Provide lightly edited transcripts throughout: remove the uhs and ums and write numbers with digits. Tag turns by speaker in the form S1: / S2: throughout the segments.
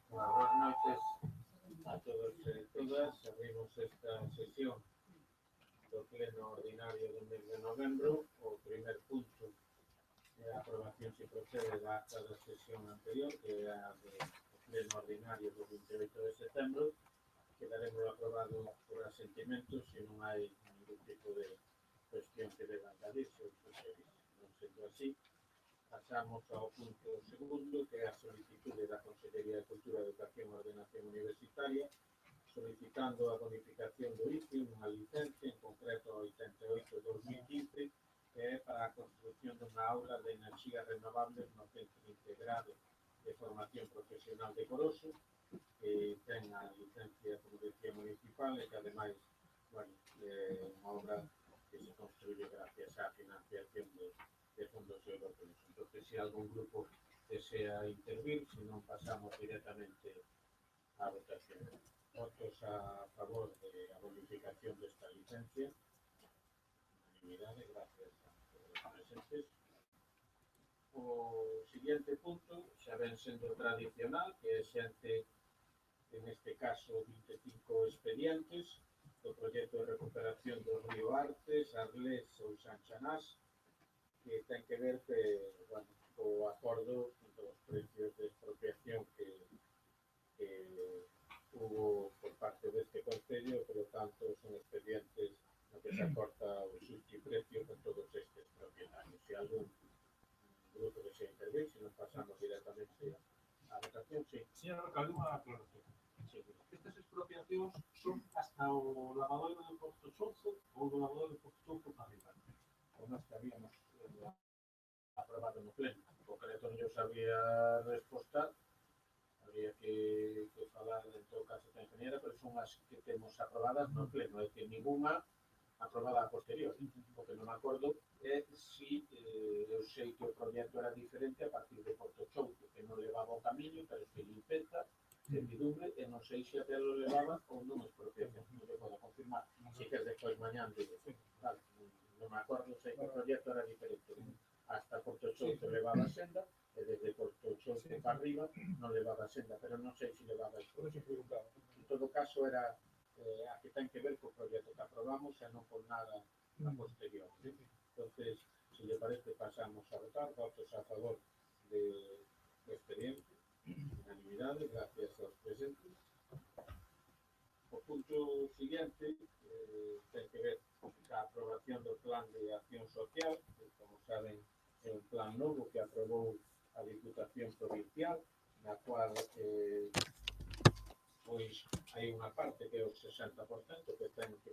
S1: Buenas noches a todos e todas. Abrimos esta sesión do pleno ordinario do mes de novembro. O primer punto é a aprobación se procede da acta da sesión anterior, que é a do pleno ordinario do 28 de setembro. Quedaremos aprobado por asentimento se non hai ningún tipo de cuestión que deba engadirse ou sugerir. Non sendo así, pasamos ao punto segundo, que é a solicitude da Consellería de Cultura, Educación e Ordenación Universitaria, solicitando a bonificación do ICI, unha licencia, en concreto 88/2015, que é para a construcción dunha aula de enerxías renovables no Centro Integrado de Formación Profesional de Coroso, que ten a licencia, como decía, municipal, e que ademais, bueno, é unha obra que se construye gracias á financiación de fondos europeos. Entonces, se algún grupo desea intervir, se non pasamos directamente á votación. Votos a favor de a bonificación desta licencia. Unanimidade, gracias a todos os presentes. O siguiente punto, xa ven sendo tradicional, que é xente, en este caso, 25 expedientes do proxecto de recuperación do río Artes, Arlés ou Sanxanás, que ten que ver bueno, co acordo dos precios de expropiación que hubo por parte deste Concello, por lo tanto, son expedientes no que se acorta o subtiprecio con todos estes propietarios. Se algún grupo que se intervén, se non pasamos directamente á votación, sí.
S2: Señor Alcalde, unha aclaración.
S1: Sí.
S2: Estas expropiacións son hasta o lavadoiro do Porto Chouzo ou do lavadoiro do Porto Chouzo para arriba.
S1: O nós que habíamos aprobado no pleno. En concreto, non eu sabía respostar, habría que falar en todo caso da ingeniera, pero son as que temos aprobadas no pleno, é que ninguna aprobada a posterior. O que non me acordo é si eu sei que o proxecto era diferente a partir de Porto Chouzo, que non levaba o camiño, pero se limpeza, servidumbre, e non sei se até lo levaba ou non expropiación, non te podo confirmar. Si que despois mañán digo, vale, non me acordo, sei que o proxecto era diferente. Hasta Porto Chouzo levaba a senda, e desde Porto Chouzo para arriba non levaba a senda, pero non sei se levaba expropiación. En todo caso, era a que ten que ver co proxecto que aprobamos e non por nada a posterior. Entonces, se lle parece, pasamos a votar. Votos a favor do expediente. Unanimidade, gracias aos presentes. O punto siguiente ten que ver ca aprobación do Plan de Acción Social, que, como saben, é un plan novo que aprobou a Diputación Provincial, na cual pois hai unha parte que é o 60% que ten que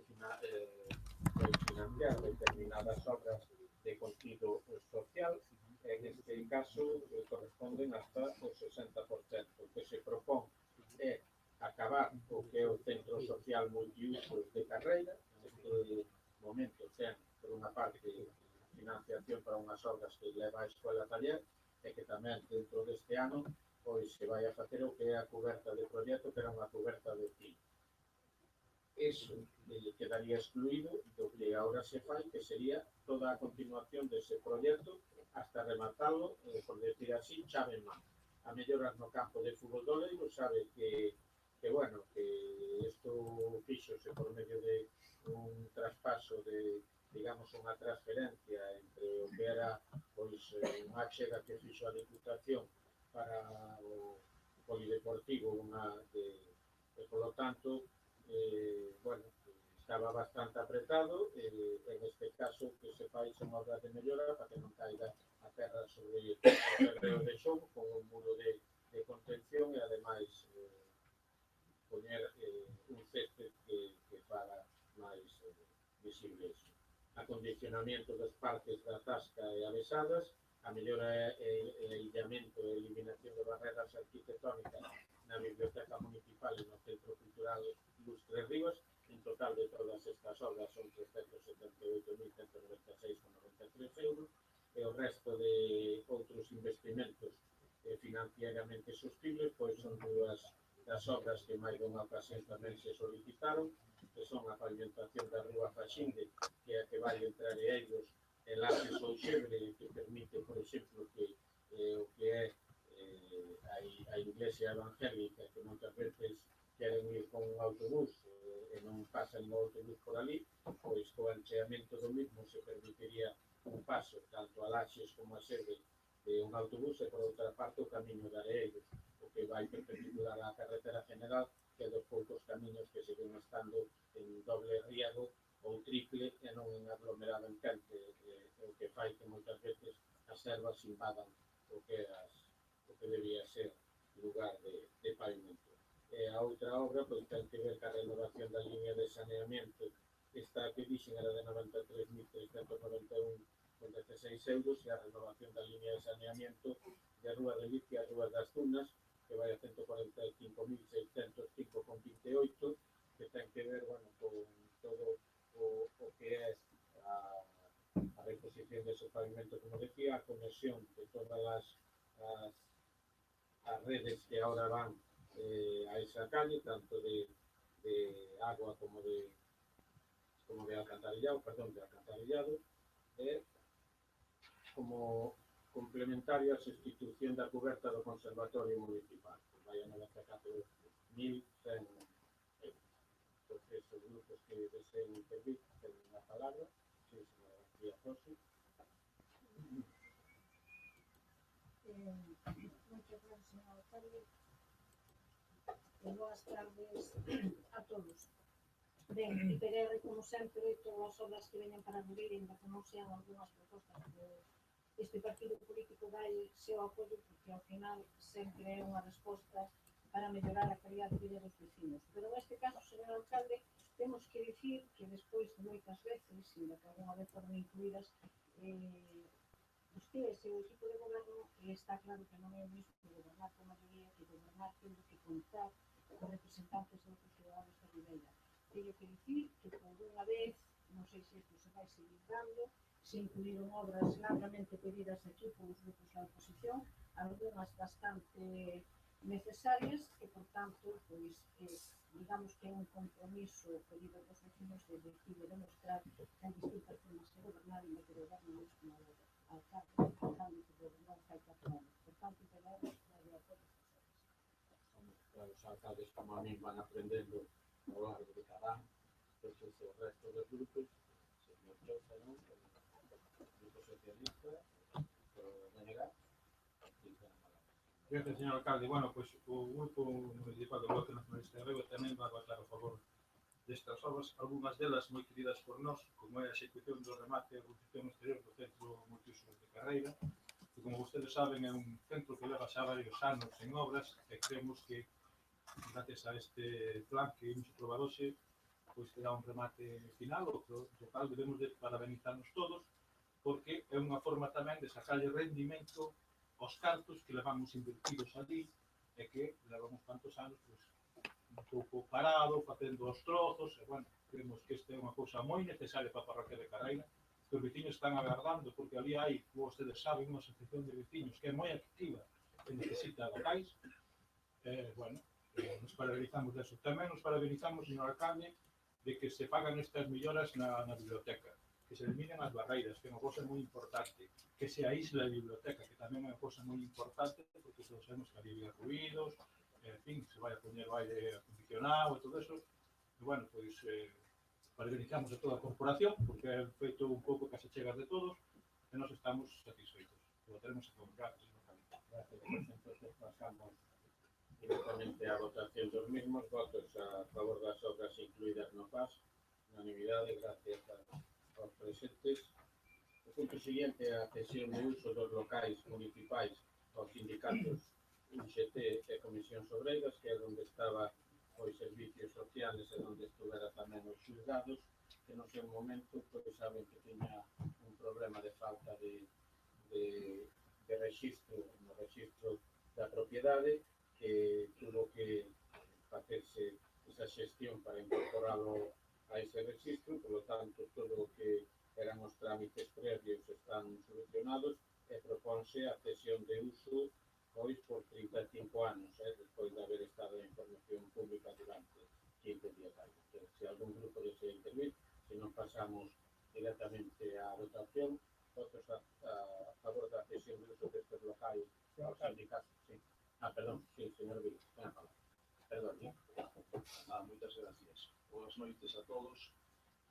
S1: financiar determinadas obras de contido social. En este caso corresponden hasta o 60%. O que se propón é acabar o que é o centro social multiusos de Carreira. Neste momento ten, por unha parte, financiación para unhas obras que leva a Escola Taller, e que tamén dentro deste ano pois se vai a facer o que é a coberta de proxecto, que era unha coberta de tiro. Eso quedaría excluído do que agora se fai, que sería toda a continuación dese proxecto hasta rematarlo, por decir así, chave en man. A melloras no campo de fútbol do Leiro, sabe que bueno, que isto fíxose por medio de un traspaso de, digamos, unha transferencia entre o que era pois unha chega que fixo a Diputación para o polideportivo, e polo tanto, bueno, estaba bastante apretado, en este caso que se fai son obras de mellora para que non caiga a terra sobre o terreo de xogo con un muro de contención e ademais poñer un césped que faga máis visible iso. Acondicionamiento dos parques da Tasca e Avesadas, a mellora e illamento e eliminación de barreras arquitectónicas na Biblioteca Municipal e no Centro Cultural Lustre Rivas. En total de todas estas obras son 378.196,93 euros, e o resto de outros investimentos financieramente sostibles pois son dúas das obras que máis dunha ocasión tamén se solicitaron, que son a pavimentación da Rúa Faxinde, que é a que vai entre Areeiros e Laces ou Xebre, que permite, por exemplo, que o que é a iglesia evangélica, que moitas veces queren ir con un autobús e non pasan o autobús por ali, pois co ancheamento do mismo se permitiría un paso tanto a Laxes como a Xebre de un autobús, e por outra parte o camiño de Areeiros, o que vai perpendicular á carretera general, que é dos poucos camiños que seguen estando en doble riego ou triple e non en aglomerado en quente, o que fai que moitas veces as servas invadan o que debía ser lugar de pavimento. E a outra obra pois ten que ver ca renovación da línea de saneamento. Esta que dixen era de 93.391,16 euros, e a renovación da línea de saneamento de Rúa de Licia a Rúa das Dunas, que vai a 145.605,28, que ten que ver, bueno, con todo o que é a reposición dese pavimento, como decía, a conexión de todas as redes que ahora van a esa calle, tanto de agua como de alcantarillado, como complementario a sustitución da coberta do Conservatorio Municipal, que vai a 94.100 euros. Entonces, os grupos que deseen intervir tenen a palabra. Sí, señora García José.
S3: Muchas gracias, señor alcalde. Boas tardes a todos. Ben, IPR, como sempre, todas as obras que veñan para abrir, ainda que non sean algunhas propostas este partido político vai seu apoio, porque ao final sempre é unha resposta para mellorar a calidad de vida dos vecinos. Pero neste caso, señor alcalde, temos que dicir que despois de moitas veces, ainda que alguna vez foron incluídas, ustedes e o equipo de goberno, está claro que non é o mismo gobernar con maioría que gobernar tendo que contar con representantes de outros ciudadanos da Ribeira. Teño que dicir que por unha vez, non sei se isto se vai seguir dando, se incluíron obras largamente pedidas aquí polos grupos da oposición, algunhas bastante necesarias, e, por tanto, pois, digamos que é un compromiso pedido dos vecinos de demostrar que hai distintas formas de gobernar e que gobernan máis como alcalde que gobernou fai 4 anos. Por tanto, IPR vai a todas as obras.
S1: Os alcaldes como a mí van aprendendo ao largo de cada ano, entonces o resto dos grupos, señor Chosa, non? Grupo Socialista, pero denegar,
S2: Gracias, señor alcalde. Bueno, pois o Grupo Municipal do Bloque Nacionalista de Rego tamén vai votar a favor destas obras, algunhas delas moi queridas por nós, como é a execución do remate e a construción exterior do Centro Multiusos de Carreira, que, como vostedes saben, é un centro que leva xa varios anos en obras e creemos que, gracias a este plan que imos aprobar hoxe, pois terá un remate final, o cal debemos de parabenizarnos todos, porque é unha forma tamén de sacarlle rendimento aos cartos que levamos invertidos ali e que levamos tantos anos pois, un pouco parado, facendo os trozos, e, bueno, creemos que esta é unha cousa moi necesaria para a parroquia de Carreira, que os veciños están agardando, porque ali hai, como vostedes saben, unha asociación de veciños que é moi activa e necesita locais. Bueno, nos parabenizamos deso. Tamén nos parabenizamos, señor alcalde, de que se fagan estas melloras na biblioteca, que se eliminen as barreiras, que é unha cousa moi importante, que se aísla a biblioteca, que tamén é unha cousa moi importante, porque todos sabemos que ali había ruidos, en fin, se vai a poñer o aire acondicionado e todo eso. E, bueno, pois, parabenizamos a toda a corporación, porque é feito un pouco que se chegas de todos, e nós estamos satisfeitos. Votaremos a favor. Gracias, señor alcalde.
S1: Gracias. Entonces pasamos directamente á votación dos mismos. Votos a favor das obras incluídas no PAS. Unanimidade, gracias aos presentes. O punto seguinte é a cesión de uso dos locais municipais aos sindicatos UGT e Comisións Obreiras, que é onde estaba os servicios sociales e onde estuvera tamén os xulgados, que no seu momento porque saben que tiña un problema de falta de registro no registro da propiedade, que tuvo que facerse esa xestión para incorporarlo a ese registro. Por lo tanto, todo o que eran os trámites previos están solucionados e propónse a cesión de uso pois por 35 anos, despois de haber estado en información pública durante 15 días. Entonces, se algún grupo desea intervir, se non pasamos directamente á votación. Votos a favor da cesión de uso destes locais aos sindicatos. Sí. Perdón, sí, señor Vila, ten a palabra. Perdón,
S4: Moitas gracias. Boas noites a todos.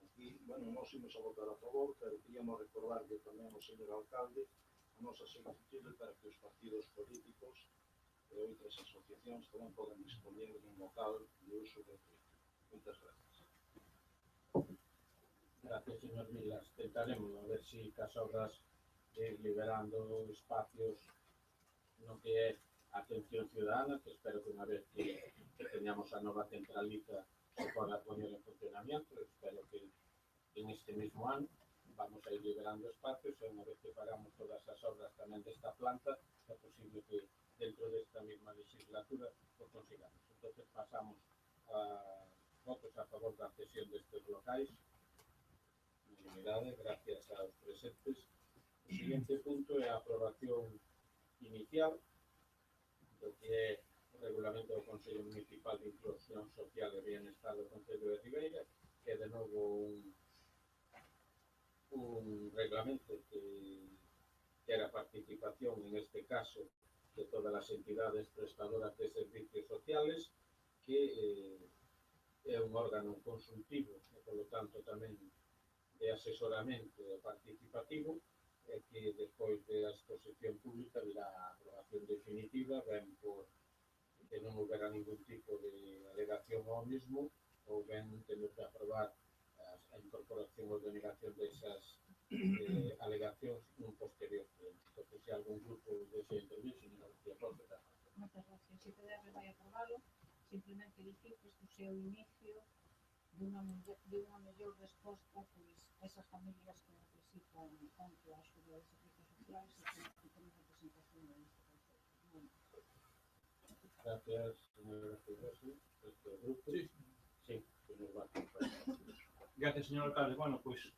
S4: Aquí, bueno, nós imos a votar a favor, pero queríamos recordarlle tamén ao señor alcalde a nosa solicitud para que os partidos políticos e outras asociacións tamén poden dispoñer dun local de uso gratuito. Moitas gracias.
S1: Gracias, señor Vilas. Tentaremos a ver se cas obras de ir liberando espacios no que é atención ciudadana, que espero que unha vez que teñamos a nova centralita se poda poñer en funcionamiento. Espero que en este mismo ano vamos a ir liberando espacios e unha vez que pagamos todas as obras tamén desta planta, é posible que dentro desta mesma legislatura o consigamos. Entonces pasamos a votos a favor da cesión destes locais. Unanimidade, gracias aos presentes. O seguinte punto é a aprobación inicial do que é o regulamento do Consello Municipal de Inclusión Social e Bienestar do Concello de Ribeira, que é de novo un reglamento que era participación, en este caso, de todas as entidades prestadoras de servicios sociales, que é un órgano consultivo e, polo tanto, tamén de asesoramento participativo, e que despois da exposición pública virá a aprobación definitiva, ben por que non houbera ningún tipo de alegación ao mismo, ou ben temos que aprobar a incorporación ou denegación desas alegacións nun posterior pleno. Entonces, se algún grupo desea intervir, señora García Ponte,
S3: Moitas gracias. Se PDR vai aprobalo, simplemente dicir que isto sea o inicio dunha mellor resposta pois, a esas familias que necesitan tanto a axuda de servicios sociais e que temos representación en este concello.
S1: Gracias, señora García. Este grupo. Sí, señor Vázquez.
S2: Gracias, señor alcalde. Bueno, pois,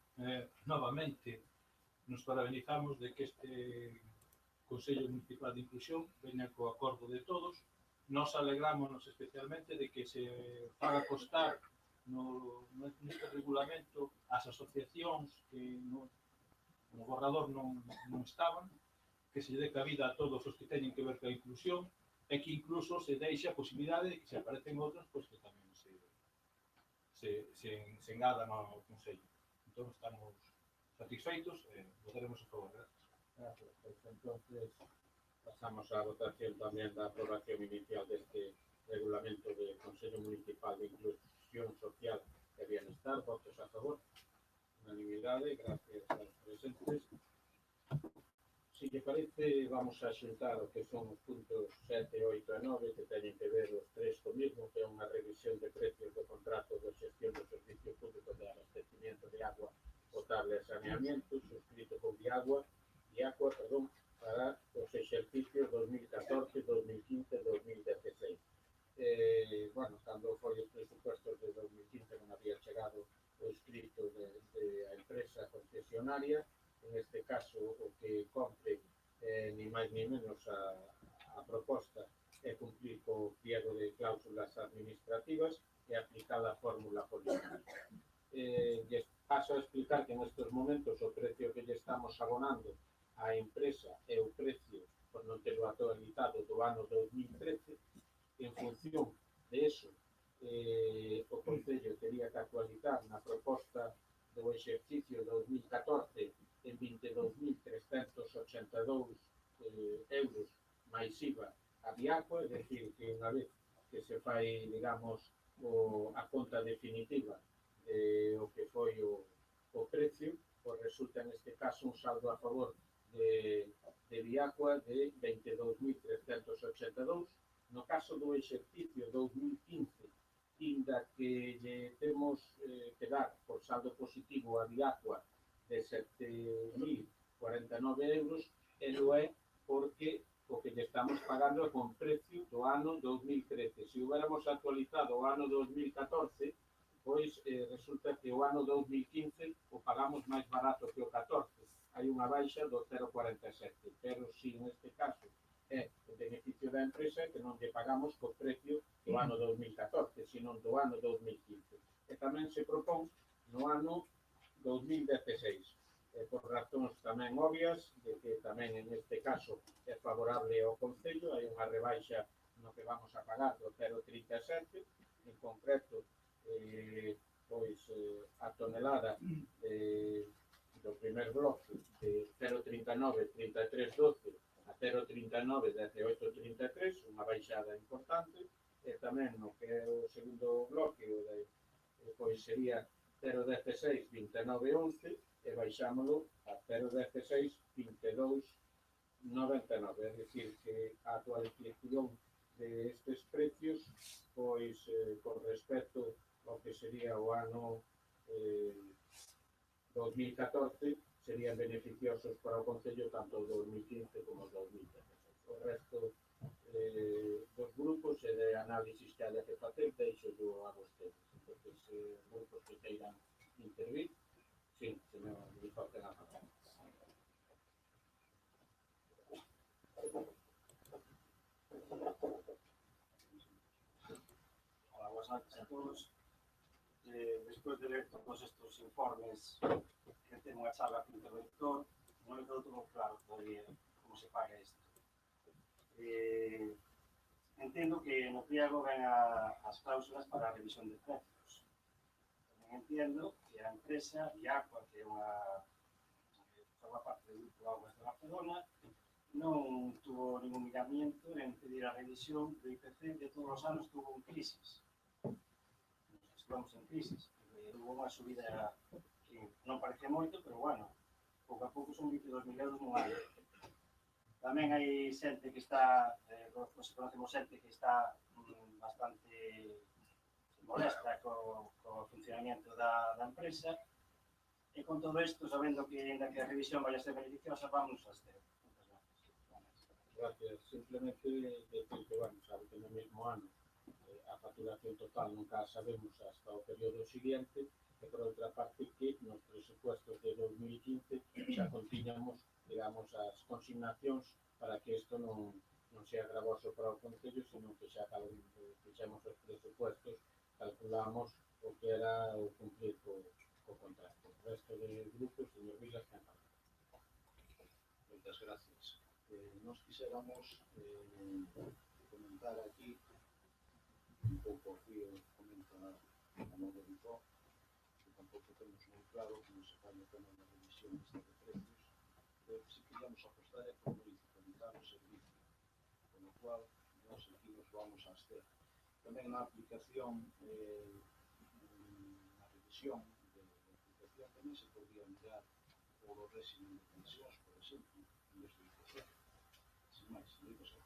S2: novamente, nos parabenizamos de que este Consello Municipal de Inclusión veña co acordo de todos. Nos alegramos especialmente de que se faga constar neste regulamento as asociacións que no borrador non estaban, que se dé cabida a todos os que teñen que ver coa inclusión e que incluso se deixe a posibilidade de que se aparecen outros, pois que tamén se engadan ao Consello. Entón, estamos satisfeitos e votaremos a favor.
S1: Gracias. Entonces, pasamos á votación tamén da aprobación inicial deste regulamento de Consello Municipal de Inclusión Social e Bienestar. Votos a favor. Unanimidade, gracias aos presentes. Se lle parece, vamos a xuntar o que son os puntos 7, 8 e 9, que teñen que ver os tres co mismo, que é unha revisión de precios do contrato de xestión do servicio público de abastecimiento de agua potable e saneamiento, suscrito con Viagua, perdón, para os exercicios 2014, 2015 e 2016. Bueno, cando foi os presupuestos de 2015 non había chegado o escrito de a empresa concesionaria. En este caso, o que compre ni máis ni menos a proposta é cumplir co pliego de cláusulas administrativas e aplicar a fórmula política. Lles paso a explicar que nestes momentos o precio que lle estamos abonando á empresa é o precio, por non terlo actualizado, do ano 2013. En función de eso, o Concello tería que actualizar na proposta do exercicio 2014 en 22.382 euros máis IVA a Viagua, é dicir, que unha vez que se fai, digamos, a conta definitiva o que foi o precio, pois resulta neste caso un saldo a favor de Viagua de 22.382. No caso do exercicio 2015, inda que lle temos que dar por saldo positivo a Viagua de 7.049 euros, elo é porque o que lle estamos pagando é con precio do ano 2013. Se hubiéramos actualizado o ano 2014, pois resulta que o ano 2015 o pagamos máis barato que o 14. Hai unha baixa do 0,47, pero si neste caso é o beneficio da empresa que non lle pagamos co precio do ano 2014, sino do ano 2015. E tamén se propón no ano 2016. Por razóns tamén obvias, de que tamén en este caso é favorable ao Concello, hai unha rebaixa no que vamos a pagar do 0,37, en concreto, pois a tonelada do primer bloque de 0,39, 33,12 a 0,39, 18,33, unha baixada importante, e tamén no que é o segundo bloque, pois sería 0,16, 29,11, e baixámoslo a 0,16, 22,99. É dicir, que a actualización de estes precios, pois, con respecto ao que sería o ano 2014, serían beneficiosos para o Concello tanto o 2015 como o 2016. O resto dos grupos e de análisis que haya que facer, deixo a vostedes. Entonces, grupos que queiran intervir, sí, señor Vicente Navarro.
S5: Hola, buenas noches a todos. Después de ver todos estos informes que tengo una charla con el interventor, no me quedó todo claro todavía cómo se paga esto. Entiendo que no pliego ven as cláusulas para a revisión de precios. Tamén entendo que a empresa Viagua, que é forma parte do Grupo Augas de Barcelona, non tuvo ningún miramiento en pedir a revisión do IPC de todos os anos que hubo en crisis. Estamos en crisis. Hubo unha subida que non parece moito, pero bueno, pouco a pouco son 22.000 euros nun ano. Tamén hai xente que está, conocemos xente que está bastante molesta co funcionamento da empresa, e con todo isto, sabendo que ainda que a revisión vai a ser beneficiosa, vamos a ter.
S1: Gracias. Simplemente decir que, bueno, sabe que no mesmo ano a facturación total nunca sabemos hasta o período siguiente, e por outra parte que nos presupuestos de 2015 xa contiñamos, digamos, as consignacións para que isto non sea gravoso para o Concello, sino que xa cando fixemos os presupuestos calculamos o que era o cumplir co contrato. O resto de grupos, señor Vilas, que han falado.
S4: Moitas gracias. Nos quixéramos comentar aquí un pouco o que comenta a Novo Dicó, que tampouco temos moi claro como se fai o tema da revisión de precios, pero que se queríamos apostar é por municipalizar o servicio, con o cual nós aquí nos vamos a abster. Tamén na aplicación, na revisión de aplicación, tamén se podría mirar o régimen de pensións, por exemplo, investigación. Sin máis, digo só.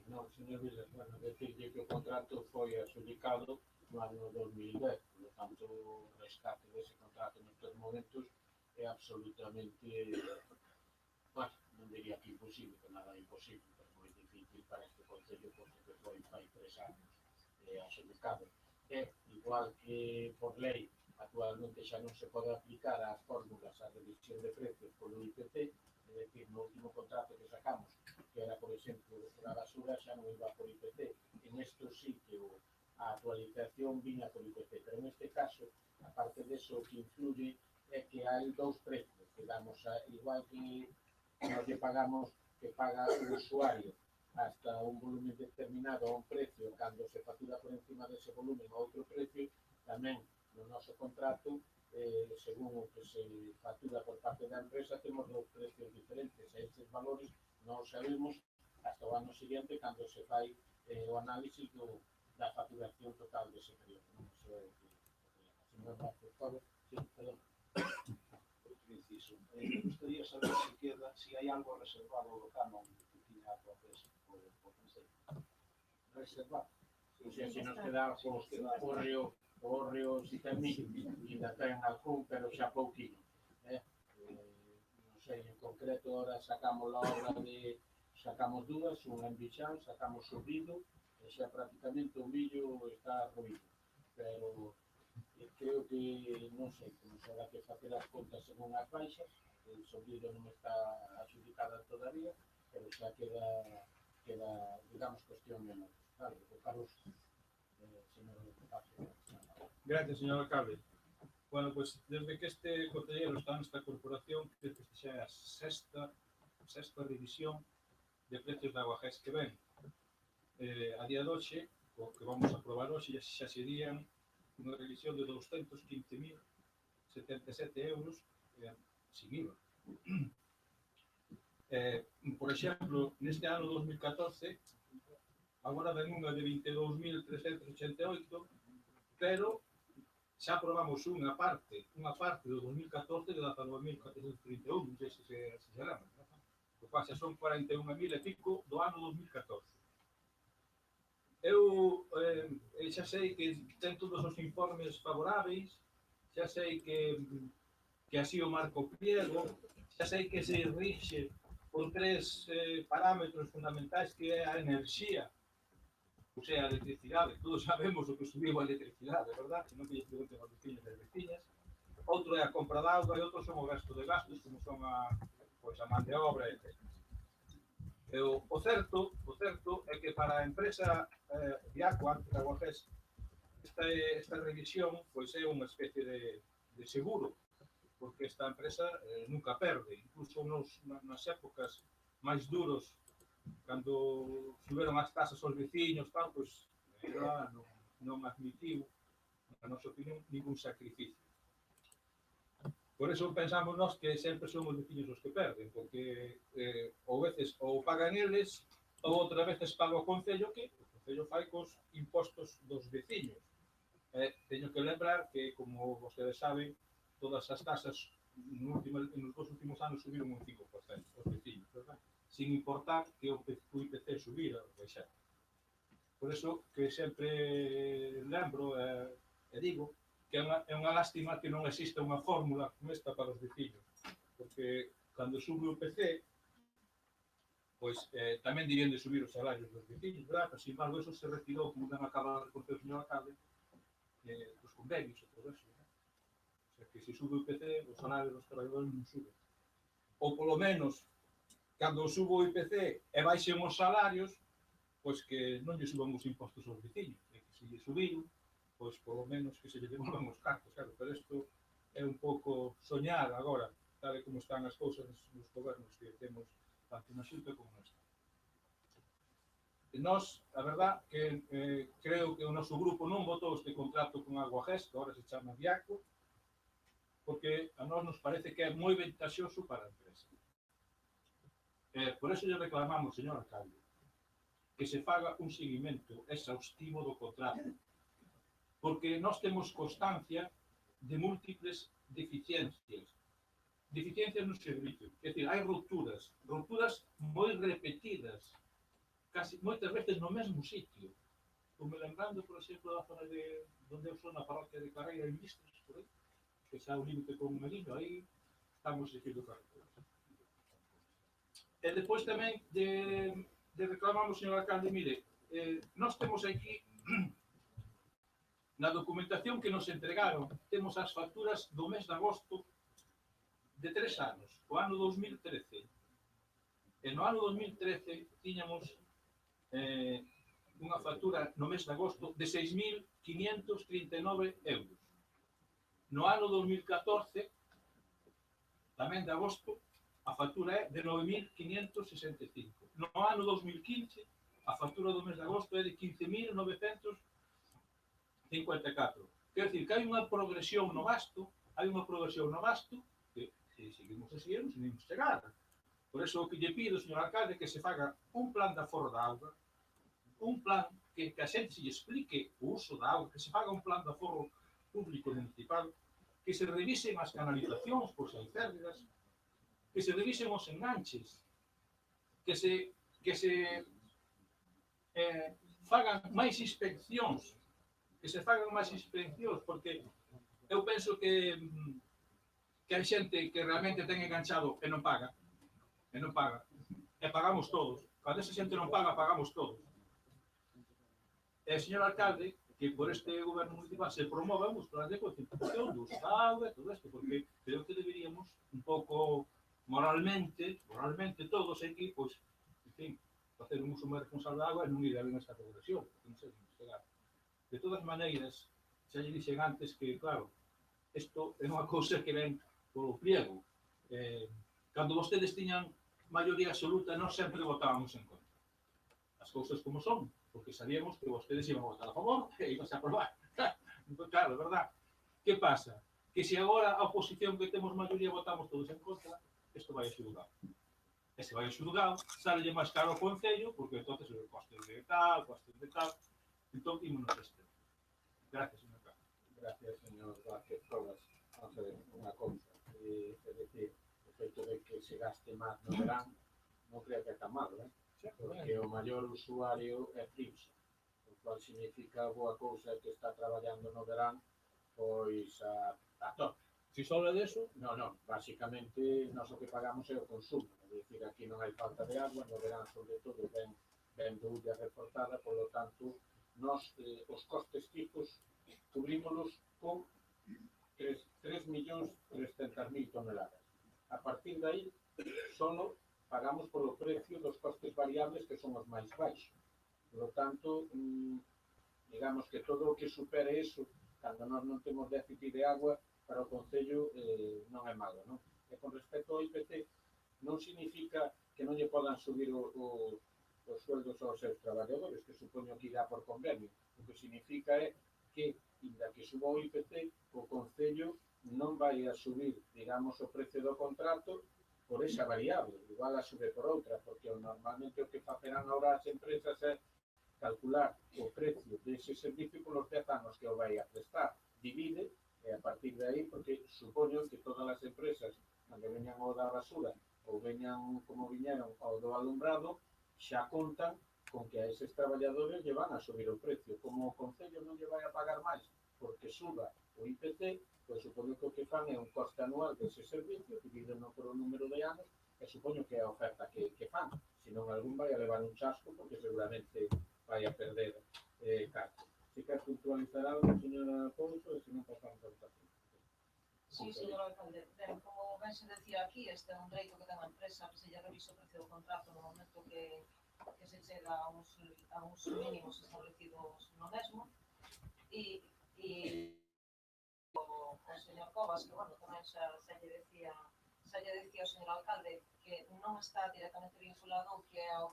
S1: Non, señor Vilas, bueno, decirlle que o contrato foi adjudicado no ano 2010, por lo tanto, o rescate dese contrato nestes momentos é absolutamente, bueno, non diría que imposible, que nada é imposible, pero moi difícil para este Concello, porque foi fai 3 anos adjudicado. É, igual que por lei, actualmente xa non se pode aplicar as fórmulas a revisión de precios polo IPC, é dicir, no último contrato que sacamos, que era, por exemplo, a basura, xa non iba por IPC. En isto sí que a actualización viña por IPC, pero neste caso, aparte deso, o que influye é que hai dous precios, que damos igual que nos lle pagamos, que paga o usuario hasta un volumen determinado a un precio, cando se factura por encima dese volumen a outro precio, tamén no noso contrato, según o que se factura por parte da empresa, temos dous precios diferentes, e estes valores non sabemos hasta o ano seguinte, cando se fai o análisis da facturación total dese período. Iso é o que señor Vázquez, por favor. Sí, perdón.
S4: Outro inciso. Me gustaría saber se hai algo reservado do canon que tiña a Guajes por Concello.
S1: Reservado. O sea, se nos queda o río si termina, ainda ten algún, pero xa pouquinho. Non sei, en concreto, ahora sacamos a obra de... Sacamos dúas, unha en Bixán, sacamos o Vido, e xa prácticamente o millo está ruído. Pero creo que, non sei, como se habrá que facer as contas según as baixas, el sobrido non está adjudicada todavía, pero xa queda digamos, cuestión menor. Claro, o Carlos, señor Vázquez.
S2: Gracias, señor alcalde. Bueno, pues desde que este concelleiro está nesta corporación, creo que esta xa é a sexta revisión de precios da Guajes que ven. A día de hoxe, o que vamos a aprobar hoxe, xa serían unha revisión de 215.077 euros sin IVA. Por exemplo, neste ano 2014, agora ven unha de 22.388, pero xa aprobamos unha parte do 2014 de 19.431, non sei se lembra, o cual xa son 41.000 e pico do ano 2014. Eu xa sei que ten todos os informes favoráveis, xa sei que así o marco pliego, xa sei que se rixe por 3 parámetros fundamentais, que é a enerxía, ou sea, a electricidade. Todos sabemos o que subiu a electricidade, verdad? Que non que lle pregunten aos veciños e as veciñas. Outro é a compra de auga e outro son o resto de gastos, como son a man de obra, etc. O certo é que para a empresa Viacua, a Guajes, esta revisión pois é unha especie de seguro, porque esta empresa nunca perde, incluso nas épocas máis duros, cando suberon as tasas aos veciños, tal, pois non admitiu, na nosa opinión, ningún sacrificio. Por eso pensamos nós que sempre son os veciños os que perden, porque ou veces ou pagan eles, ou outras veces paga o Concello, que o Concello fai cos impostos dos veciños. Teño que lembrar que, como vostedes saben, todas as tasas nos 2 últimos anos subiron un 5% os veciños, verdad? Sin importar que o IPC subira ou baixar. Por eso que sempre lembro e digo que é unha lástima que non exista unha fórmula como esta para os veciños, porque cando sube o IPC, pois tamén dirían de subir os salarios dos veciños, verdad? Sin embargo, eso se retirou, como non acaba de reconocer o señor alcalde, dos convenios e todo eso, verdad? O sea, que se sube o IPC, os salarios dos traballadores non suben. Ou polo menos, cando subo o IPC e baixen os salarios, pois que non lle suban os impostos aos veciños, e que se lle subiron, pois polo menos que se lle devolvan os cartos, claro, pero isto é un pouco soñar agora, tal e como están as cousas nos gobernos que temos tanto na Xunta como nesta. Nós, a verdad, que creo que o noso grupo non votou este contrato con a Guajes, que agora se chama Viacua, porque a nós nos parece que é moi ventaxoso para a empresa. Por eso lle reclamamos, señor alcalde, que se faga un seguimento exhaustivo do contrato, porque nós temos constancia de múltiples deficiencias, deficiencias no servicio. É dicir, hai rupturas moi repetidas, casi moitas veces no mesmo sitio. Como lembrando, por exemplo, da zona de onde eu sou, na parroquia de Carreira en Listras, por aí, que xa o límite con Mariño, aí estamos seguindo carreteras. E depois tamén de reclamamos, señor alcalde, mire, nós temos aquí na documentación que nos entregaron, temos as facturas do mes de agosto de 3 anos, o ano 2013. E no ano 2013 tiñamos unha factura no mes de agosto de 6.539 euros. No ano 2014, tamén de agosto, a factura é de 9.565. No ano 2015, a factura do mes de agosto é de 15.954. Quer dizer, que hai unha progresión no gasto, que se seguimos así, non seguimos chegar. Por eso o que lle pido, señor alcalde, que se faga un plan de aforro da auga, un plan que a xente se lle explique o uso da auga, que se faga un plan de aforro público municipal, que se revisen as canalizacións por se hai pérdidas, que se revisen os enganches, que se fagan máis inspeccións, porque eu penso que hai xente que realmente ten enganchado e non paga, e pagamos todos. Cando esa xente non paga, pagamos todos. E, señor alcalde, que por este goberno municipal se promovan os planes de concienciación do uso da auga e todo isto, porque creo que deberíamos un pouco moralmente todos aquí, pois, en fin, facer un uso máis responsable da auga e non ir a ver esta progresión, porque non sei chegar. De todas maneiras, xa lle dixen antes que, claro, isto é unha cousa que ven polo pliego. Cando vostedes tiñan maioría absoluta, nós sempre votábamos en contra. As cousas como son, porque sabíamos que vostedes iban a votar a favor e iban a aprobar. Claro, verdad? Que pasa? Que se agora a oposición que temos maioría votamos todos en contra, isto vai a xulgado. E se vai a xulgado, sale máis caro ao concello, porque entonces o coste de tal, entón ímonos este. Gracias, señor alcalde.
S1: Gracias, señor Vázquez Cobas. Vamos a ver unha cousa. É dicir, o feito de que se gaste máis no verán non creo que é tan malo, porque o maior usuario é Pripsa, o cual significa boa cousa que está traballando no verán pois a tope.
S2: Si só é deso?
S1: Non, basicamente nós o que pagamos é o consumo, é dicir, aquí non hai falta de agua, no verán sobre todo ben doulla reforzada, polo tanto, nós os costes fijos cubrímonos con 3.300.000 toneladas. A partir de aí, solo pagamos polo precio dos costes variables que son os máis baixos. Por lo tanto, digamos que todo o que supere eso, cando nós non temos déficit de agua, para o Concello non é malo, non? E con respecto ao IPC, non significa que non lle podan subir os sueldos aos seus traballadores, que supoño que irá por convenio. O que significa é que, inda que suba o IPC, o Concello non vai a subir, digamos, o precio do contrato por esa variable, igual a sube por outra, porque normalmente o que facerán ahora as empresas é calcular o precio dese servicio polos 10 anos que o vai a prestar, divide, e a partir de aí, porque supoño que todas as empresas, cando veñan ao da basura, ou veñan como viñeron ao do alumbrado, xa contan con que a eses traballadores lle van a subir o precio. Como o Concello non lle vai a pagar máis porque suba o IPC, pois supoño que o que fan é un coste anual dese servicio, divídeno por o número de anos, e supoño que é a oferta que fan. Senón algún vai a levar un chasco porque seguramente vai a perder carto. Se quer puntualizar algo, señora Pouso, e se non pasamos a votación.
S6: Sí, señor alcalde. Ben, como ben se decía aquí, este é un dereito que ten a empresa que se lle revisa o precio do contrato no momento que se chega a uns mínimos establecidos no mesmo. E o señor Cobas, que, bueno, tamén xa lle decía o señor alcalde que non está directamente vinculado ao que é a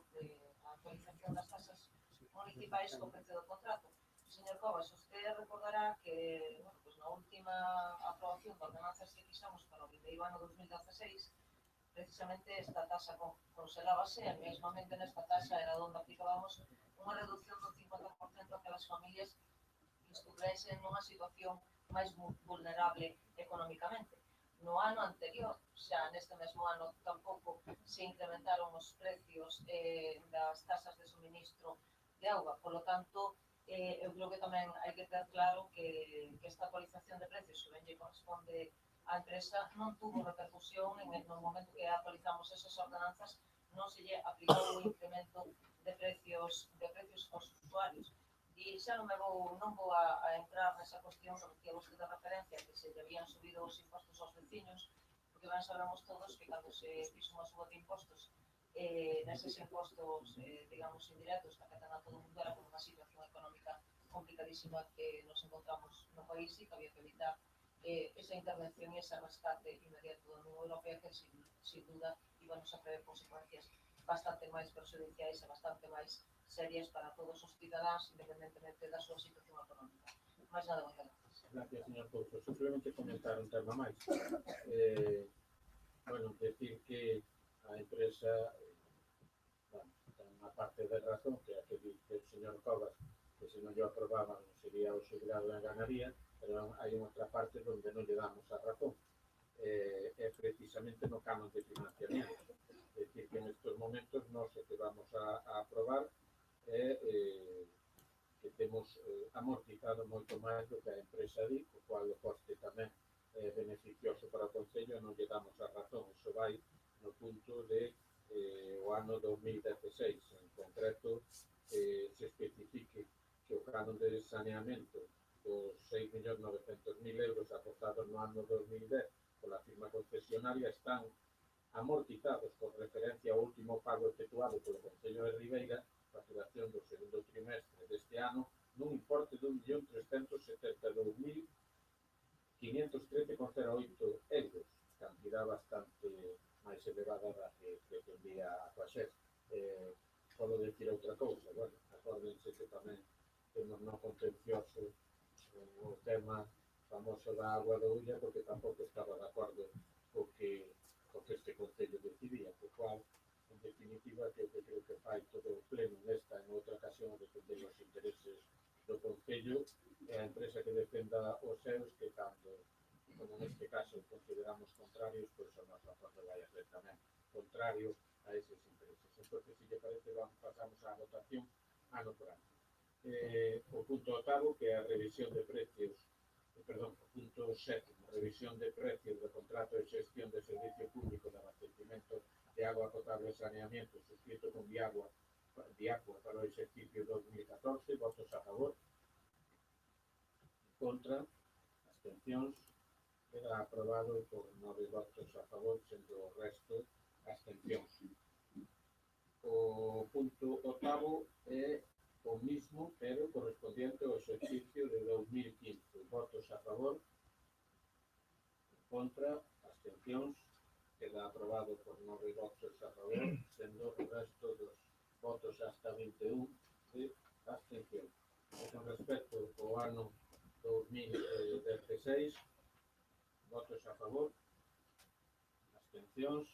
S6: actualización das tasas municipais co precio do contrato. Señor Cobas, usted recordará que, bueno, pues na última aprobación de ordenanzas que fixamos para o vindeiro ano 2016, precisamente esta tasa congelábase e mesmamente nesta tasa era onde aplicábamos unha reducción do 50% a aquelas familias que estuvesen nunha situación máis vulnerable económicamente. No ano anterior xa neste mesmo ano tampouco se incrementaron os precios das tasas de suministro de auga, polo tanto, eu creo que tamén hai que ter claro que esta actualización de precios que ben lle corresponde á empresa non tuvo repercusión no momento que actualizamos esas ordenanzas, non se lle aplicou o incremento de precios aos usuarios. E xa non vou a entrar nesa cuestión que vostede de referencia que se lle habían subido os impostos aos veciños, porque ben sabemos todos que cando se fixo unha suba de impostos, neses impostos, digamos, indirectos, que afectan a todo o mundo, era por unha situación económica complicadísima que nos encontramos no país e que había que evitar esa intervención e ese rescate inmediato da Unión Europea que, sin duda, íbamos a prever consecuencias bastante máis perxudiciais e bastante máis serias para todos os cidadáns, independentemente da súa situación económica. Máis nada, moitas gracias.
S1: Gracias, señor Couso. Simplemente comentar un tema máis. Bueno, decir que a empresa ten unha parte de razón, que a que dice o señor Cobas, que se non lle aprobaban sería o xubilado en ganaría, pero hai outra parte onde non lle damos a razón. É precisamente no canon de financiamiento. É dicir, que nestes momentos nós o que vamos a aprobar é que temos amortizado moito máis do que a empresa di, o cual o coste tamén é beneficioso para o Concello e non lle damos a razón. Iso vai no punto de o ano 2016. En concreto, se especifique que o canon de saneamento dos 6.900.000 euros aportados no ano 2010 pola firma concesionaria están amortizados con referencia ao último pago efectuado polo Concello de Ribeira, facturación do segundo trimestre deste ano, nun importe de 1.372.513,08 euros, cantidad bastante máis elevada da que pretendía a Coaxés. Podo decir outra cousa, bueno, acórdense que tamén temos no contencioso o tema famoso da agua do Ulla, porque tampouco estaba de acordo co que este Concello decidía, co cual, en definitiva, que creo que fai todo o pleno nesta en outra ocasión a defender os intereses do Concello e a empresa que defenda os seus, que cando, como neste caso, consideramos contrarios, pois o noso acordo vai a ser tamén contrario a eses intereses. Entón, se lle parece, pasamos á votación ano por ano. O punto octavo, que é a revisión de precios, o punto sétimo, revisión de precios do contrato de xestión de servicio público de abastecimento de agua potable e saneamiento suscrito con Diagua para o exercicio 2014, votos a favor, contra, abstencións, queda aprobado por 9 votos a favor, sendo o resto abstencións. O punto octavo é o mismo, pero correspondiente ao exercicio de 2015. Votos a favor, contra, abstencións, queda aprobado por 9 votos a favor, sendo o resto dos votos hasta 21 de abstención. Con respecto ao ano 2016, votos a favor, abstencións,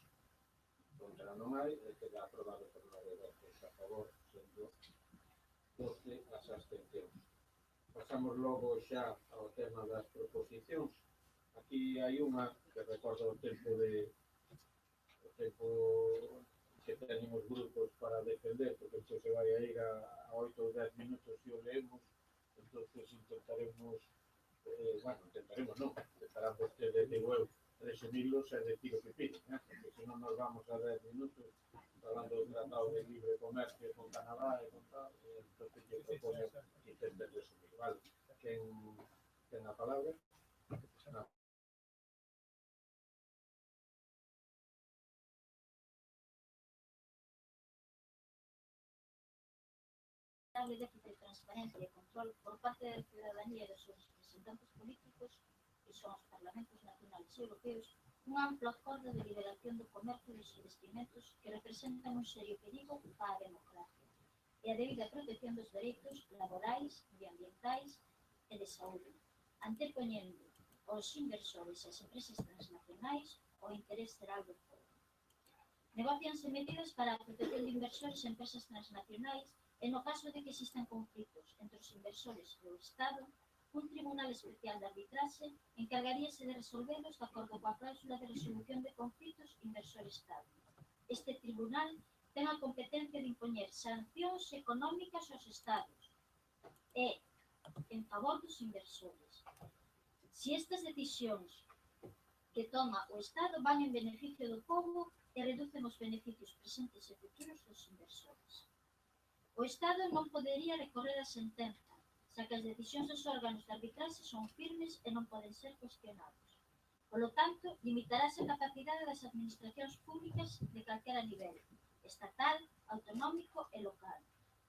S1: contra non hai, e queda aprobado por 9 votos a favor, sendo 12 as abstencións. Pasamos logo xa ao tema das proposicións. Aquí hai unha que recorda o tempo que teñen os grupos para defender, porque isto se vai a ir a 8 ou 10 minutos se o leemos, entonces intentaremos intentarán vostedes, digo eu, resumirlos e decir o que piden, porque senón nos vamos a 10 minutos falando do Tratado de Libre Comercio con Canadá e con tal, entonces yo propongo que intenten resumir, vale? Ten a palabra?
S7: Déficit de transparencia e control por parte da ciudadanía e dos seus representantes políticos, que son os parlamentos nacionales e europeos, unha ampla acordo de liberación do comercio dos investimentos que representan un serio perigo para a democracia e a debida protección dos dereitos laborais, medioambientais e de saúde, antepoñendo os inversores e as empresas transnacionais ao interés xeral do povo. Negocianse medidas para a protección de inversores e empresas transnacionais e no caso de que existan conflitos entre os inversores e o Estado, un tribunal especial de arbitraxe encargaríase de resolverlos de acordo coa cláusula de resolución de conflitos este tribunal ten a competencia de impoñer sancións económicas aos estados e en favor dos inversores. Si estas decisións que toma o Estado van en beneficio do pobo e reducen os beneficios presentes e futuros dos inversores. O Estado non podería recorrer a sentenza, xa que as decisións dos órganos de arbitraxe son firmes e non poden ser cuestionados. Polo tanto, limitarase a capacidade das administracións públicas de calquera nivel, estatal, autonómico e local,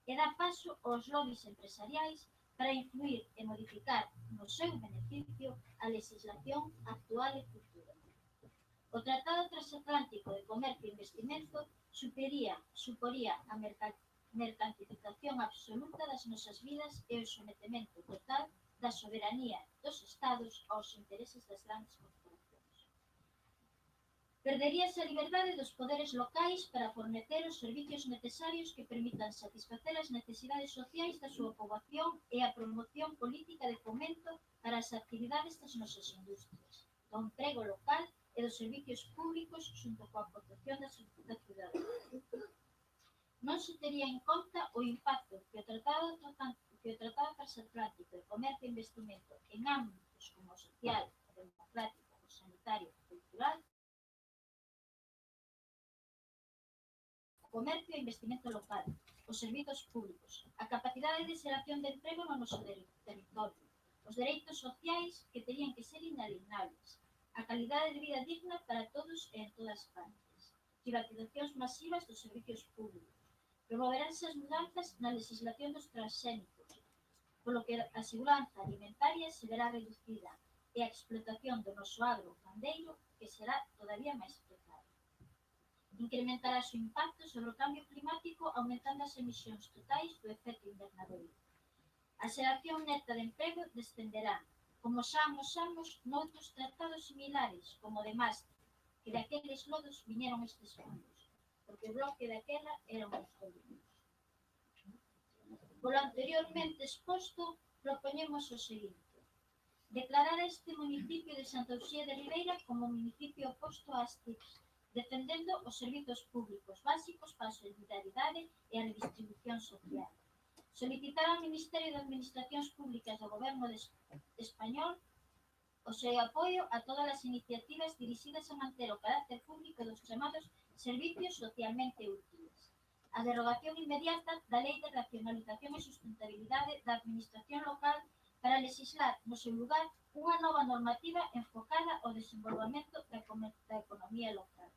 S7: e dá paso aos lobbies empresariais para influir e modificar no seu beneficio a legislación actual e futura. O Tratado Transatlántico de Comercio e Investimento suporía a mercantilización absoluta das nosas vidas e o sometemento total da soberanía dos Estados aos intereses das grandes corporacións. Perderíase a liberdade dos poderes locais para fornecer os servicios necesarios que permitan satisfacer as necesidades sociais da súa poboación e a promoción política de fomento para as actividades das nosas industrias, do emprego local e dos servicios públicos xunto coa aportación da ciudadanía. Non se tería en conta o impacto que o Tratado Transatlántico de Comercio e Investimento en ámbitos como o social, o democrático, o sanitario e o cultural, o comercio e investimento local, os servizos públicos, a capacidade de xeración de emprego no noso territorio, os dereitos sociais que terían que ser inalienables, a calidade de vida digna para todos e en todas partes, privatizacións masivas dos servicios públicos, promoveránse as mudanzas na legislación dos transxénicos, polo que a seguranza alimentaria se verá reducida e a explotación do noso agro gandeiro que será todavía máis precaria. Incrementará o impacto sobre o cambio climático aumentando as emisións totais do efecto invernadoiro. A xeración neta de emprego descenderá, como xa amosamos noutros tratados similares, como o de Maastricht, que daqueles lodos viñeron estes fondos, porque o bloque daquela eran os gobiernos. Polo anteriormente exposto, propoñemos o seguinte: declarar este municipio de Santa Uxía de Ribeira como municipio oposto ás TICs, defendendo os servizos públicos básicos para a solidaridade e a redistribución social. Solicitar ao Ministerio de Administracións Públicas do Goberno español o seu apoio a todas as iniciativas dirixidas a manter o carácter público dos chamados servicios socialmente útiles. A derogación inmediata da Lei de Racionalización e Sustentabilidade da Administración Local para legislar no seu lugar unha nova normativa enfocada ao desenvolvemento da economía local.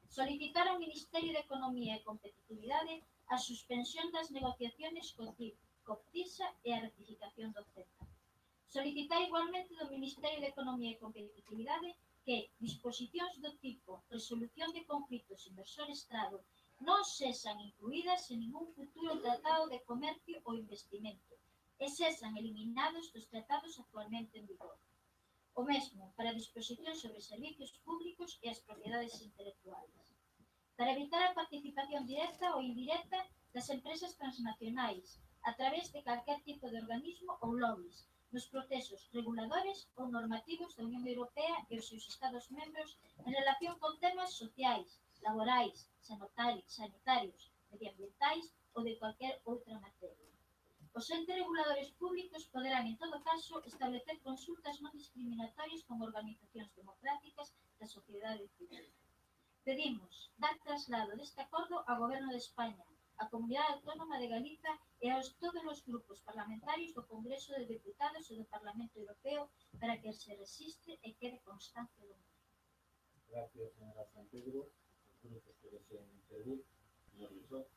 S7: Solicitar ao Ministerio de Economía e Competitividade a suspensión das negociaciones co TISA e a ratificación do CETA. Solicitar igualmente do Ministerio de Economía e Competitividade que disposicións do tipo resolución de conflitos inversor-estrado non sexan incluídas en ningún futuro tratado de comercio ou investimento e sexan eliminados dos tratados actualmente en vigor. O mesmo para disposicións sobre servicios públicos e as propiedades intelectuales. Para evitar a participación directa ou indirecta das empresas transnacionais a través de calquer tipo de organismo ou lobbies nos procesos reguladores ou normativos da Unión Europea e os seus Estados membros en relación con temas sociais, laborais, sanitarios, medioambientais ou de cualquier outra materia. Os entes reguladores públicos poderán, en todo caso, establecer consultas non discriminatorias con organizacións democráticas da sociedade civil. Pedimos dar traslado deste acordo ao Goberno de España, a Comunidade Autónoma de Galiza e aos todos os grupos parlamentarios do Congreso de Deputados e do Parlamento Europeo para que se resiste e quede constancia do mismo.
S1: Gracias, señora San Pedro. Los grupos que deseen intervenir, señor Lisot.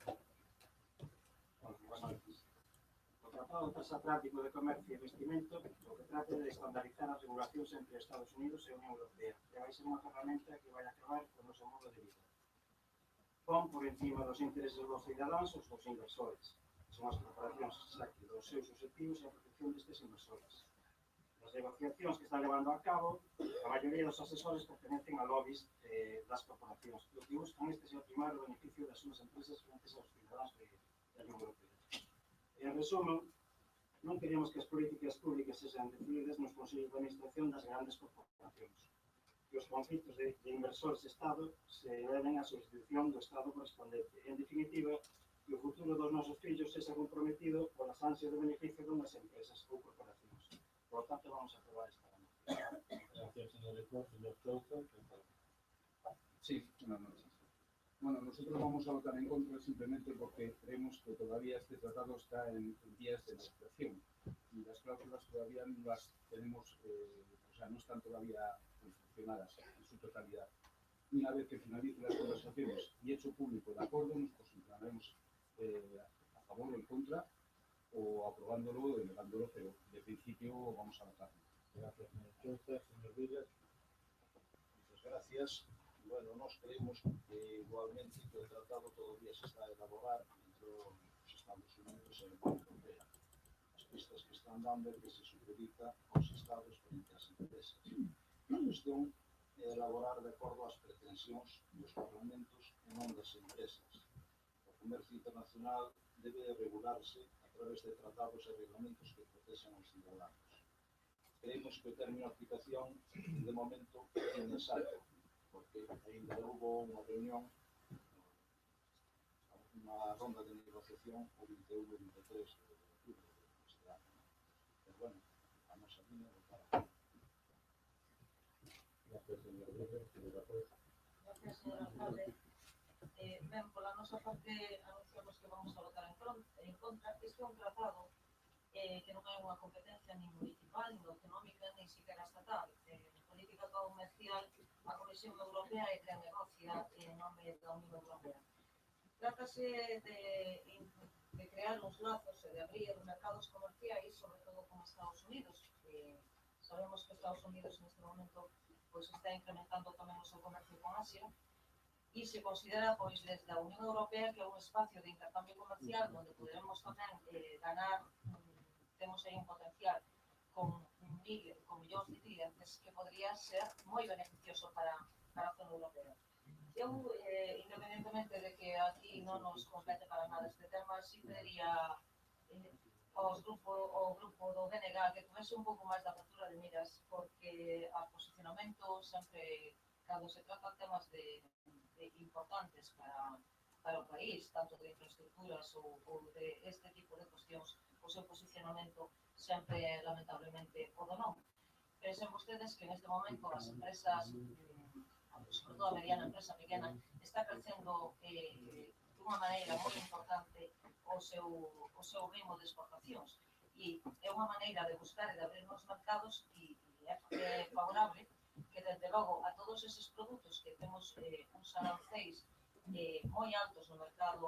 S5: Buenas noches. O Tratado Transatlántico de Comercio e Investimento o que trata de estandarizar as regulacións entre Estados Unidos e a Unión Europea, que vai ser unha ferramenta que vai acabar con o noso modo de vida. Pon por encima dos intereses dos cidadáns os dos inversores, que son as corporacións que dos seus objetivos e a protección destes inversores. As negociacións que están levando a cabo, a maioría dos asesores pertenecen a lobbies das corporacións, que o que buscan este é o primario beneficio das súas empresas frente aos cidadáns da Unión Europea. En resumo, non queremos que as políticas públicas sexan decididas nos consellos de administración das grandes corporacións. que os conflitos de inversores-Estado se deben á substitución do Estado correspondente. En definitiva, que o futuro dos nosos fillos sexa comprometido polas ansias de beneficio dunhas empresas ou corporacións. Por lo tanto, vamos a aprobar esta moción.
S1: Gracias, señor Lecor. Señor Sousa,
S8: Sí, buenas noches. Bueno, nosotros vamos a votar en contra simplemente porque creemos que todavía este tratado está en vías de negociación y las cláusulas todavía no las tenemos, o sea, no están todavía funcionadas en su totalidad. Y una vez que finalicen las conversaciones y hecho público el acuerdo, nos posicionaremos a favor o en contra o aprobándolo o denegándolo, pero de principio vamos a votar.
S1: gracias, señor Sousa. Señor Vilas.
S4: Muchas gracias. Bueno, nós creemos que igualmente que o tratado todavía se está a elaborar entre os Estados Unidos e a Unión Europea. As pistas que están dando é que se supedita aos Estados frente ás empresas. A cuestión é elaborar de acordo ás pretensións dos parlamentos e non das empresas. O comercio internacional debe regularse a través de tratados e reglamentos que protexan aos ciudadanos. Creemos que o término de aplicación de momento é necesario, porque ainda houve unha reunión, unha ronda de negociación o 21 e 23 de octubre deste ano. Pero bueno, a nosa línea votar.
S1: Gracias, señor Vilas. Señor Raposo.
S6: Gracias, señor alcalde. Ben, pola nosa parte anunciamos que vamos a votar en contra. Isto é un tratado que non é unha competencia nin municipal, nin autonómica, nin siquiera estatal. En política comercial, a Comisión Europea é que negocia en nome da Unión Europea. Trátase de crear uns lazos e de abrir mercados comerciais, sobre todo con Estados Unidos. Sabemos que Estados Unidos neste momento pois está incrementando tamén o seu comercio con Asia e se considera pois desde a Unión Europea que é un espacio de intercambio comercial onde poderemos tamén ganar, temos aí un potencial con millóns de clientes que podría ser moi beneficioso para a zona europea. Eu, independentemente de que aquí non nos compete para nada este tema, sí pediría ao grupo do BNG que tivese un pouco máis de apertura de miras, porque a posicionamento sempre, cando se trata temas importantes para o país, tanto de infraestructuras ou de este tipo de cuestións, o seu posicionamento sempre é lamentablemente o do non. Pensen vostedes que neste momento as empresas, sobre todo a mediana empresa pequena, está crecendo dunha maneira moi importante o seu ritmo de exportacións e é unha maneira de buscar e de abrir nos mercados e é favorable que desde logo a todos eses produtos que temos uns aranceis moi altos no mercado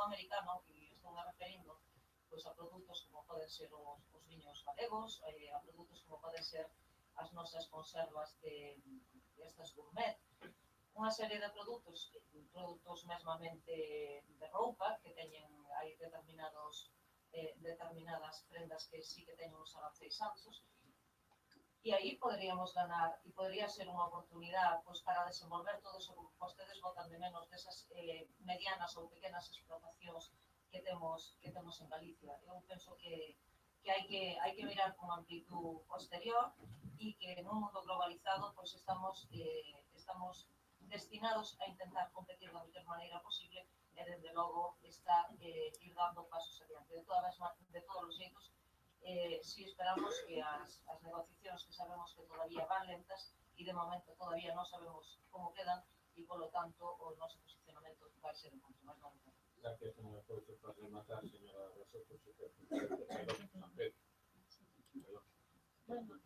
S6: americano, e estou me referindo pois a produtos como poden ser os viños galegos, a produtos como poden ser as nosas conservas de estas gourmet, unha serie de produtos mesmamente de roupa que teñen hai determinadas prendas que sí que teñen uns aranceis altos, e aí poderíamos ganar e podría ser unha oportunidade pois para desenvolver todo eso que vostedes botan de menos desas medianas ou pequenas explotacións que temos en Galicia. Eu penso que hai que mirar con amplitud posterior e que nun mundo globalizado pois estamos destinados a intentar competir da mellor maneira posible e desde logo ir dando pasos adiante. De todos os xeitos, si esperamos que as negociacións que sabemos que todavía van lentas e de momento todavía non sabemos como quedan e polo tanto o noso posicionamento vai ser en contra, máis nada.
S1: Gracias, señor Sousa. Para rematar, señora Raposo, por su San Pedro.
S7: Bueno,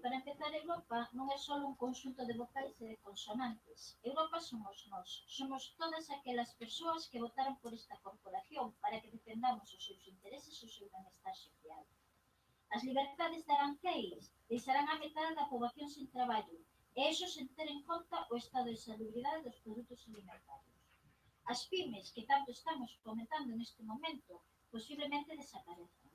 S7: para empezar, Europa non é só un conxunto de vocais e de consonantes. Europa somos nós, somos todas aquelas persoas que votaron por esta corporación para que defendamos os seus intereses e o seu benestar social. As libertades de aranceis deixarán a metade da poboación sen traballo, e iso sen ter en conta o estado de salubridade dos produtos alimentarios. As pymes, que tanto estamos comentando neste momento, posiblemente desaparezcan.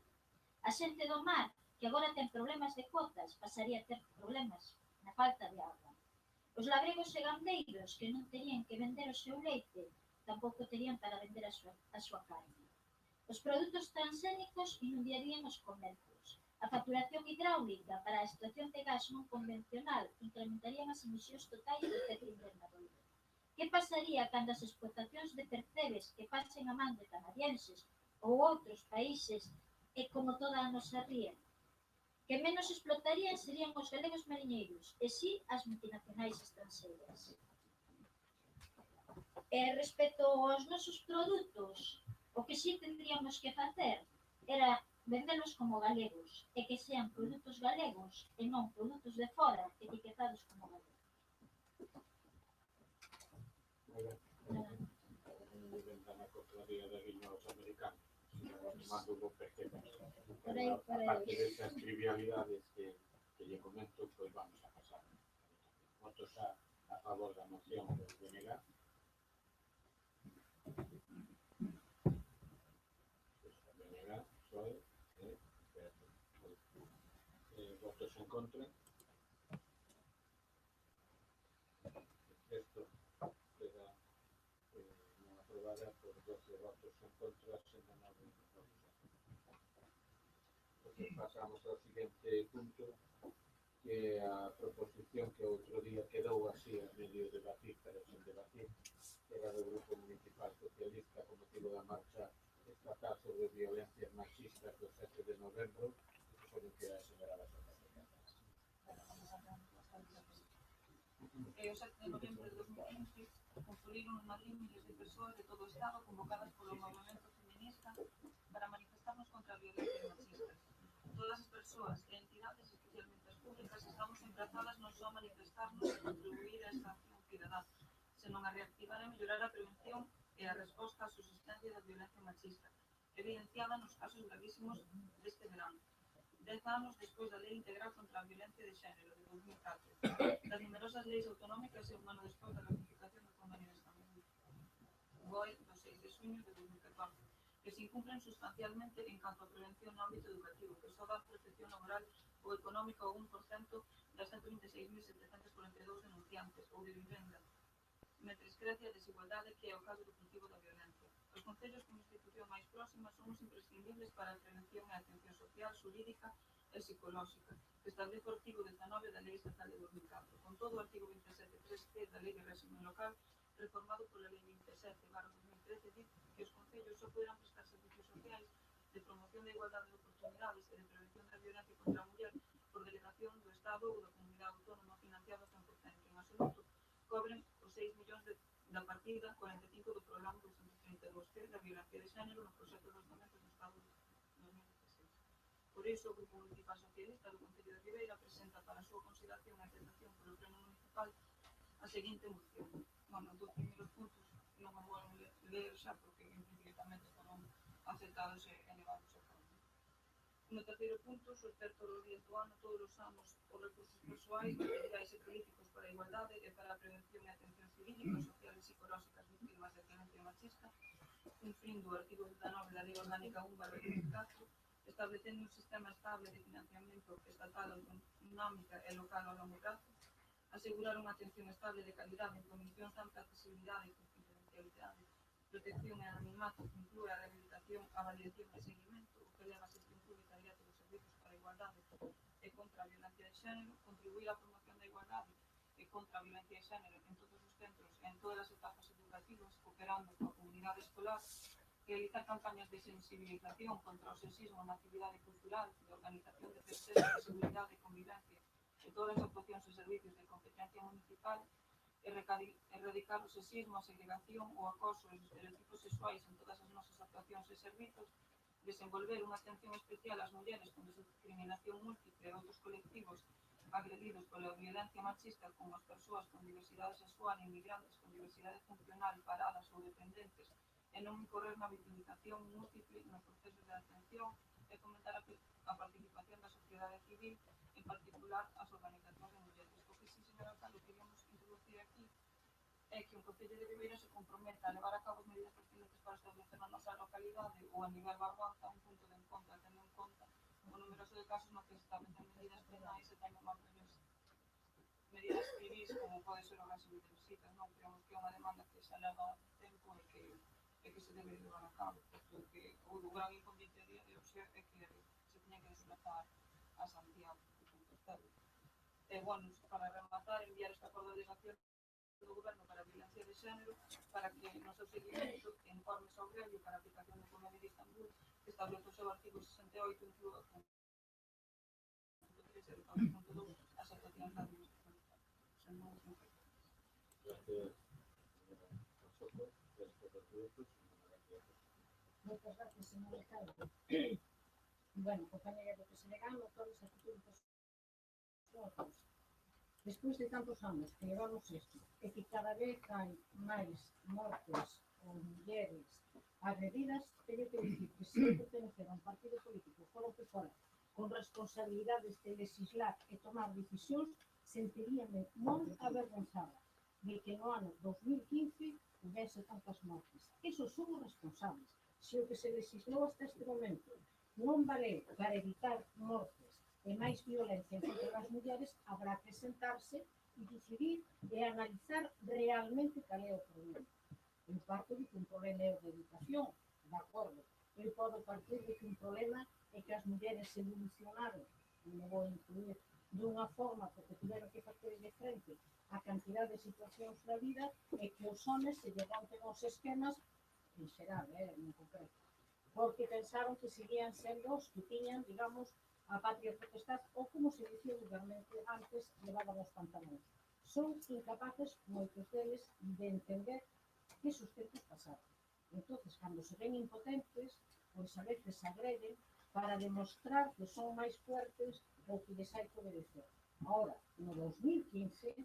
S7: A xente do mar, que agora ten problemas de cotas, pasaría a ter problemas na falta de agua. Os labregos e gandeiros, que non terían que vender o seu leite, tampouco terían para vender a súa carne. Os produtos transgénicos inundarían os comercios. A facturación hidráulica para a extracción de gas non convencional incrementarían as emisións totais de efecto invernadero. Que pasaría cando as explotacións de percebes que pasen a man de canadienses ou outros países e como toda a nosa ría? Que menos explotarían serían os galegos mariñeiros e si as multinacionais estranxeiras. E respecto aos nosos produtos, o que si tendríamos que facer era vendelos como galegos e que sean produtos galegos e non produtos de fora etiquetados como galegos.
S1: Moi ben. Moi ben da cofradía de viños americanos. Tomando un pequeno. Aparte desas trivialidades que lle comento, pois vamos a pasar. Votos a favor da moción do BNG. BNG, PSOE, votos en contra. Esto queda non aprobada por 12 votos en contra, sendo 9 votos a favor. Entonces pasamos ao seguinte punto, que é a proposición que outro día quedou así a medio debatir, pero sin debatir, que era do Grupo Municipal Socialista con motivo da marcha estatal sobre violencias machistas do 7 de novembro, que supoño que a señora Lazo.
S6: O 7 de novembro de 2015 confluíron en Madrid miles de persoas de todo o Estado convocadas polo movimento feminista para manifestarnos contra as violencias machistas. Todas as persoas e entidades, especialmente as públicas, estamos emplazadas non só a manifestarnos e contribuir a esta acción cidadá, senón a reactivar e mellorar a prevención e a resposta á subsistencia da violencia machista, evidenciada nos casos gravísimos deste verano. 10 anos despois da Lei Integral contra a Violencia de Xénero de 2004, das numerosas leis autonómicas e un ano despois da ratificación do Convenio de Estambul, BOE do 6 de xuño de 2014, que se incumplen sustancialmente en canto a prevención no ámbito educativo, que só dá protección laboral ou económica ao 1% das 126.742 denunciantes ou de vivenda, mentres crece a desigualdade que é o caso do cultivo da violencia. Os concellos como institución máis próxima somos imprescindibles para a prevención e a atención social, xurídica e psicolóxica, que establece o artigo 19 da Lei Estatal de 2004. Con todo, o artigo 27.3c da Lei de Régimen Local, reformado pola Lei 27/2013, di que os concellos só poderán prestar servicios sociais de promoción da igualdade de oportunidades e de prevención da violencia contra a muller por delegación do Estado ou da comunidade autónoma financiado 100%, que en absoluto cobren os 6 millóns da partida 45 do programa 232C da violencia de xénero no proxecto de orzamentos do Estado de 2016. Por iso, o Grupo Municipal Socialista do Concello de Ribeira presenta para a súa consideración e aceptación polo Pleno Municipal a seguinte moción. Bueno, dos primeiros puntos non me vou ler xa porque implícitamente estaban aceptados e negados a fondo. No terceiro punto, soster todos os días do ano, todos os anos, os recursos persoais, materiais e políticos para a igualdade e para a prevención e atención jurídica, social e psicolóxicas víctimas de violencia machista, cumprindo o artigo 19 da Lei Orgánica 1/2004, establecendo un sistema estable de financiamento estatal, autonómica e local a longo prazo, asegurar unha atención estable de calidade en condicións de ampla accesibilidade e confidencialidade, protección e anonimato que inclúe a rehabilitación, avaliación e seguimento, o que leva a xestión pública directa dos servizos para a igualdade e contra a violencia de xénero, contribuir á promoción da igualdade e contra a violencia de xénero en todos os centros e en todas as etapas educativas, cooperando coa comunidade escolar, realizar campañas de sensibilización contra o sexismo na actividade cultural, de organización de festejos de seguridade e convivencia e todas as actuacións e servicios de competencia municipal, erradicar o sexismo, a segregación, o acoso e os estereotipos sexuais en todas as nosas actuacións e servizos, desenvolver unha atención especial ás mulleres con discriminación múltiple e outros colectivos agredidos pola violencia machista como as persoas con diversidade sexual, inmigrantes con diversidade funcional, paradas ou dependentes, e non incorrer na victimización múltiple nos procesos de atención e fomentar a participación da sociedade civil, en particular as organizacións de mulleres. O que sí, señor alcalde, queríamos introducir aquí é que o Concello de Ribeira se comprometa a levar a cabo as medidas pertinentes para establecer na nosa localidade ou a nivel barbanza un punto de encontro, tendo en conta o numeroso de casos no que se establecen medidas penais e tamén medidas civis como pode ser o régimen de visitas. Non creemos que é unha demanda que se leva tempo e que se debe levar a cabo, porque o gran inconveniente de hoxe é que se teña que desplazar a Santiago de Compostela. Bueno, para rematar, enviar esta coordinación do Goberno para a violencia de xénero para que no seu seguimento informe sobre ello para a aplicación do Convenio de Istambul que establece o seu artigo 68 incluo o punto 3 e o punto 2 as actuacións da administración.
S1: Gracias, señora Soto. Después de minutos,
S3: Moitas gracias, señor alcalde. Bueno, compañeira do que se legal, todas as actitudes outros. Despois de tantos anos que levamos isto, e que cada vez hai máis mortes ou mulleres agredidas, teño que dicir que se eu pertenecer a un partido político, fora que fora, con responsabilidades de legislar e tomar decisións, sentiríame moi avergonzada de que no ano 2015 houvese tantas mortes. Esos son os responsables. Se o que se legislou hasta este momento non valeu para evitar mortes e máis violencia contra as mulleres, habrá que sentarse e decidir e analizar realmente cal é o problema. Eu parto de que un problema é o de educación, de acordo. Eu podo partir de que un problema é que as mulleres evolucionaron, e me vou incluir, dunha forma porque tiveron que facer de frente a cantidad de situacións da vida e que os homes se lle rompen os esquemas, en xeral, en concreto, porque pensaron que seguían sendo os que tiñan, digamos, a patria potestad, ou como se dicía vulgarmente antes, levaban os pantalóns. Son incapaces, moitos deles, de entender que esos tempos pasaron. Entonces, cando se ven impotentes, pois a veces agreden para demostrar que son máis fuertes ou que les hai que obedecer. Ahora, no 2015,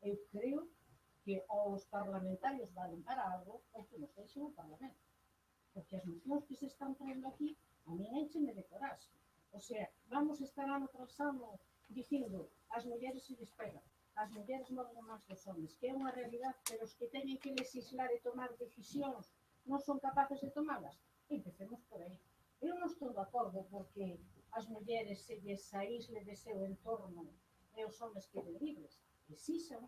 S3: eu creo que os parlamentarios valen para algo ou que nos deixen o Parlamento. Porque as mocións que se están traendo aquí, a mí encheme de coraxe. O sea, vamos a estar ano tras ano dicindo as mulleres se despegan, as mulleres morren máis dos homens, que é unha realidade, pero os que teñen que legislar e tomar decisións non son capaces de tomalas. Empecemos por aí. Eu non estou de acordo porque as mulleres se lles aísle de seu entorno e os homens queden libres. Exixan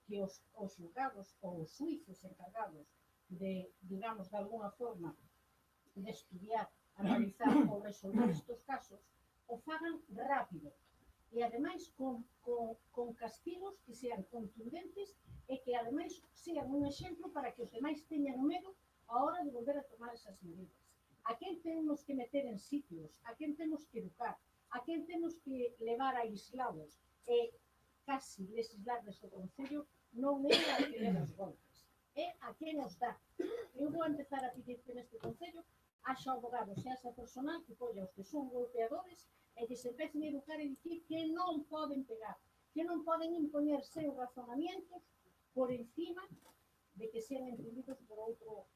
S3: que os xulgados ou os suízos encargados de, digamos, de alguna forma, de estudiar, analizar ou resolver estes casos, o fagan rápido. E, ademais, con castigos que sean contundentes e que, ademais, sean un exemplo para que os demais teñan medo a hora de volver a tomar esas medidas. A quen temos que meter en sitios, a quen temos que educar, a quen temos que levar aislados e casi legislar desde o Concello, non é a que leva os golpes, é a que nos dá. Eu vou empezar a pedir que neste Concello haxa abogados e haxa personal que polla os que son golpeadores e que se empecen a educar e dicir que non poden pegar, que non poden impoñer seus razonamientos por encima de que sean entendidos por outro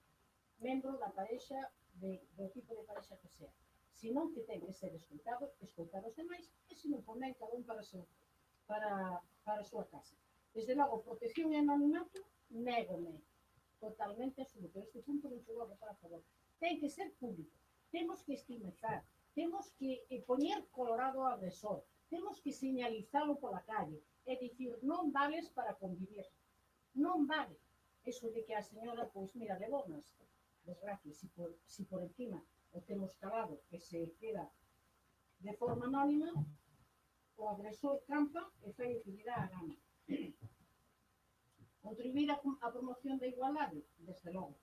S3: membro da parexa, do tipo de parexa que sea. Senón que ten que ser escoitado, escoitar os demais, e se non convén cada un para a súa casa. Desde logo, protección e anonimato, négome totalmente absoluto. Este punto non chegou a votar a favor. Ten que ser público. Temos que estigmatizar. Temos que poñer colorado ao agresor. Temos que señalizalo pola calle. É dicir, non vales para convivir. Non vale. Eso de que a señora, pois, mira, levou unas desgracias, si por encima o temos calado que se queda de forma anónima, o agresor campa e fai o que lle dá a gana. Contribuir a promoción da igualdade, desde logo,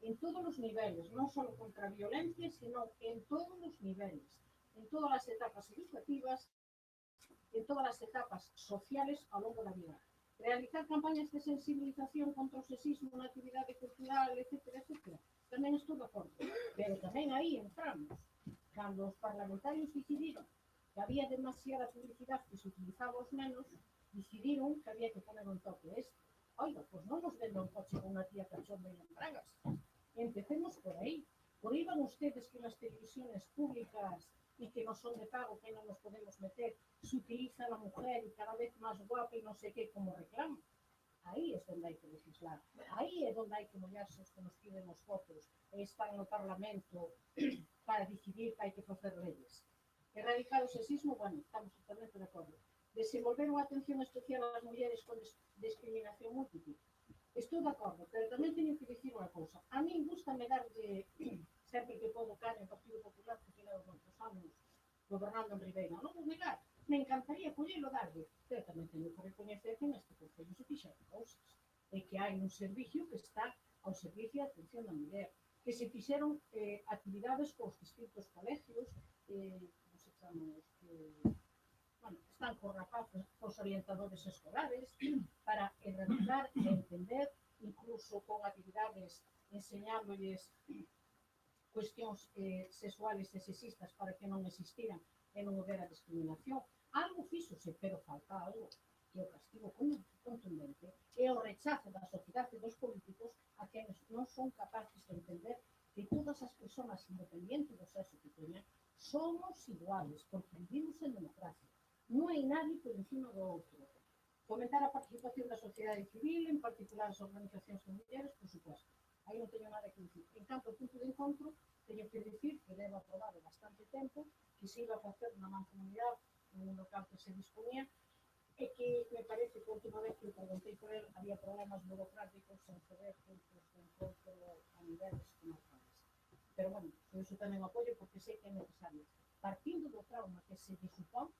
S3: en todos os niveles, non só contra a violencia, sino en todos os niveles, en todas as etapas educativas, en todas as etapas sociales ao longo da vida. Realizar campañas de sensibilización contra o sexismo na actividade cultural, etc., etc. Tamén estou de acordo, pero tamén aí entramos. Cando os parlamentarios decidiron que había demasiada publicidade que se utilizaba os nenos, decidiron que había que poner un toque este. Oiga, pois non nos venda un coche con unha tía cachonda en Bragas. Empecemos por aí. Por aí van ustedes que nas televisiones públicas e que non son de pago, que non nos podemos meter, se utiliza a mujer e cada vez máis guapa e non sei que como reclamo. Aí é onde hai que legislar. Aí é onde hai que mollarse os que nos piden os votos e están no Parlamento para decidir que hai que facer leyes. Erradicar o sexismo, bueno, estamos totalmente de acordo. Desenvolver unha atención especial ás mulleres con discriminación múltiple. Estou de acordo, pero tamén teño que dicir unha cousa. A mí gusta me darlle, sempre que podo, carne ao Partido Popular, porque levo moitos anos gobernando en Ribeira, non vou negar, me encantaría collelo darlle, pero tamén teño que recoñecer que neste concello se fixeron cousas, e que hai un servicio que está ao servicio de atención da muller, que se fixeron actividades cos distintos colegios, como se chaman os que, bueno, están cos rapaces, cos orientadores escolares, para erradicar e entender, incluso con actividades enseñándoles cuestións sexuales e sexistas para que non existiran e non houbera discriminación. Algo fíxose, pero falta algo, que é o castigo contundente e o rechazo da sociedade e dos políticos a quenes non son capaces de entender que todas as persoas, independente do sexo que teñan, somos iguales, porque vivimos en democracia. Non hai nadie por encima do outro. Fomentar a participación da sociedade civil, en particular as organizacións de mulleres, por supuesto. Aí non teño nada que dicir. En canto ao punto de encontro, teño que dicir que levo aprobado bastante tempo, que se iba a facer na mancomunidade, nun local que se disponía, e que me parece que a última vez que eu preguntei por él había problemas burocráticos en ceder puntos de encontro a niveles comarcales. Pero, bueno, por iso tamén apoio porque sei que é necesario. Partindo do trauma que se lle supón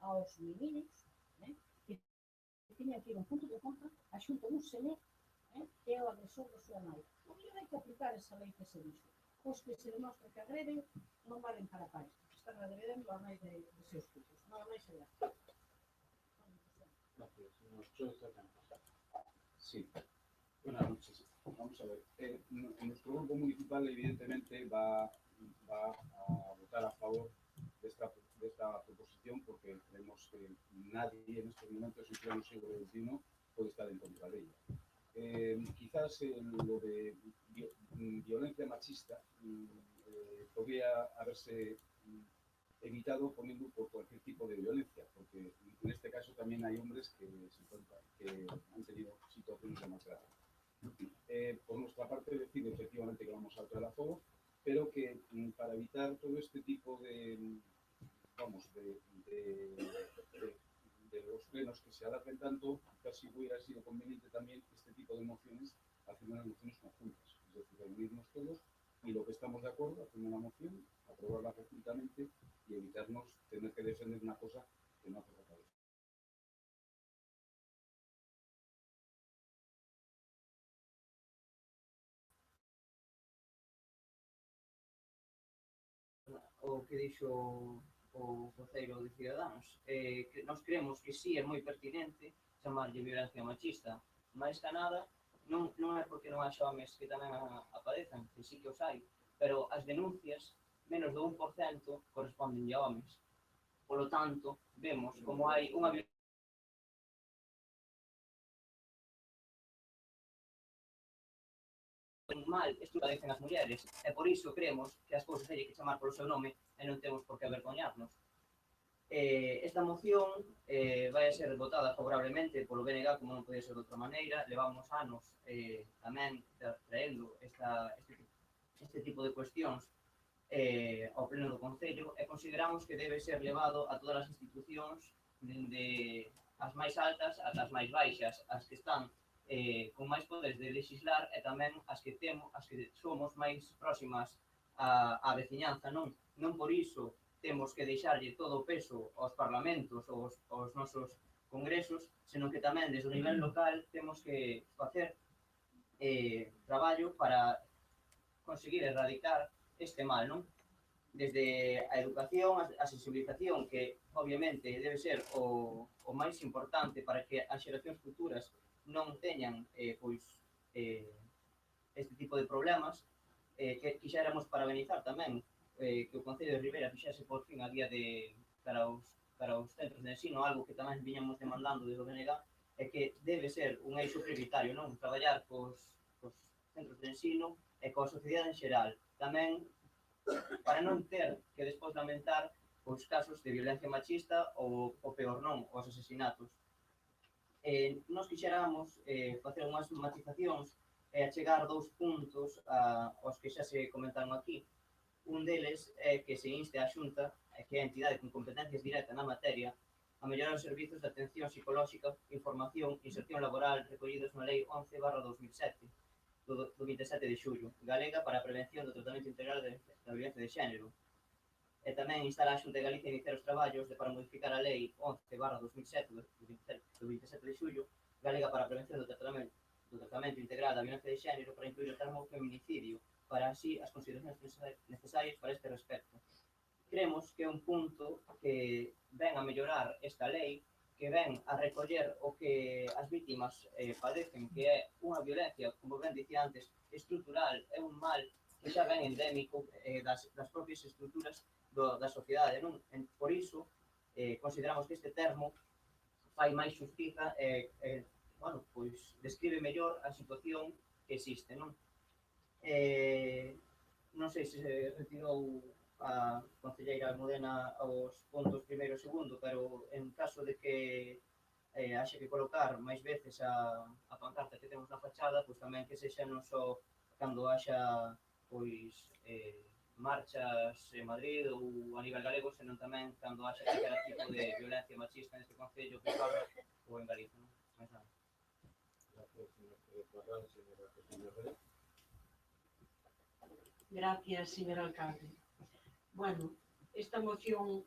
S3: aos meninos, que tiñan que ir a un punto de encontro a xunto un señor que é o agresor da súa nai. O mellor hai que aplicar esa lei que se dixo. Os que se demostra que agreden non valen para pais, están agredendo a nai de seus fillos. Non máis se dá.
S1: Gracias, señor Choiza Campos.
S8: Sí, buenas noches. Vamos a ver. Nuestro grupo municipal, evidentemente, va a votar a favor de esta proposición porque creemos que nadie en estos momentos en pleno siglo XXI puede estar en contra de ella. Quizás lo de violencia machista podría haberse evitado poniendo por cualquier tipo de violencia, porque en este caso también hay hombres que han tenido situaciones de maltrato. Por nuestra parte, decir efectivamente que vamos a votar a favor, pero que para evitar todo este tipo de los plenos que se alarguen tanto, casi hubiera sido conveniente también este tipo de mociones, hacer unas mociones conjuntas, es decir, reunirnos todos y lo que estamos de acuerdo, hacer una moción, aprobarla conjuntamente y evitarnos tener que defender una cosa que no hace falta defender.
S9: O que dixo o Concello de Cidadáns, que nós creemos que sí é moi pertinente chamarlle violencia machista, máis que nada non é porque non haxa homes que tamén aparezan, que sí que os hai, pero as denuncias, menos do 1% corresponden a homes. Polo tanto, vemos como hai unha mal estrutura dicen as mulleres, e por iso creemos que as cousas hai que chamar polo seu nome e non temos por que avergoñarnos. Esta moción vai a ser votada favorablemente polo BNG, como non pode ser de outra maneira. Levamos anos tamén traendo este tipo de cuestións ao pleno do Concello e consideramos que debe ser levado a todas as institucións, dende as máis altas ata as máis baixas, as que están con máis poderes de legislar e tamén as que somos máis próximas á veciñanza, non por iso temos que deixarlle todo o peso aos parlamentos ou aos nosos congresos, senón que tamén desde o nivel local temos que facer traballo para conseguir erradicar este mal, non? Desde a educación, a sensibilización, que obviamente debe ser o máis importante para que as xeracións futuras non teñan este tipo de problemas, que quixéramos parabenizar tamén que o Concello de Ribeira fixese por fin a guía para os centros de ensino, algo que tamén viñamos demandando desde o BNG, e que debe ser un eixo prioritario, non? Traballar cos centros de ensino e coa sociedade en xeral. Tamén para non ter que despois lamentar os casos de violencia machista ou, o peor non, os asesinatos. Nos quixéramos facer unhas matizacións e achegar 2 puntos aos que xa se comentaron aquí. Un deles é que se inste a Xunta, que é a entidade con competencias directas na materia, a mellorar os servizos de atención psicolóxica, información e inserción laboral recollidos na Lei 11/2007, do 27 de xullo, galega para a prevención do tratamento integral da violencia de xénero. E tamén instar a Xunta de Galicia a iniciar os traballos para modificar a Lei 11/2007 do 27 de xullo galega para a prevención do tratamento integral da violencia de xénero para incluir o termo feminicidio para así as consideracións necesarias para este respecto. Creemos que é un punto que ven a mellorar esta lei, que ven a recoller o que as vítimas padecen, que é unha violencia, como ben dicía antes, estrutural, é un mal que xa ven endémico das propias estruturas da sociedade, non? Por iso, consideramos que este termo fai máis xustiza bueno, pois describe mellor a situación que existe, non? Non sei se retirou a concelleira Almudena aos puntos primeiro e segundo, pero en caso de que haxe que colocar máis veces a pancarta que temos na fachada, pois tamén que sexa non só cando haxa pois marchas en Madrid ou a nivel galego, senón tamén cando haxa calquera tipo de violencia machista neste concello que corre ou en Galicia, non? Mais nada.
S1: Gracias, señor Ferran, señora Cecilia Rey.
S3: Gracias, señor alcalde. Bueno, esta moción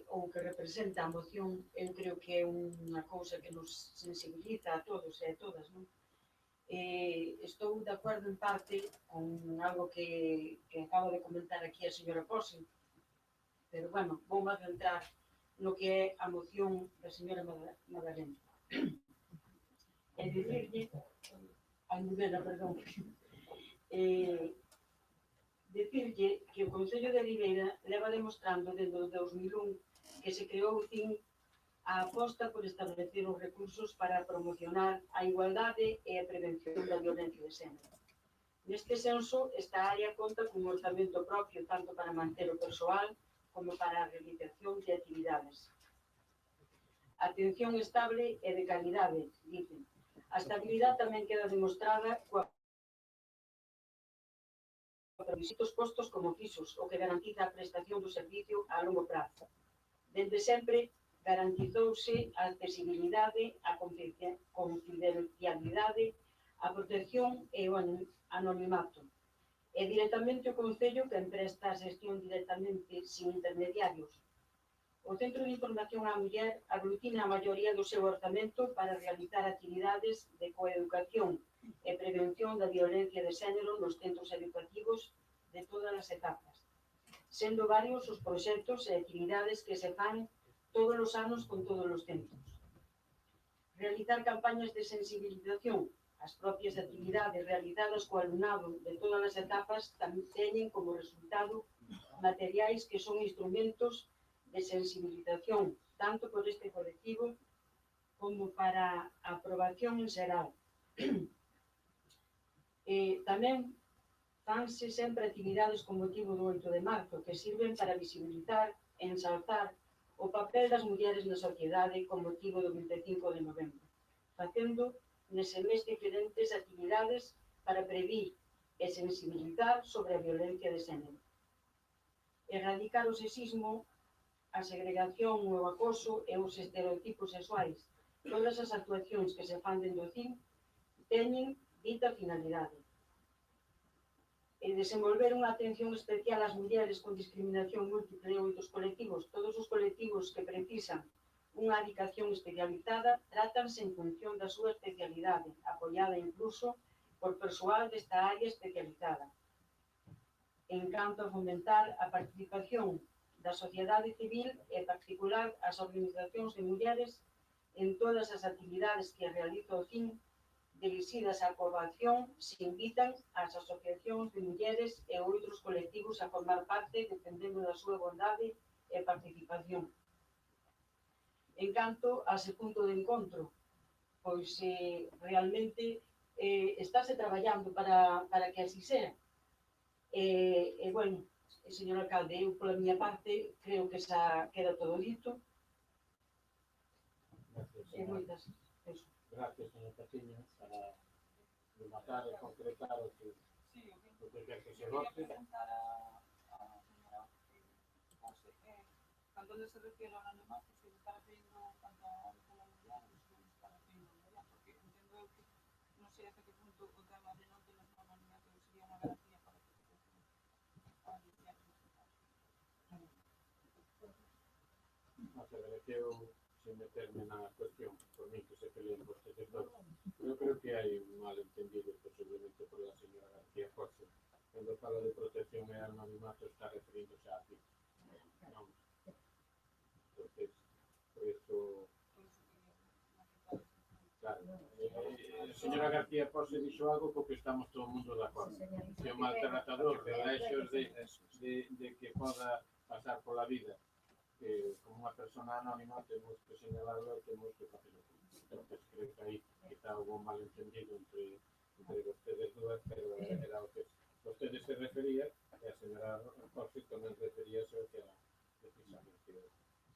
S3: ou que representa a moción, eu creo que é unha cousa que nos sensibiliza a todos e a todas, non? Estou de acordo en parte con algo que acaba de comentar aquí a señora Pose, pero, bueno, vou máis centrar no que é a moción da señora Madalena. E dicirlle, Almudena, perdón, dicirlle que o Concello de Ribeira leva demostrando desde o 2001 que se creou a aposta por establecer os recursos para promocionar a igualdade e a prevención da violencia de xénero. Neste senso, esta área conta cun orzamento propio tanto para manter o persoal como para a realización de actividades. Atención estable e de calidade, dicen. A estabilidade tamén queda demostrada coa requisitos postos como fixos, o que garantiza a prestación do servicio a longo prazo. Dende sempre garantizouse a accesibilidade, a confidencialidade, a protección e o anonimato. E directamente o Concello que empresta a xestión directamente sin intermediarios. O Centro de Información á Muller aglutina a maioría do seu orzamento para realizar actividades de coeducación e prevención da violencia de xénero nos centros educativos de todas as etapas, sendo varios os proxectos e actividades que se fan todos os anos con todos os centros. Realizar campañas de sensibilización. As propias actividades realizadas co alumnado de todas as etapas tamén teñen como resultado materiais que son instrumentos de sensibilización, tanto por este colectivo como para a aprobación en xeral. Tamén fanse sempre actividades con motivo do 8 de marzo que sirven para visibilizar e ensalzar o papel das mulleres na sociedade con motivo do 25 de novembro, facendo nese mes diferentes actividades para previr e sensibilizar sobre a violencia de xénero. Erradicar o sexismo, a segregación, o acoso e os estereotipos sexuais. Todas as actuacións que se fan dentro do CIN teñen dita finalidade. E desenvolver unha atención especial ás mulleres con discriminación múltiple e outros colectivos. Todos os colectivos que precisan unha dedicación especializada trátanse en función da súa especialidade, apoiada incluso por persoal desta área especializada. En canto a fomentar a participación da sociedade civil e en particular as organizacións de mulleres en todas as actividades que realiza o CIN dirixidas á poboación, se invitan ás asociacións de mulleres e outros colectivos a formar parte dependendo da súa bondade e participación. En canto a ese punto de encontro, pois realmente estáse traballando para que así sea. Bueno, señor alcalde, eu pola miña parte creo que xa queda todo dito.
S1: Gracias, señor Casiño, para rematar e concretar o que quer que se vote.
S10: Cando se refiere ao anonimato, se está referindo tanto a como a muller, ou se está referindo a muller, porque entendo eu que non sei até que punto o tema de non ter un anonimato sería unha garantía para que se
S1: A ver, é que eu, sin meterme na cuestión, por mí que se peleen vostedes todos, eu creo que hai un malentendido posiblemente por la señora García José. Cando fala de protección e anonimato está referíndose a ti. Non? Entonces, por eso, claro, a señora García José dixo algo co que estamos todo o mundo de acordo. Que o maltratador de lexos de que poda pasar pola vida como unha persona anónima temos que señalarlo e temos que facelo. Entonces creo que aí quizá hubo un malentendido entre vostedes dúas, pero era o que vostedes se refería e a señora Jorge tamén referíase ao que era precisamente.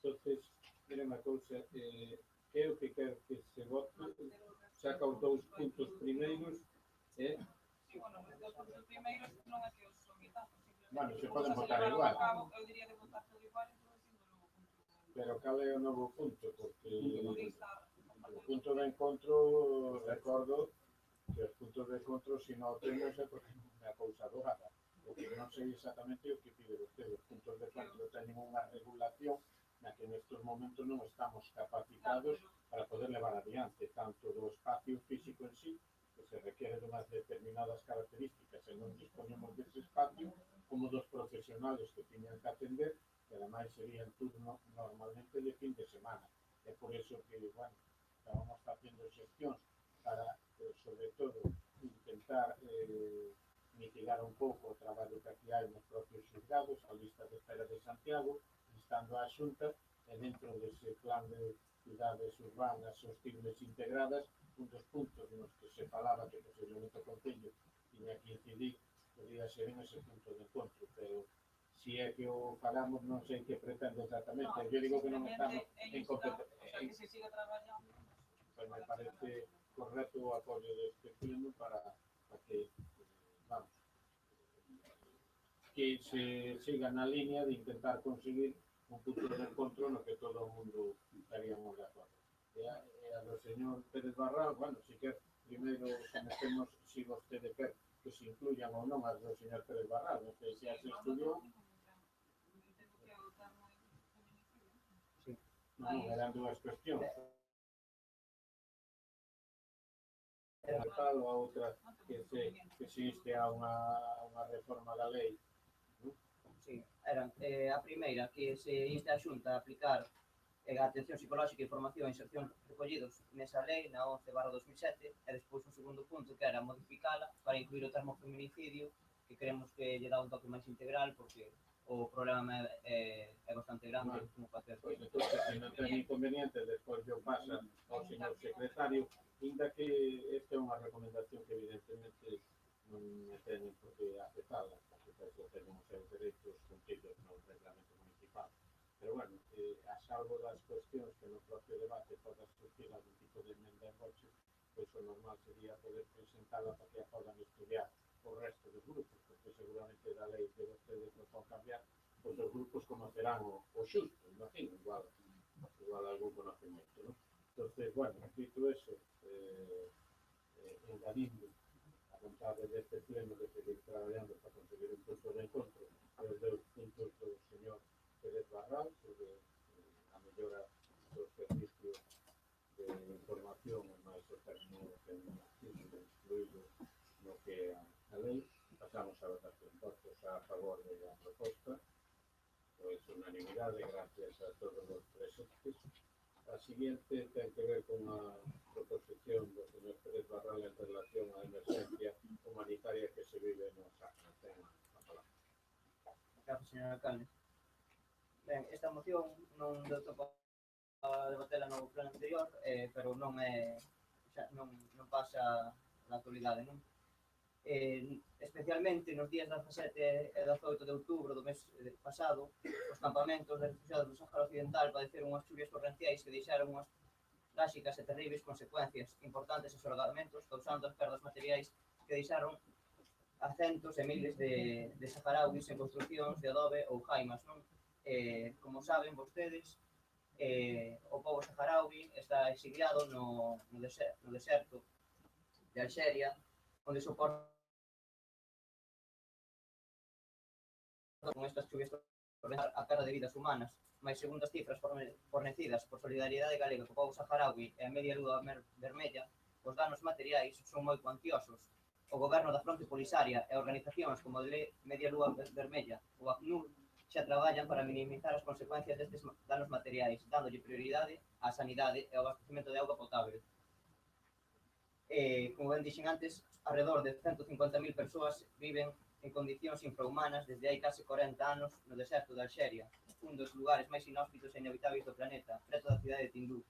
S1: Entonces, mira unha cousa, creo que quero que se vote, saca os dous puntos primeiros,
S10: Sí, bueno, os dos puntos primeiros non é que os somitamos,
S1: bueno, se
S10: simplemente
S1: poden
S10: se
S1: votar
S10: levaron
S1: igual.
S10: a cabo, eu diría de votar todo igual, introducindo o novo punto.
S1: Pero cal é o novo punto? Porque
S10: Porque está
S1: o punto de encontro, recordo que os puntos de encontro, se non o temos é porque non é a cousa doada. O que non sei exactamente o que pide vostede. Os puntos de encontro teñen unha regulación na que nestes momentos non estamos capacitados para poder levar adiante tanto do espacio físico en sí, que se requiere de unhas determinadas características e non disponemos dese espacio, como dos profesionales que tiñan que atender, que ademais serían turno normalmente de fin de semana. É por eso que, bueno, estábamos facendo xestións para, sobre todo, intentar mitigar un pouco o traballo que aquí hai nos propios xulgados, a lista de espera de Santiago, instando a Xunta, e dentro dese plan de cidades urbanas sostibles integradas, un dos puntos nos que se falaba que posiblemente o Concello tiña que incidir, podría ser en ese punto de encontro, pero si é que o falamos non sei que pretende exactamente, eu digo que non estamos en competencia.
S10: O sea, que se siga traballando.
S1: Pues me parece correcto o apoio deste pleno para que, vamos, que se siga na línea de intentar conseguir un punto de encontro no que todo o mundo estaríamos de acordo. E a do señor Pérez Barral, bueno, si quer, primeiro sometemos si vostede quer que se incluyan ou non as do señor Pérez Barral, non sei se as estudiou. Non, eran dúas cuestións. Tal ou a outra que se inste a unha reforma da lei.
S9: Sí, eran a primeira que se inste a Xunta a aplicar a atención psicolóxica e formación e inserción recollidos nesa lei na 11/2007 e despois un segundo punto que era modificala para incluir o termo feminicidio, que creemos que lle dá un toque máis integral porque o problema é bastante grande como para ter.
S1: Pois entón, se non ten inconveniente, despois yo pasa ao señor secretario, ainda que esta é unha recomendación que evidentemente non me teñen por que aceptala, porque eso teñen os seus dereitos cumplidos no reglamento municipal. Pero bueno, a salvo das cuestións que no propio debate poda surgir algún tipo de emenda en boche, pois o normal sería poder presentala para que a podan estudiar o resto dos grupos, porque seguramente da lei que vostedes non cambiar, pois os grupos conocerán o xusto, imagino, igual algún conocimiento, ¿no? Entonces, bueno, dito eso, engadindo a vontade deste pleno de seguir traballando para conseguir un punto de encontro os dous puntos do señor Pérez Barral sobre a mellora do servicio de información e máis o termo feminicidio incluído no que a lei. Pasamos a votación. Votos a favor da proposta, pois unanimidade, gracias a todos os presentes. A siguiente ten que ver con a proposición do señor Pérez Barral en relación á emergencia humanitaria que se vive no Sahara. Ten a palabra.
S9: Gracias, señor alcalde. Ben, esta moción non deu tempo a debatela no pleno anterior, pero non é, xa, non pasa na actualidade, non? Especialmente nos días 17 e 18 de outubro do mes pasado, os campamentos de refugiados do Sáhara Occidental padeceron unhas chuvias torrenciais que deixaron unhas tráxicas e terríveis consecuencias importantes e xorgamentos, causando as perdas materiais que deixaron a centos e miles de saharauis en construcións de adobe ou jaimas, non? Como saben vostedes, o pobo saharaui está exiliado no deserto de Alxeria, onde soporta con estas chuvias organizar a perda de vidas humanas, mas segundo as cifras fornecidas por Solidariedade Galega co pobo saharaui e a Media Lúa Vermella, os danos materiais son moi cuantiosos. O goberno da Fronte Polisaria e organizacións como a Media Lúa Vermella ou ACNUR xa traballan para minimizar as consecuencias destes danos materiais, dándolle prioridade á sanidade e ao abastecemento de auga potable. Como ben dixen antes, alrededor de 150.000 persoas viven en condicións infrahumanas desde hai case 40 anos no deserto de Alxeria, un dos lugares máis inhóspitos e inevitáveis do planeta, preto da cidade de Tinduf.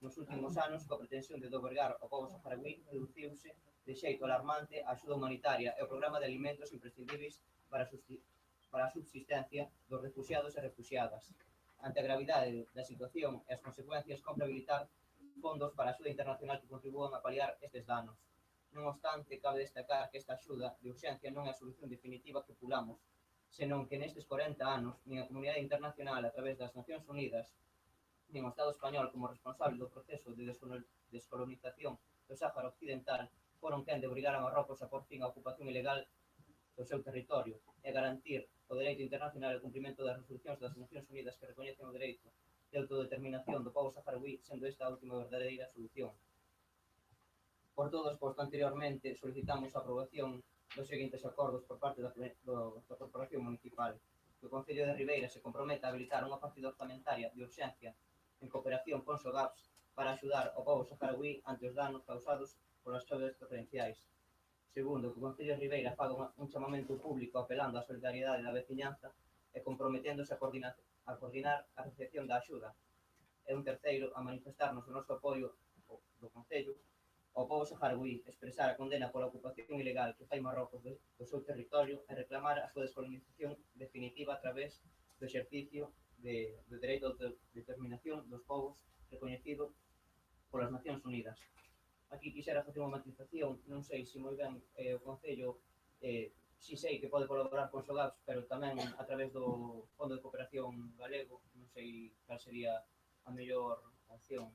S9: Nos últimos anos, coa pretensión de dobregar o pobo saharaui, reduciuse de xeito alarmante a axuda humanitaria e o programa de alimentos imprescindíveis para a subsistencia dos refuxiados e refuxiadas. Ante a gravidade da situación e as consecuencias, compre habilitar fondos para a axuda internacional que contribúan a paliar estes danos. Non obstante, cabe destacar que esta axuda de urxencia non é a solución definitiva que pulamos, senón que nestes 40 anos, nin a comunidade internacional a través das Nacións Unidas, nin o Estado español como responsable do proceso de descolonización do Sáhara Occidental foron quen de obrigar a Marrocos a por fin a ocupación ilegal do seu territorio e garantir o dereito internacional e o cumprimento das resolucións das Nacións Unidas que recoñecen o dereito de autodeterminación do pobo saharaui, sendo esta a última verdadeira solución. Por todo o exposto anteriormente, solicitamos a aprobación dos seguintes acordos por parte da Corporación Municipal, que o Concello de Ribeira se comprometa a habilitar unha partida orzamentaria de urxencia en cooperación con SOGAPS para axudar ao pobo saharaui ante os danos causados polas choves torrenciais. Segundo, que o Concello de Ribeira faga un chamamento público apelando á solidariedade da veciñanza e comprometéndose a coordinar a recepción da axuda. E un terceiro, a manifestarnos o noso apoio do Concello ao pobo saharaui, expresar a condena pola ocupación ilegal que fai Marrocos do seu territorio e reclamar a súa descolonización definitiva a través do exercicio do dereito de autodeterminación dos povos recoñecido polas Nacións Unidas. Aquí quixera facer unha matización, non sei se moi ben o Concello si sei que pode colaborar con SOGAPS, pero tamén a través do Fondo de Cooperación Galego, non sei cal sería a mellor opción.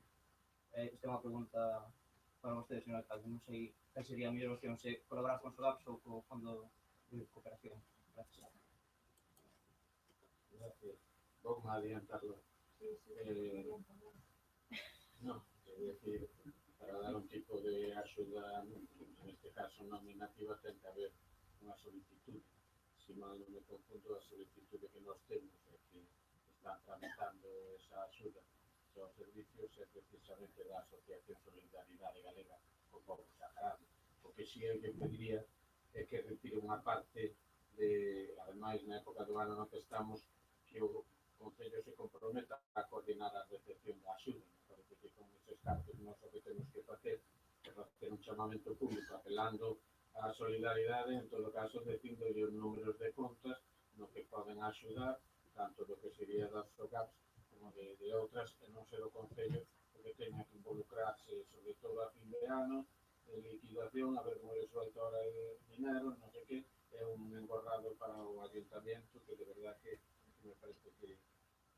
S9: Esta é unha pregunta para vostede, señor alcalde, non sei cal sería a mellor opción, se colaborar con SOGAPS ou co Fondo de Cooperación. Gracias.
S1: Gracias. Vamos a adiantarlo. No, es decir, para dar un tipo de axuda, en este caso nominativa, ten que haber unha solicitud. Si mal non me confundo, a solicitud que nós temos é que están tramitando esa axuda aos servicios é precisamente da Asociación Solidaridade Galega co pobo saharauí. O que si eu que pediría é que retire unha parte de, ademais, na época do ano no que estamos, que o Concello se comprometa a coordinar a recepción da axuda. Me parece que con esos cartos nós o que temos que facer é facer un chamamento público apelando a solidaridade, en todo caso, dicindo os números de contas no que poden axudar, tanto do que sería das SOGAPS como de outras, que non ser o Concello, porque teña que involucrarse, sobre todo a fin de ano, de liquidación, a ver como le suelta ahora el dinero, non sei que, é un engorrado para o Ayuntamiento que de verdad que me parece que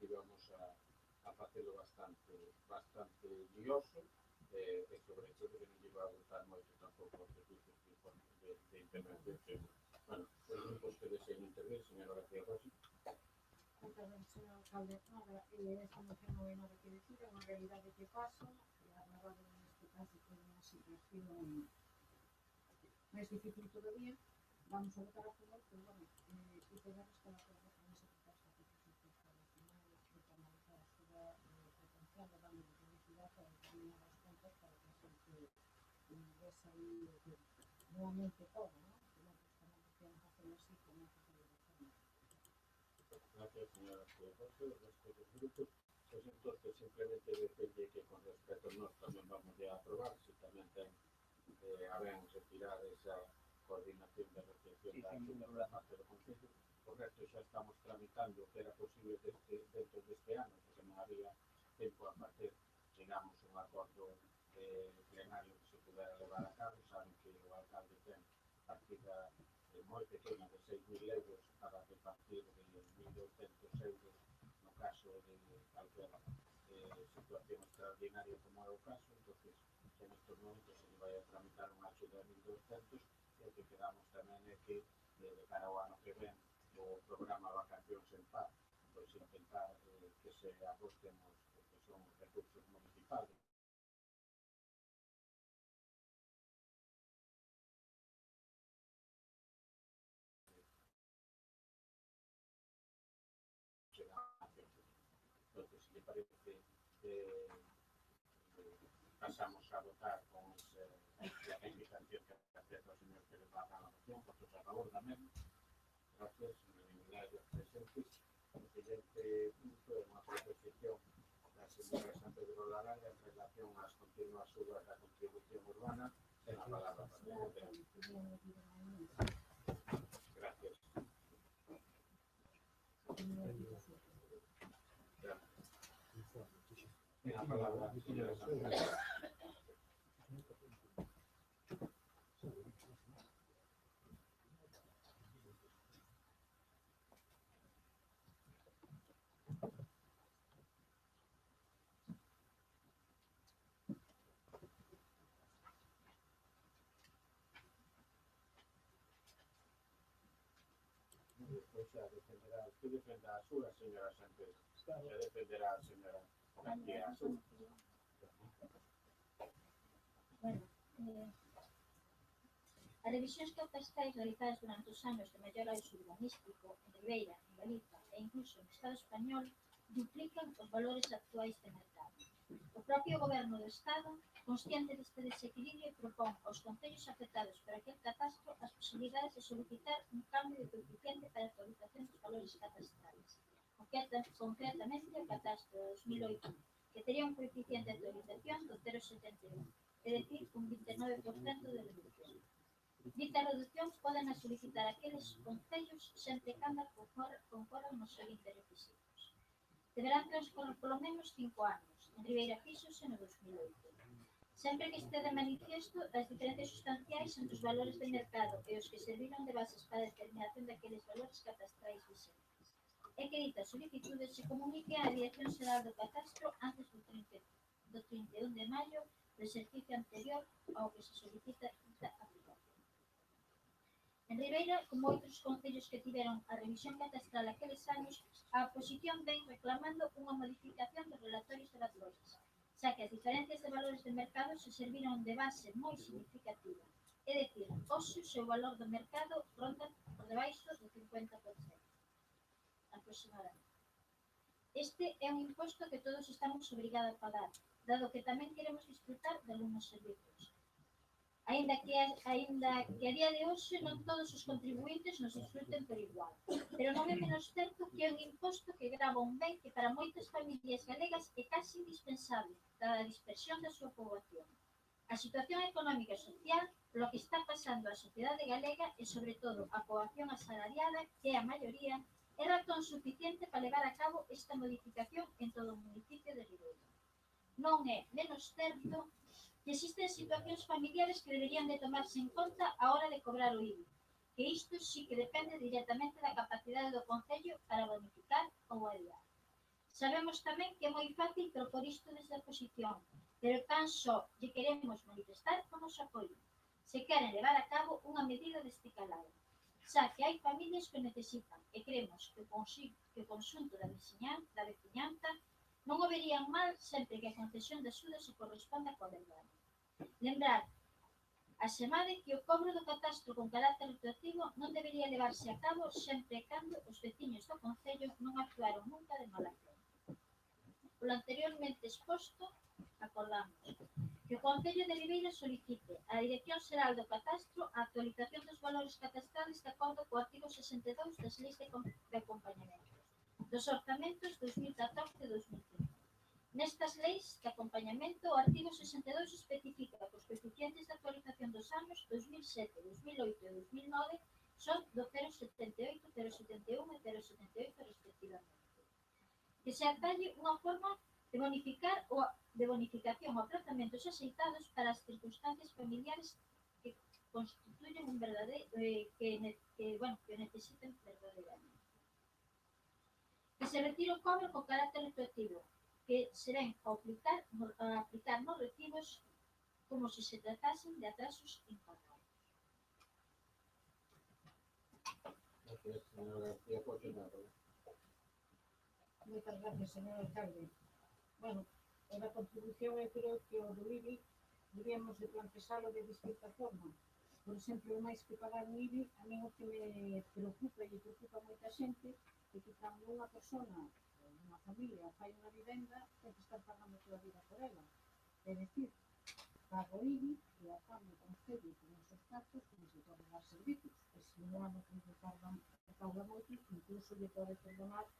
S1: vamos a facelo bastante lioso e sobre todo que non lleva a gustar moito tampouco os servicios de intervención. Bueno, os grupos que deseen intervir, señora García Rosi.
S3: Moitas veces, señor alcalde, nada, esta moción non hai nada que decir, é unha realidade que pasa, e agora neste caso que é unha situación máis difícil todavía, vamos a votar a favor, pero bueno, e poder estar a favor con esa proposta que presupuesta ao final de canalizar a súa potencial de dando de publicidade para determinar as contas para que a xente ingresa aí nuevamente todo, ¿no? Que nosotros tamén podemos hacerlo así como que se debe hacer.
S1: Gracias, señora García Rosi. El resto de los grupos, pues entonces simplemente decirle que con respecto a nosotros tamén vamos a aprobar, si tamén ten a ben retirar esa coordinación de recepción da axuda por parte do Concello. Por resto, xa estamos tramitando o que era posible dentro deste ano, porque non había tempo a facer, digamos, un acordo plenario que se pudera levar a cabo. Saben que o alcalde ten partida moi pequena de 6.000 euros para repartir de 1.200 euros no caso de calquera situación extraordinaria como é o caso. Entonces, en estos momentos se vai a tramitar unha axuda de 1.200 e o que quedamos tamén é que de cara ao ano que ven o programa Vacacións en Paz intentar que se agosten os que son os recursos municipales. Entonces, si le parece pasamos a votar con la reivindicación que hace o señor que le va a dar la moción, por a favor tamén. Gracias, unanimidade dos presentes. O siguiente punto é unha proposición da señora Sánchez de Laraga en relación ás continuas subas da contribución urbana. Ten a palabra para o goberno. Gracias. Ten a palabra, señora Sánchez. Usted defenderá a súa, señora Sánchez. Se defenderá a señora García a súa.
S7: Bueno, as revisións catastrais realizadas durante os anos de mellora do urbanístico en Ribeira, en Galiza e incluso no Estado español duplican os valores actuais de mercado. O propio Goberno do Estado, consciente deste desequilibrio, propón aos concellos afectados por aquel catastro as posibilidades de solicitar un cambio de coeficiente para a actualización dos valores catastrales. Concretamente, o catastro de 2008, que tería un coeficiente de actualización do 0,71, é dicir, un 29% de reducción. Ditas reduccións poden solicitar aqueles concellos sempre cando concorran nos seguintes requisitos. Deberán transcorrer polo menos 5 anos. En Ribeira fíxose no 2008. Sempre que este de manifiesto as diferencias sustanciais entre os valores de mercado e os que serviron de bases para a determinación daqueles valores catastrais vigentes. E que dita solicitude se comunique á Dirección Xeral do Catastro antes do 31 de maio do exercicio anterior ao que se solicita esta aplicación. En Ribeira, como outros concellos que tiveron a revisión catastral aqueles años, a oposición ven reclamando unha modificación dos relatorios de valores, xa que as diferencias de valores de mercado se serviron de base moi significativa, é dicir, hoxe o seu valor do mercado ronda por debaixo do 50%, aproximadamente. Este é un imposto que todos estamos obrigados a pagar, dado que tamén queremos disfrutar de algúns servicios. Aínda que a día de hoxe non todos os contribuintes nos disfruten por igual, pero non é menos certo que é un imposto que grava un ben que para moitas familias galegas é casi indispensable, dada a dispersión da súa poboación. A situación económica e social, polo que está pasando a sociedade galega e, sobre todo, a poboación asalariada, que é a maioría, é razón suficiente para levar a cabo esta modificación en todo o municipio de Ribeira. Non é menos certo que existen situacións familiares que deberían de tomarse en conta a hora de cobrar o IBI, que isto sí que depende directamente da capacidade do concello para bonificar ou adiar. Sabemos tamén que é moi fácil propor isto desde a oposición, pero tan só lle queremos manifestar o noso apoio, se queren levar a cabo unha medida deste calado, xa que hai familias que necesitan e queremos que o conxunto da veciñanza non o verían mal sempre que a concesión de axuda se corresponda coa verdade. Lembrar, asemade, que o cobro do catastro con carácter retroactivo non debería levarse a cabo sempre e cando os veciños do concello non actuaron nunca de mala fe. Polo anteriormente exposto, acordamos que o Concello de Ribeira solicite á Dirección Xeral do Catastro a actualización dos valores catastrales de acordo co artigo 62 das leis de acompañamento dos orzamentos 2014 e 2015. Nestas leis de acompañamento, o artigo 62 especifica que os coeficientes de actualización dos anos 2007, 2008 e 2009 son do 0,78, 0,71 e 0,78 respectivamente. Que se atalle unha forma de bonificación ou aprazamentos axeitados para as circunstancias familiares que constituyen un verdadeiro que necesiten verdadeiramente. Que se retire o cobro con carácter retroactivo, que se ven a aplicar nos recibos como se se tratasen de atrasos impagados.
S1: Gracias, señora García, por su palabra.
S3: Moitas gracias, señor alcalde. Bueno, a contribución eu creo que o do IBI deberíamos de plantealo de distinta forma. Por exemplo, máis que pagar un IBI, a mí o que me preocupa e preocupa a moita xente é que cando unha persona, unha familia, fai unha vivenda, ten que estar pagando toda a vida por ela. É dicir, pago o IBI e a cambio concello con esos cartos como se pode dar servicios. E se non ano que me cauda moito, incluso lle pode perdonar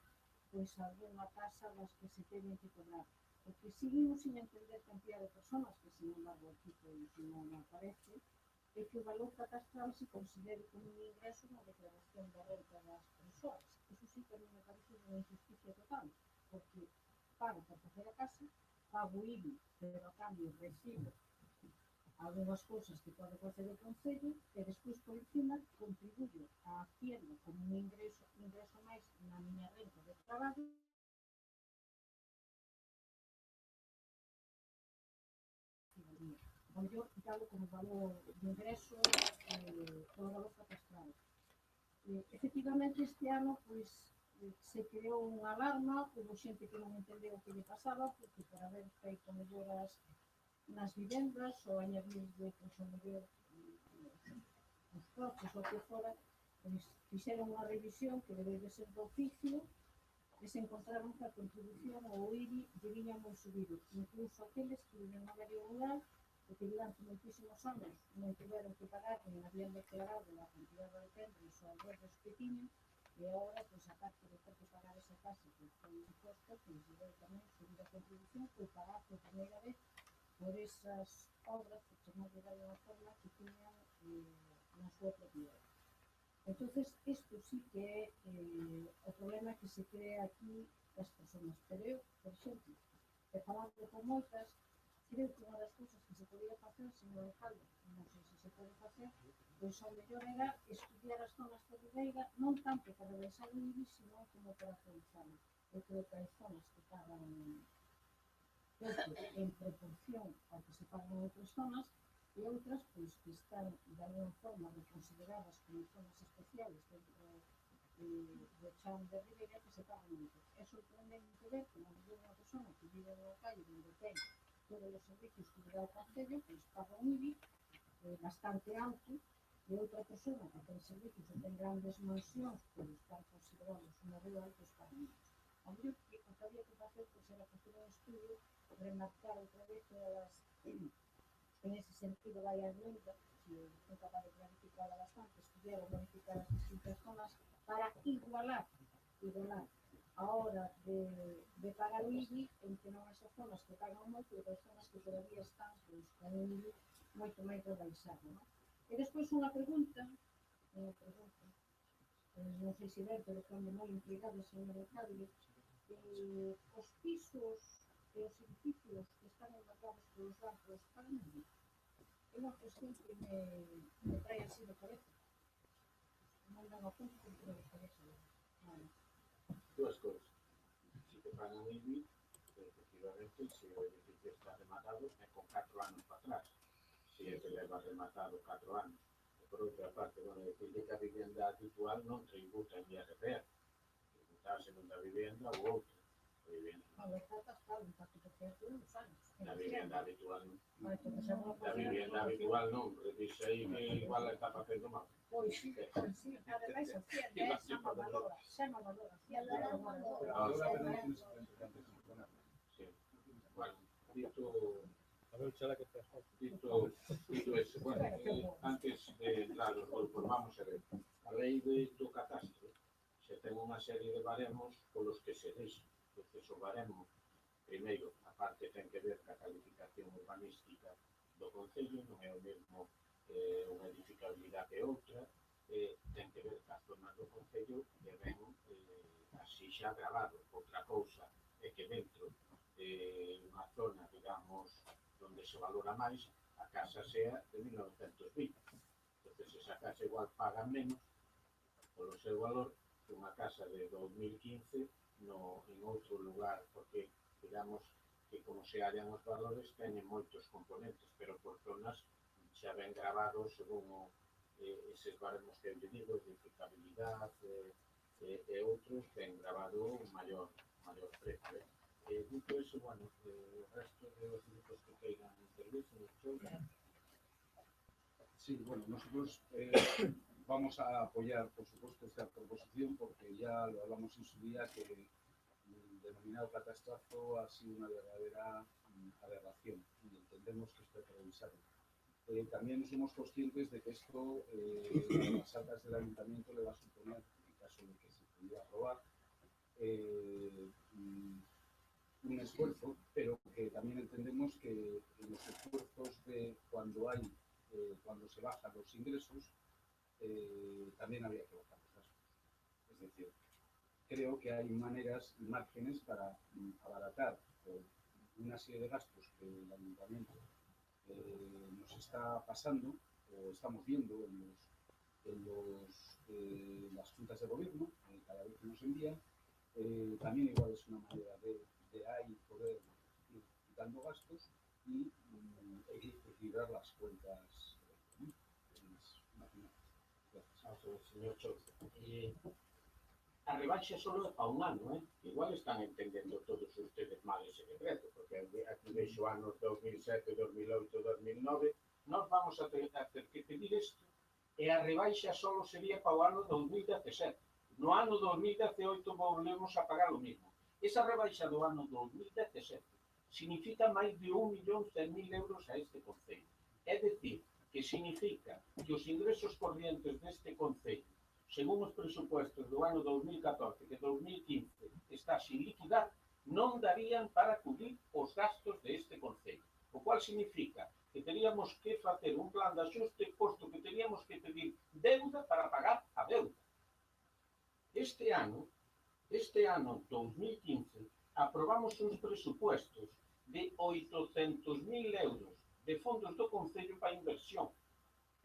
S3: pois algunha tasa das que se teñen que cobrar. O que seguimos sin entender cantidad de personas, que sin embargo aquí pois non aparece, é que o valor catastral se considere como un ingreso na declaración da renta das persoas. Eso sí que a mí me parece unha injusticia total, porque pago por facer a casa, pago IBI, pero a cambio recibo algunhas cousas que pode facer o Concello e despois por encima contribuyo a Hacienda como un ingreso máis na miña renta de traballo. O mellor quitalo como valor de ingreso todo o valor catastral. Efectivamente, este ano pois se creou unha alarma, houve xente que non entendeu o que lle pasaba, porque por haber feito melloras nas vivendas ou añadir de pois, o mellor os coches ou que fora, pois fixeron unha revisión que debe de ser do oficio e se encontraron que a contribución ao IBI lle viña moi subido, incluso aqueles que viven no medio rural e que durante moitísimos anos non tiveron que pagar nin habían declarado a cantidad de alpendres ou albergues que tiñan e agora, pois, a parte de ter que pagar esa casa que foi imposto, pois, debe tamén subir a contribución por pagar por primeira vez por esas obras, por chamarlle de alguna forma, que tiñan na súa propiedade. Entonces, isto sí que é o problema que se crea aquí das persoas. Pero eu, por exemplo, falando con moitas, creo que unha das cousas que se podía facer, señor alcalde, non sei se se pode facer, pois ao mellor era estudiar as zonas de Ribeira, non tanto para rebaixar o IBI, sino como para actualizarlo. Eu creo que hai zonas que pagan en proporción ao que se pagan en outras zonas e outras pois, que están de alguna forma reconsideradas como zonas especiales dentro do chan de Ribeira que se pagan moito. É sorprendente ver como unha persona que vive na calle onde ten todos os servicios que lle dá o Concello, pois paga un IBI bastante alto e outra persona que ten servicios e ten grandes mansións por estar considerados unha rural, pois paga menos. A mellor que o que había que facer pois, era facer un estudio, remarcar outra vez todas en ese sentido vai a emenda, que é capaz de clarificarla bastante, estudiar ou modificar as distintas zonas para igualar a hora de pagar o IBI entre non esas zonas que pagan moito e as zonas que todavía están pois, con un IBI moito máis rebaixado. Non? E despois unha pregunta, non sei se ver, pero cando moi implicado, señor alcalde, os pisos e os edificios que están embargados polos bancos pagan IBI. É unha cuestión que me trae así de cabeza. Non dan a punto, pero gustaría saber.
S1: Dúas cousas. Si te pagan IBI, efectivamente, se o edificio está rematado, é con 4 anos para atrás. Si é que leva rematado 4 anos. E por outra parte, bueno, decirle que a vivenda habitual non tributa en IRPF. Tributa a segunda vivenda ou outra.
S3: A verdade está un pacto porque é todos os anos.
S1: Na vivenda habitual non. Na vivenda habitual non, revisa aí que igual está facendo mal.
S3: Pois sí, ademais a Hacienda xa non valora,
S8: Ahora tenemos un representante sindical.
S1: Sí. Bueno, dito eso, bueno, antes de entrar os grupos, vamos a ver, a lei do catastro se ten unha serie de baremos polos que se deixa, porque o baremo, primeiro, a parte ten que ver ca calificación urbanística do Concello, non é o mesmo unha edificabilidade que outra, ten que ver ca zonas do Concello que ven así xa gravado. Outra cousa é que dentro de unha zona, digamos, onde se valora máis, a casa sea de 1920. Entonces, esa casa igual paga menos polo seu valor que unha casa de 2015 en outro lugar, porque, digamos, que como se hallan os valores, teñen moitos componentes, pero por zonas xa ven gravados según eses baremos que eu digo, edificabilidade e outros, ten gravado maior maior precio. Dito eso, bueno, o resto dos grupos que queiran intervir, señor Chousa.
S8: Sí, bueno, nosotros vamos a apoyar, por supuesto, esta proposición porque ya lo hablamos en su día que el denominado catastrazo ha sido una verdadera aberración y entendemos que esto hay que revisarlo. También somos conscientes de que esto a las arcas del ayuntamiento le va a suponer, en caso de que se pudiera aprobar, un esfuerzo, pero que también entendemos que los esfuerzos de cuando se bajan los ingresos, también habría que bajar los gastos. Es decir, creo que hay maneras y márgenes para abaratar una serie de gastos que el ayuntamiento nos está pasando o estamos viendo en las juntas de gobierno cada vez que nos envían. También igual es una manera de ahí poder ir quitando gastos y equilibrar las cuentas nacionales.
S1: Gracias, señor Chousa. A rebaixa solo a un ano, igual están entendendo todos ustedes mal ese decreto, porque aquí vexo anos 2007, 2008, 2009, nós vamos a ter que pedir isto, e a rebaixa solo sería para o ano 2017. No ano 2018 volvemos a pagar o mismo. Esa rebaixa do ano 2017 significa máis de 1.100.000 euros a este concello. É dicir, que significa que os ingresos corrientes deste concello, según os presupuestos do ano 2014 que 2015 está sin liquidar, non darían para cubrir os gastos deste concello. O cual significa que teríamos que facer un plan de axuste, posto que teríamos que pedir deuda para pagar a deuda. Este ano 2015, aprobamos uns presupuestos de 800.000 euros de fondos do concello para inversión.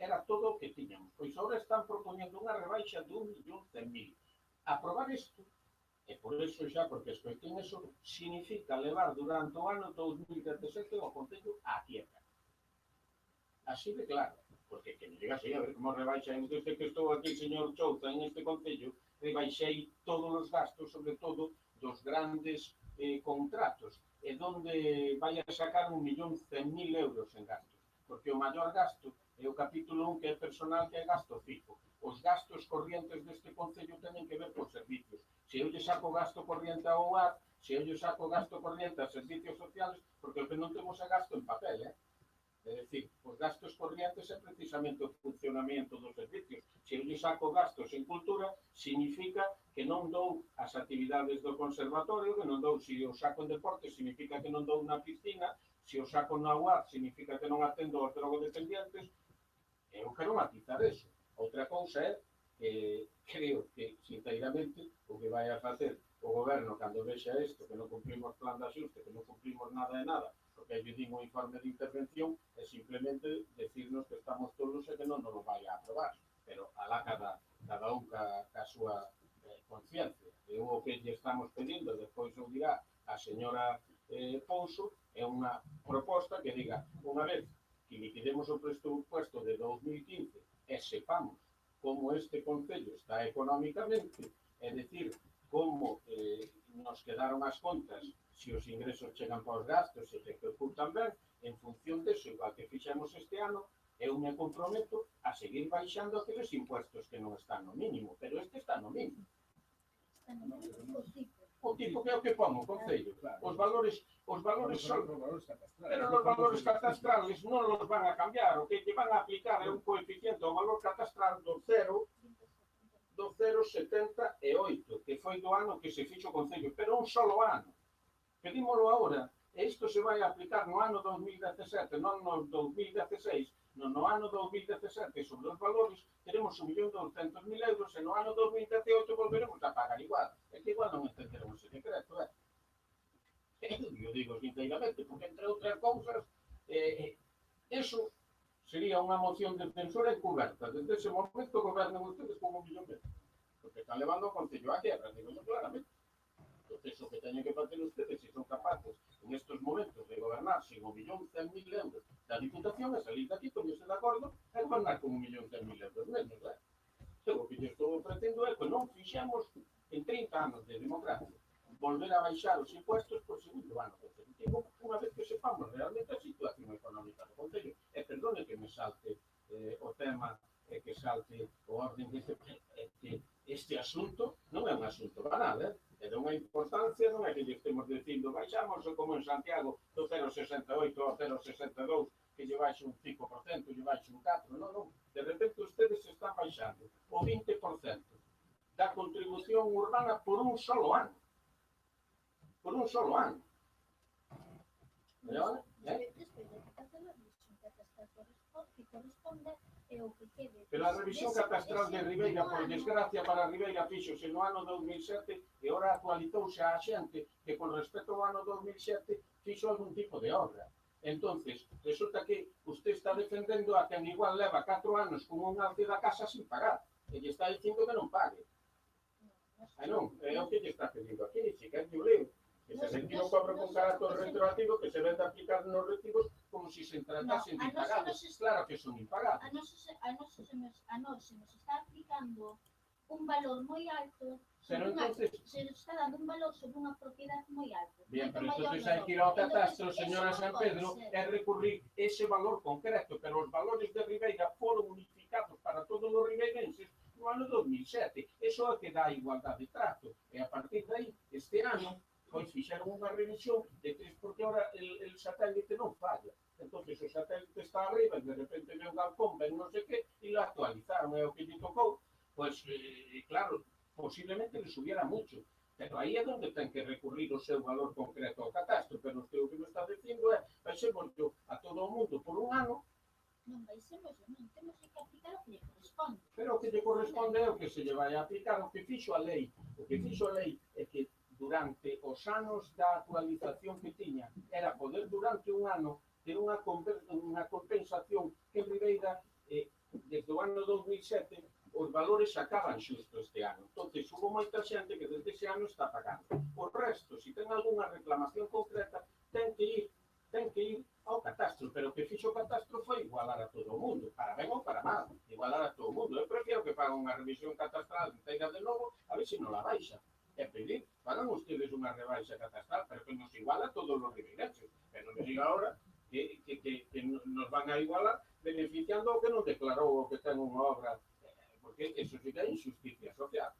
S1: Era todo o que tiñamos. Pois agora están propoñendo unha rebaixa de 1.100.000. Aprobar isto, e por eso xa, porque despois ten eso, significa levar durante o ano 2017 o concello á quiebra. Así de claro. Porque que me diga así, a ver como rebaixa, desde que estou aquí, señor Chousa, en este concello, rebaixei todos os gastos, sobre todo dos grandes contratos, e donde vai a sacar 1.100.000 euros en gastos. Porque o maior gasto é o capítulo 1, que é personal, que é gasto fijo. Os gastos corrientes deste concello teñen que ver con servicios. Se eu lle saco gasto corriente ao hogar, se eu lle saco gasto corriente a servicios sociales, porque o que non temos é gasto en papel, É dicir, os gastos corrientes é precisamente o funcionamento dos servicios. Se eu lle saco gastos en cultura, significa que non dou as actividades do conservatorio, que non dou, se o saco en deporte, significa que non dou na piscina, se o saco na UAR, significa que non atendo aos drogodependientes. Eu quero matizar eso. Outra cousa é que creo que, sinceramente, o que vai a facer o goberno cando vexa isto, que non cumplimos plan de axuste, que non cumplimos nada de nada, porque lle din o informe de intervención, é simplemente decirnos que estamos todos e que non nos vai a aprobar. Pero alá cada un ca súa conciencia. E o que lle estamos pedindo, despois o dirá a señora Pouso, é unha proposta que diga, unha vez que liquidemos o presupuesto de 2015 e sepamos como este concello está económicamente, é dicir, como nos quedaron as contas, se os ingresos chegan para os gastos e se executan ben, en función deso, igual que fixemos este ano, eu me comprometo a seguir baixando aqueles impuestos que non están no mínimo, pero este está no mínimo. O tipo que é o que pon o concello. Os valores son... Pero os valores catastrales non los van a cambiar, o que lle van a aplicar é un coeficiente ao valor catastral do 0,78, que foi do ano que se fixo o concello, pero un solo ano. Pedímolo agora, e isto se vai a aplicar no ano 2017, non no 2016, no ano 2017, sobre os valores, teremos 1.200.000 euros, e no ano 2018 volveremos a pagar igual. É que igual non entenderon ese decreto, Eu digo sinceramente, porque entre outras cousas, eso sería unha moción de censura encuberta. Desde ese momento gobernan ustedes como 1 millón de euros, porque están levando o concello á guerra, digo yo claramente. Entonces, o que teñen que facer ustedes, se son capaces en estos momentos de gobernar sin 1.100.000 euros da Diputación, é salir daqui, poñerse de acordo e gobernar con 1.100.000 euros menos, O que yo estou ofrecendo é que non fixemos en 30 anos de democracia
S11: volver a baixar os impuestos por segundo ano consecutivo, unha vez que sepamos realmente a situación económica do Concello. E perdone que me salte o tema e que salte o orden que este asunto non é un asunto banal, é de unha importancia, non é que lle estemos dicindo baixamos como en Santiago do 0,68 ao 0,62 que lle baixe un 5%, lle baixe un 4%, non. De repente ustedes están baixando o 20% da contribución urbana por un solo ano. Por un solo ano. Pero a revisión catastral de Ribeira, por desgracia para Ribeira, fíxose no ano 2007 e ora actualizouse a xente que con respecto ao ano 2007 fixo algún tipo de obra. Entonces, resulta que usted está defendendo a quen igual leva 4 anos con un alce da casa sin pagar e lle está dicindo que non pague. Non, é o que lle está pedindo aquí, se quer que o leo. Que se retira o cobro con carácter retroactivo que se vende a aplicar nos recibos como si se tratasen de impagados. Claro que son impagados.
S7: A nós se nos está aplicando un valor moi alto,
S11: Pero entonces...
S7: se nos está dando un valor sobre unha propiedade moi alto.
S11: Bien, pero entonces hai que ir ao catastro, señora San Pedro, e recurrir ese valor concreto, pero os valores de Ribeira foron unificados para todos os ribeirenses no ano 2007. Eso é que dá igualdade de trato. E a partir de aí, este ano, pois fixeron unha revisión de que porque ahora el satélite non falla. Entonces o satélite está arriba e de repente ve un galpón, ven non sei que, e lo actualizaron, é o que lle tocou. Pois, claro, posiblemente le subiera mucho, pero aí é onde ten que recurrir o seu valor concreto ao catastro, pero o que me está dicindo é, baixemos a todo o mundo por un ano.
S7: Non baixemos, non, temos que aplicar o que lle corresponde.
S11: Pero o que lle corresponde é o que se lle vai a aplicar, o que fixo a lei. O que fixo a lei é que durante os anos da actualización que tiña, era poder durante un ano ter unha compensación que en Ribeira, desde o ano 2007, os valores acaban xusto este ano. Entonces, hubo moita xente que desde ese ano está pagando. O resto, se ten algunha reclamación concreta, ten que ir ao catastro, pero o que fixo o catastro foi igualar a todo o mundo, para ben ou para mal, igualar a todo o mundo. Eu prefiero que fagan unha revisión catastral inteira de novo, a ver se non la baixa. É pedir, fagan ustedes unha rebaixa catastral, pero que nos iguala a todos os ribeirenses. Pero non diga ahora que nos van a igualar beneficiando o que non declarou o que ten unha obra, porque eso sí que é injusticia social.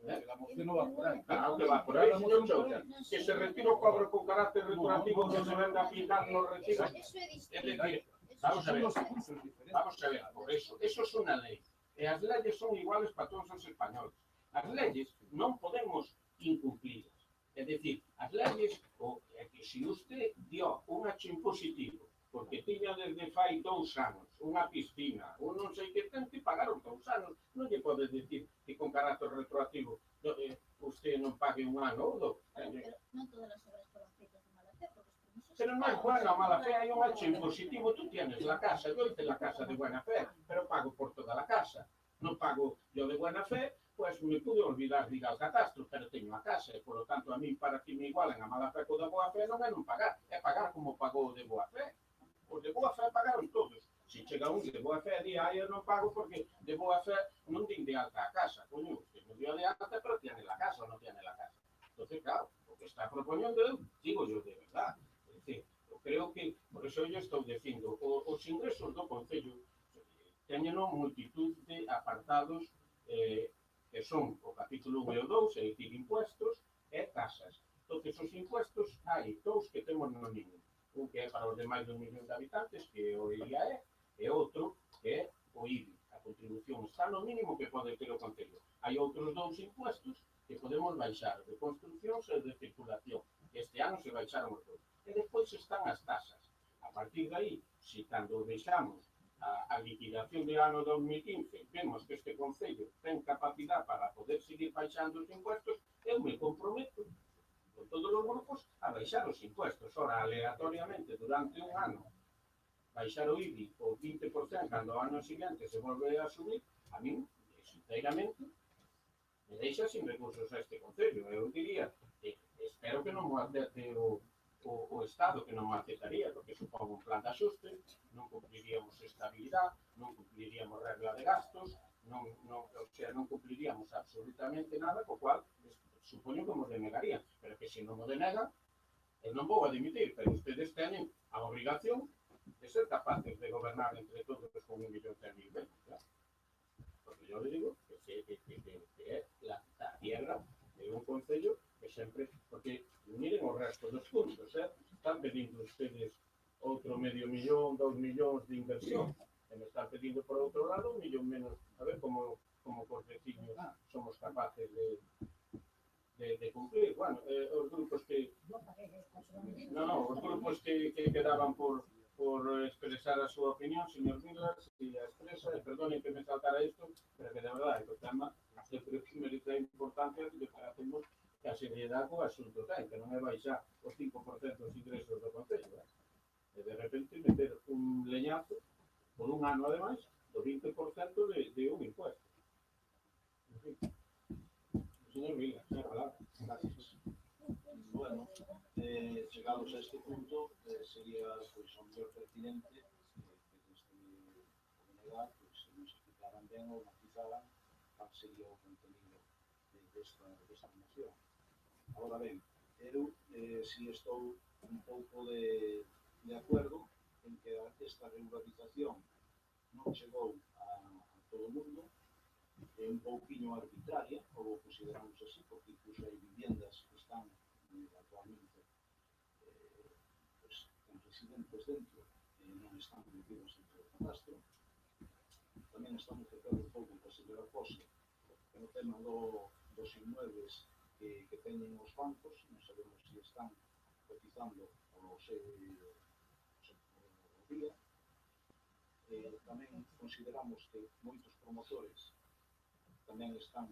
S8: La moción non va por aí.
S11: Claro que va por aí, señor Choucha. Que se retira o cobro con carácter retroactivo que se vende a aplicar nos recibos. É decir, vamos a ver, por eso é unha lei. E as leyes son iguales para todos os españoles. As leyes non podemos incumplirlas. É dicir, as leyes, que se usted dio un hecho impositivo porque tiña desde fai 2 anos unha piscina, un non sei que ten que pagar os 2 anos, non lle pode dicir que con carácter retroactivo usted non pague un ano ou 2.
S7: Pero non todas as obras foron feitas de mala fe, porque os permisos...
S11: Pero non é bueno, a mala fe hai un hecho impositivo, tú tienes la casa, yo hice la casa de buena fe, pero pago por toda la casa. Non pago yo de buena fe, pues me pude olvidar de ir ao catastro, pero teño a casa, e por lo tanto a mí para que me igualen a mala fe co de boa fe non é non pagar, é pagar como pagou o de boa fe. Os de boa fe pagaron todos. Se chega un de boa fe e di, eu non pago porque de boa fe non din de alta a casa, coño, que non dio de alta, pero tiene la casa ou non tiene la casa. Entonces, claro, o que está propoñendo eu, digo yo de verdad. É dicir, eu creo que, por eso eu estou dicindo, os ingresos do Concello teñen multitud de apartados que son o capítulo 1 e o 2, é dicir, impuestos e tasas. Entonces, os impuestos hai 2 que temos no mínimo. Un que é para os demais de 1 millón de habitantes, que é o IAE, e outro que é o IBI. A contribución está no mínimo que pode ter o Concello. Hai outros 2 impuestos que podemos baixar, de construccións e de circulación. Este ano se baixaron os 2. E despois están as tasas. A partir de aí, se cando deixamos a liquidación do ano 2015, vemos que este Concello ten capacidade para poder seguir baixando os impuestos, eu me comprometo con todos os grupos a baixar os impuestos. Ora, aleatoriamente, durante un ano, baixar o IBI o 20% cando o ano seguinte se volve a subir, a mí, sinceramente, me deixa sin recursos a este Concello. Eu diría, espero que non mo acepte o Estado, que non mo aceptaría, porque supón un plan de axuste, non cumpliríamos estabilidade, non cumpliríamos regla de gastos, non cumpliríamos absolutamente nada, co cual supoño que mo denegarían, pero que se non mo denegan, eu non vou a dimitir, pero ustedes teñen a obrigación de ser capaces de gobernar entre todos con 1.100.000 veces, ¿verdad? Porque yo le digo que é la tierra de un concello que sempre, porque miren o resto dos puntos, están pedindo ustedes outro medio millón, 2 millóns de inversión, e me están pedindo por outro lado 1 millón menos, a ver como por vecinos somos capaces de cumplir. Bueno, os grupos que os grupos que quedaban por expresar a súa opinión, señor Vilas, e a expresa, e perdonen que me saltara isto, pero que de verdade o tema eu creo que merece a importancia de que hacemos que a seriedade co asunto ten, que non é baixar os 5% dos ingresos do Concello, e de repente meter un leñazo por un ano ademais do 20% de un impuesto. En fin. Señor Vila, a palabra.
S4: Gracias. Bueno, chegados a este punto, sería pues, o mellor pertinente que desde o delegado pues, nos explicaran ben ou matizaran cal sería o contenido desta moción. Agora ben, eu si estou un pouco de acuerdo en que esta regularización non chegou a todo o mundo, é un pouquinho arbitraria, ou consideramos así, porque incluso hai viviendas que están actualmente pues, con residentes dentro e non están metidos entre o catastro. Tamén estamos de acordo un pouco con a señora Pose, que no tema dos inmuebles que teñen os bancos, non sabemos se están cotizando o seu día. Tamén consideramos que moitos promotores tamén están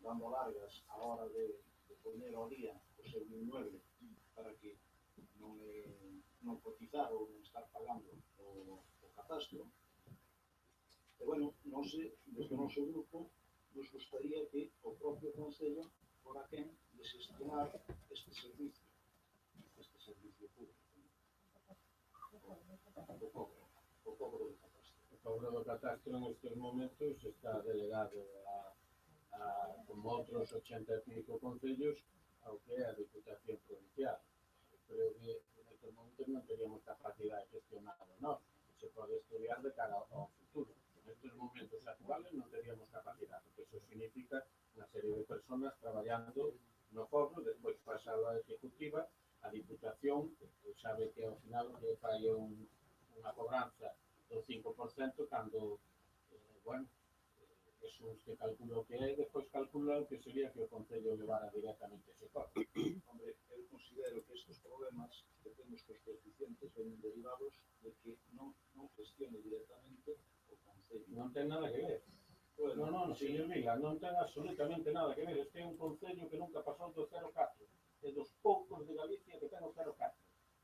S4: dando largas a hora de poner ao día o seu inmueble para que non cotizar ou non estar pagando o catastro. E, bueno, non sei, desde o noso grupo, nos gustaría que o propio Concello fora quen de gestionar este servicio público. O cobro do catastro.
S11: O cobro do catastro nestes momentos está delegado como outros 80 e pico concellos ao que é a Diputación Provincial. Creo que nestes momentos non teríamos capacidade de gestionarlo, non? Se pode estudiar de cara ao futuro. Nestes momentos actuales non teríamos capacidade, porque eso significa unha serie de personas traballando no cobro, despois pasado a ejecutiva, a Diputación sabe que ao final que fai unha cobranza do 5% cando, bueno, eso que calculo que é, despois calcula o que sería que o Concello levara directamente ese cobro.
S4: Hombre, eu considero que estes problemas que temos cos coeficientes venen derivados de que non gestione directamente o Concello.
S11: Non ten nada que ver.
S4: Bueno,
S11: Non, señor Vila, non ten absolutamente nada que ver. Este é un Concello que nunca pasou do 0,4. É dos poucos de Galicia que ten o 0,4.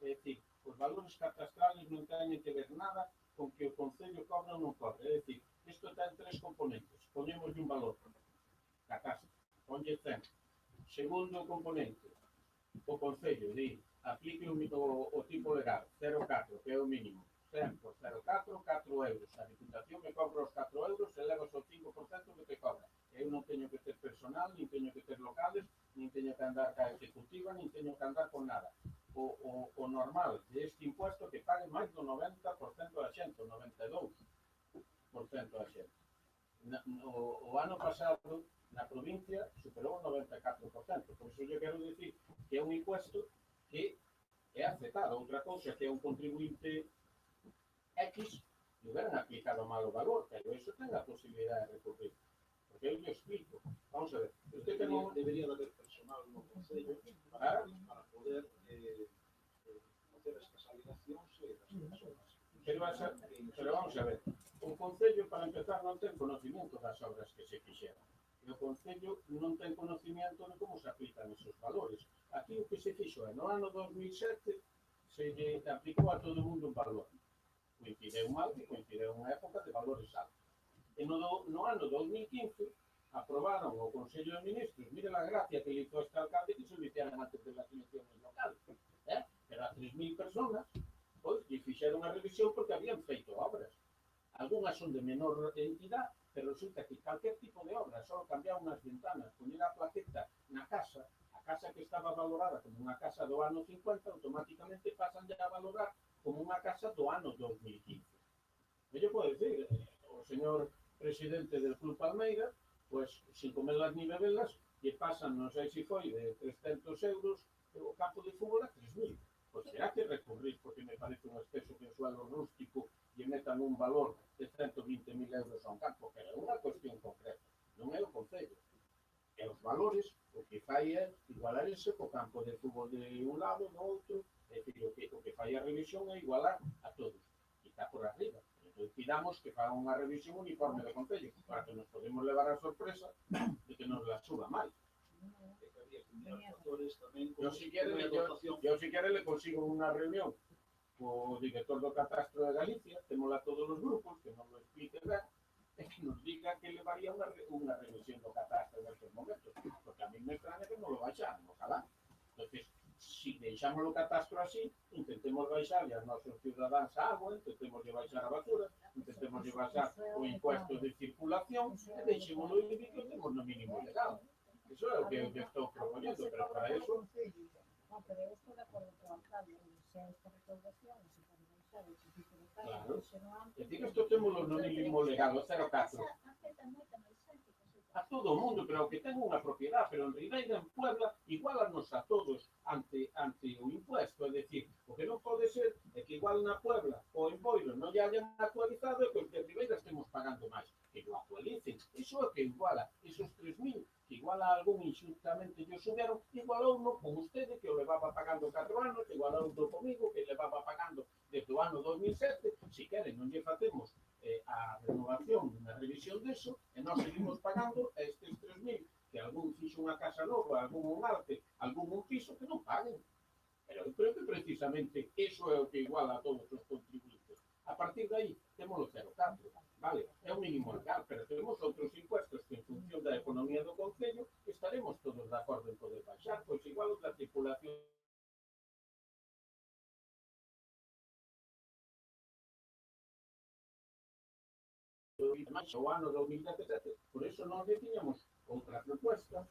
S11: É dicir, os valores catastrales non teñen que ver nada con que o Concello cobra ou non cobra. É dicir, isto ten tres componentes. Poñemos un valor, catastro, ponlle 100. Segundo componente, o Concello di, aplique o tipo legal, 0,4, que é o mínimo. 100 por 0,4, 4 euros. A Diputación me cobra os 4 euros e leva o 5% que te cobra. Eu non teño que ter personal, nin teño que ter locales, nin teño que andar ca ejecutiva, nin teño que andar con nada. O normal de este impuesto que pague máis do 90% da xente, o 92% da xente. O ano pasado, na provincia, superou o 94%. Por iso eu quero dicir que é un impuesto que é aceptado. Outra cousa que é un contribuinte X, le hubieran aplicado malo valor, pero eso ten a posibilidad de recurrir. Porque eu lle explico. Vamos a ver. Usted
S4: debería de haber personal no Concello para poder hacer estas alegacións das persoas.
S11: Pero vamos a ver. O Concello, para empezar, non ten conocimiento das obras que se fixeron. E o Concello non ten conocimiento de como se aplican esos valores. Aquí o que se fixo é, no ano 2007, se lle aplicou a todo o mundo un valor. Coincideu mal, que coincideu unha época de valores altos. E no ano 2015 aprobaron o Consello de Ministros, mire la gracia que le hizo este alcalde que se lo hicieran antes de las elecciones locales. Pero a 3.000 personas, pois, lle fixeron a revisión porque habían feito obras. Algunhas son de menor entidad, pero resulta que calquer tipo de obra, só cambiar unhas ventanas, poñer a plaqueta na casa, a casa que estaba valorada como unha casa do ano 50, automáticamente pasan a valorar como unha casa do ano 2015. E yo podo decir, o señor presidente del Club Palmeira, pues, sin comerlas ni bebelas, lle pasan, non sei se foi, de 300 euros o campo de fútbol a 3.000. Pois será que recurrir, porque me parece un exceso que o suelo rústico lle metan un valor de 120.000 euros a un campo, pero é unha cuestión concreta, non é o concello. E os valores, o que fai é igualar ese co campo de fútbol de un lado, do outro, é dicir, o que fai a revisión é igualar a todos, e está por arriba. Entón, pidamos que fagan unha revisión uniforme do concello, para que nos podemos levar a sorpresa de que nos la suba máis. Yo si quiere le consigo una reunión co director do Catastro de Galicia, témola todos os grupos, que nos lo explique ben, e que nos diga que levaría unha revisión do Catastro en estos momentos, porque a mí me extraña que non lo baixaran, ojalá. Entonces, si deixamos o Catastro así, intentemos baixarle aos nosos ciudadanos a agua, intentemos baixar a basura, intentemos baixar o impuesto de circulación, e deixémoslo ir que temos no mínimo legal. Eso é o que eu estou propoñendo, pero para eso...
S3: No, pero eu estou de acordo con o alcalde, se esta recaudación se pode baixar o tipo de cargo,
S11: Claro.
S3: se non
S11: É dicir, que isto temos no mínimo legal, o 0,4. A todo o mundo, pero que ten unha propiedade, pero en Ribeira, en Puebla, igualanos a todos ante o impuesto. É dicir, o que non pode ser é que igual na Puebla o Emboiro non lle hayan actualizado e que os de Ribeira estemos pagando máis. Que lo actualicen. Iso é que iguala. Esos 3.000 que igual a algún injustamente yo subiaron, igualou no con usted que o levaba pagando 4 anos, igualou no comigo que levaba pagando desde o ano 2007. Si queren, non lle facemos a renovación, a revisión deso, e nós seguimos pagando estes 3.000, que algún fixo unha casa nova, algún un arte, algún un piso, que non paguen. Pero eu creo que precisamente eso é o que iguala a todos os contribuyentes. A partir de aí, temos o 0,4, vale, é o mínimo legal, pero temos outros impuestos que en función da economía do concello estaremos todos de acordo en poder baixar, pois igual o da tripulación o ano 2017, por eso nós tiñamos outra propuesta,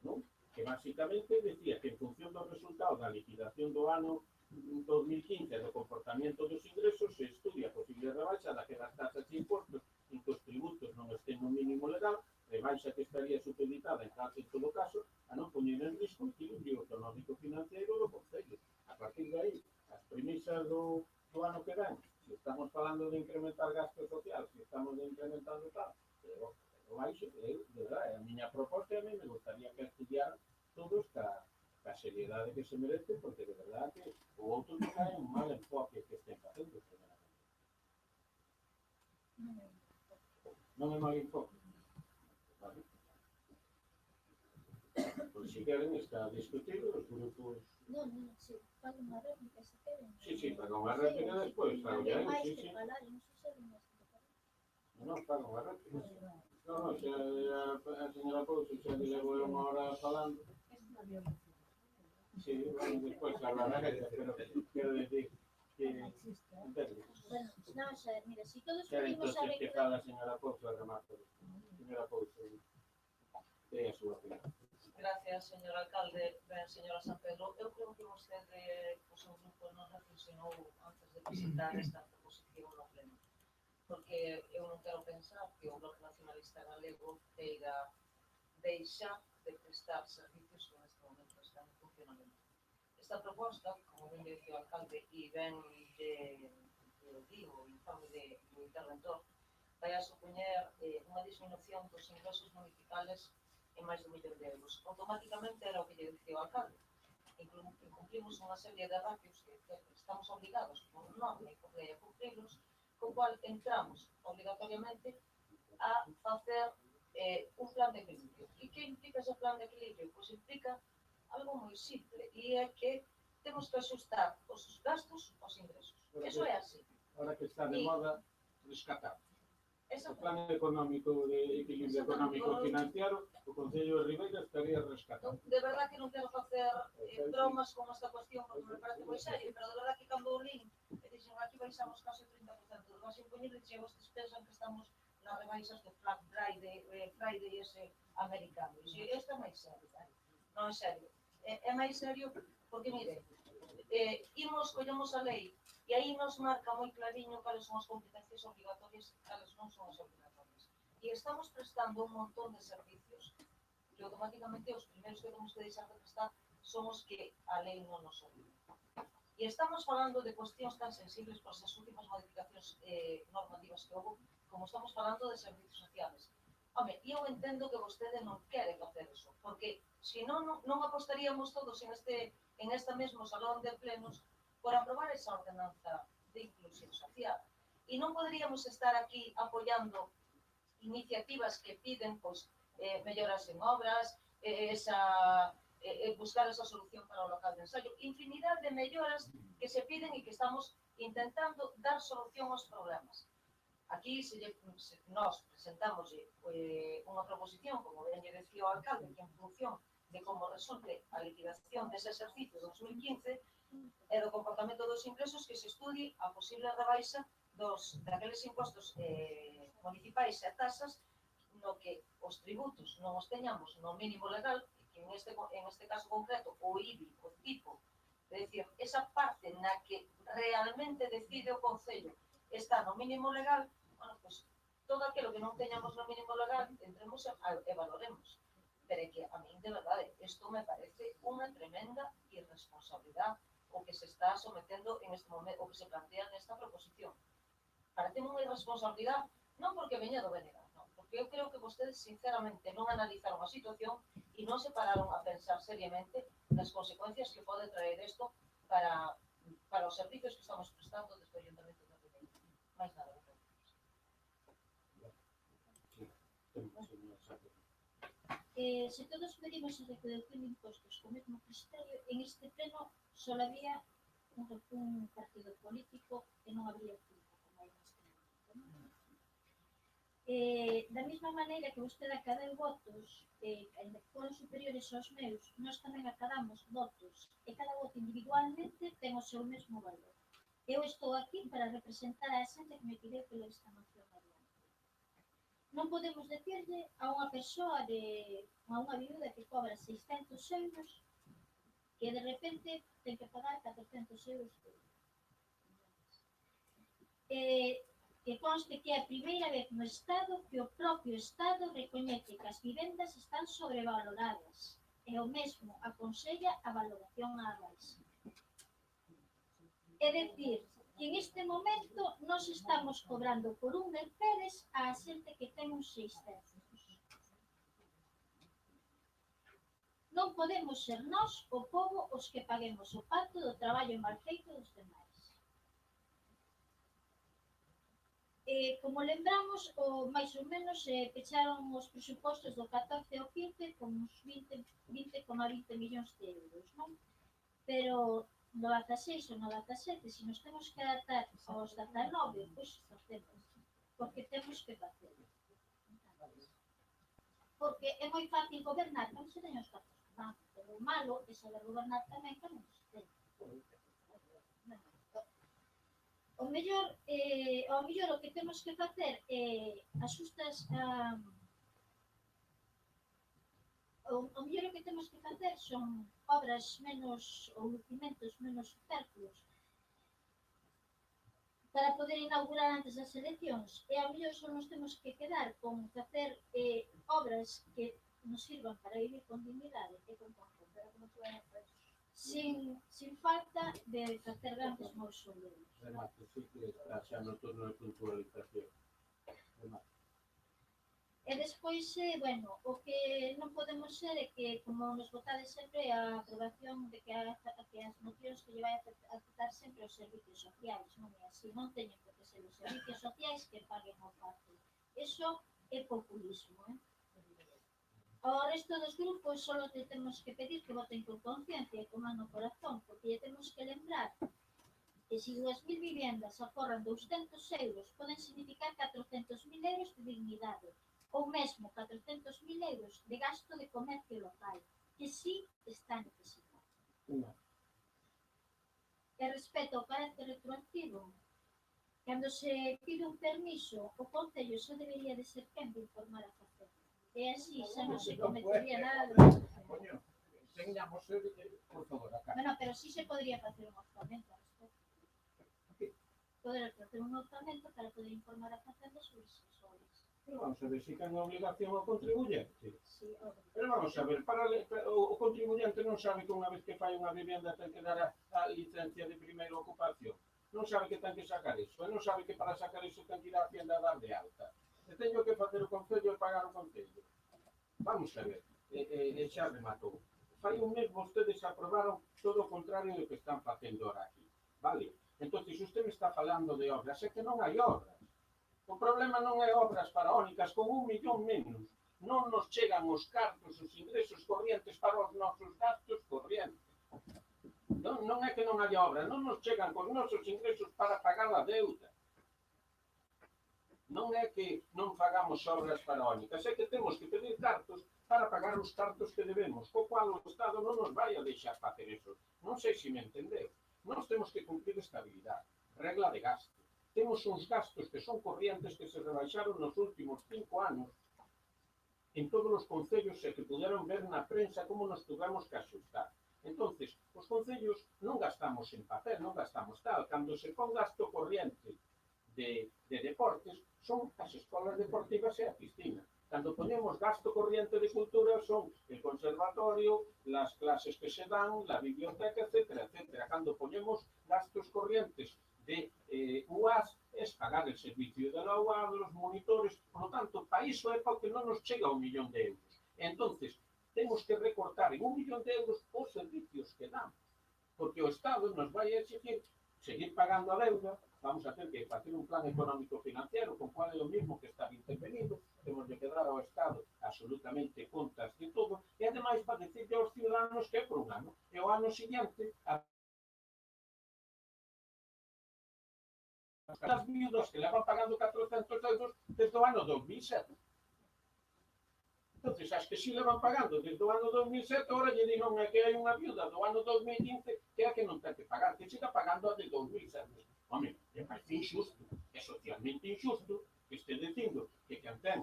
S11: non? Que basicamente decía que en función do resultado da liquidación do ano 2015 do comportamento dos ingresos se estudia a posible rebaixada que das tasas de impostos e que os tributos non estén no mínimo legal, rebaixa que estaría supeditada en todo caso a non poñer en risco o equilibrio autonómico financiero do concello. A partir de aí, as premisas do ano que ven, se estamos falando de incrementar gasto social, se estamos de incrementar o tal, pero baixo, de verdade, a miña proposta, a mí me gustaría que estudiar todos ca seriedade que se merece, porque de verdade que o outro que cae un mal enfoque que estén facendo, primeramente. Non é mal enfoque. Vale. Pois se queren, está discutido, os grupos...
S7: Non, se faga unha réplica, se queren.
S11: Sí, faga unha réplica despois, fago ya, sí. Non, faga unha réplica. Non, xa a señora Pouso xa lle levo unha hora falando. Sí, bueno, despois hablará ella, pero quero decir que...
S7: Bueno, non, xa, mira, si todos
S11: Quero
S7: pedimos
S11: entonces que fala
S7: a
S11: a señora Pouso a remato. Señora Pouso, é a súa opinión.
S6: Gracias, señor alcalde. Ben, señora San Pedro, eu creo que vostede, o seu grupo, non reflexionou antes de presentar esta proposición no pleno. Porque eu non quero pensar que o Bloque Nacionalista Galego teira deixar de prestar servicios que neste momento están en funcionamento. Esta proposta, como ben dicía o alcalde, e ben digo, o informe do interventor, vai a supoñer unha disminución dos ingresos municipales en máis de 1 millón de euros. Automáticamente era o que lle dicía o alcalde. Incumplimos unha serie de ratios que estamos obligados por norma e por lei a cumprirlos, co cual entramos obligatoriamente a facer un plan de equilibrio. E que implica ese plan de equilibrio? Pois implica algo moi simple, e é que temos que axustar os gastos aos ingresos. Eso é así.
S11: Ahora que está de moda, rescatar.
S6: Esa
S11: O plan económico de equilibrio económico financiero, o Concello de Ribeira estaría rescatado.
S6: De verdad que non quero facer bromas con esta cuestión porque me parece moi serio, pero de verdad que cando o lín e dixen aquí baixamos case o 30% do gas impoñible e vocês pensan que estamos nas rebaixas do Black Friday ese americano. E isto é máis serio, non é serio. É máis serio porque, mire, collemos a lei e aí nos marca moi clariño cales son as competencias obligatorias e cales non son as obligatorias. E estamos prestando un montón de servicios que automáticamente os primeiros que temos que deixar de prestar son os que a lei non nos obliga. E estamos falando de cuestións tan sensibles por esas últimas modificacións normativas que houve, como estamos falando de servicios sociales. Home, eu entendo que vostede non quere facer eso, porque se non apostaríamos todos en este mesmo salón de plenos por aprobar esa ordenanza de inclusión social. E non poderíamos estar aquí apoiando iniciativas que piden melloras en obras, buscar esa solución para o local de ensayo, infinidad de melloras que se piden e que estamos intentando dar solución aos problemas. Aquí nós presentamos unha proposición, como ben lle decía o alcalde, que en función de como resulte a liquidación dese exercicio 2015 e do comportamento dos ingresos, que se estudie a posible rebaixa daqueles impostos municipais e tasas no que os tributos non os teñamos no mínimo legal, que en este caso concreto o IBI, o tipo, é dicir, esa parte na que realmente decide o Concello está no mínimo legal, bueno, pues todo aquilo que non teñamos no mínimo legal entremos e valoremos. Pero é que a min, de verdade, isto me parece unha tremenda irresponsabilidade o que se está sometendo en este momento, o que se plantea nesta proposición. Parece unha irresponsabilidade non porque veña do BNG, non, porque eu creo que vostedes sinceramente non analizaron a situación e non se pararon a pensar seriamente nas consecuencias que pode traer isto para os servicios que estamos prestando desde o Ayuntamiento de Ribeira. Mais nada.
S7: Se todos pedimos a recaudación de impostos co mesmo criterio, en este pleno só había un partido político e non habría cinco, como hai neste momento. Da mesma maneira que vostede acadou votos, ainda que foron superiores aos meus, nós tamén acadamos votos, e cada voto individualmente ten o seu mesmo valor. Eu estou aquí para representar a xente que me pideu que esta moción adiante. Non podemos decirle a unha persoa, a unha viúda que cobra 600 euros, que de repente ten que pagar 400 euros de que conste que é a primeira vez no Estado que o propio Estado recoñece que as vivendas están sobrevaloradas e o mesmo aconsella a valoración á baixa. É dicir, que en este momento nos estamos cobrando por un mercedes a xente que ten uns 600. Non podemos ser nós, o pobo, os que paguemos o pato do traballo mal feito dos demais. Como lembramos, máis ou menos pecharon os presupostos do 14 ao 15 con uns 20,20 millóns de euros, non? Pero no 16 ou no 17, se nos temos que adaptar aos 19, pois facemos, porque temos que facer. Porque é moi fácil gobernar, non se ten os cartos que van, pero o malo é saber gobernar tamén que non se ten. O mellor o que temos que facer é axustas o mellor que temos que facer son obras menos ou lucimentos menos superfluos para poder inaugurar antes das eleccións, e ao mellor só nos temos que quedar con facer obras que nos sirvan para vivir con dignidade e con confianza, sin falta de facer grandes mausoleos.
S11: Remate, sí que está xa no turno de puntualización. Remate.
S7: E despois, bueno, o que non podemos ser é que, como nos votades sempre, a aprobación de que as mocións que lle vai a aceptar sempre os servicios sociais, non é así, non teñen por que ser os servicios sociais que paguen o pato. Eso é populismo, Ao resto dos grupos só te temos que pedir que voten con conciencia e con mano no corazón, porque lle temos que lembrar que se 2.000 viviendas aforran 200 euros, poden significar 400.000 euros de dignidade, ou mesmo 400.000 euros de gasto de comercio local, que sí está necesitado. E respecto ao carácter retroactivo, Cando se pide un permiso, o Concello xa debería de ser quen de informar a Facenda. E así xa non se cometería nada de...
S11: Coño, teñamos por favor, acá.
S7: Bueno, pero sí se podría facer un orzamento ao respecto. Poder facer un orzamento para poder informar a Facenda sobre os sensores.
S11: Pero vamos a ver se ten obligación ao contribuyente.
S7: Sí, obvio.
S11: Pero vamos a ver, o contribuyente non sabe que unha vez que fai unha vivenda ten que dar a licencia de primeira ocupación. Non sabe que ten que sacar iso. E non sabe que para sacar iso ten que ir á Hacienda a dar de alta. E teño que facer o Concello e pagar o Concello. Vamos a ver, e xa rematou. Fai un mes vostedes aprobaron todo o contrario do que están facendo ahora aquí. Vale? Entón, usted me está falando de obras, é que non hai obras. O problema non é obras faraónicas, con 1 millón menos. Non nos chegan os cartos, os ingresos corrientes para os nosos gastos corrientes. Non é que non haya obras, non nos chegan cos nosos ingresos para pagar a deuda. Non é que non fagamos obras faraónicas, é que temos que pedir cartos para pagar os cartos que debemos, co cual o Estado non nos vai a deixar facer eso. Non sei se me entendeu. Nós temos que cumplir estabilidade, regla de gasto. Temos uns gastos que son corrientes que se rebaixaron nos últimos 5 anos en todos os concellos e que puderon ver na prensa como nos tuvemos que axustar. Entonces, os concellos non gastamos en papel, non gastamos tal. Cando se pon gasto corriente de deportes, son as escolas deportivas e a piscina. Cando ponemos gasto corriente de cultura, son el conservatorio, las clases que se dan, la biblioteca, etcétera, etcétera. Cando ponemos gastos corrientes de UAS, es pagar el servicio de la UAS, los monitores, por lo tanto, para iso é porque non nos chega 1 millón de euros. Entonces, temos que recortar en 1 millón de euros os servicios que damos, porque o Estado nos vai a exigir seguir pagando a deuda, vamos a ter que facer un plan económico financiero, con cual é o mismo que estar intervenido, temos de quedar ao Estado absolutamente contas de todo, e ademais para decirle aos ciudadanos que é por un ano, e o ano siguiente, as viudas que levan pagando 400 euros desde o ano 2007. Entonces, as que si levan pagando desde o ano 2007, ahora lle diron que hai unha viuda do ano 2015 que é a que non ten que pagar, que siga pagando a de 2007. Home, é parece injusto, é socialmente injusto que este dicindo que quen ten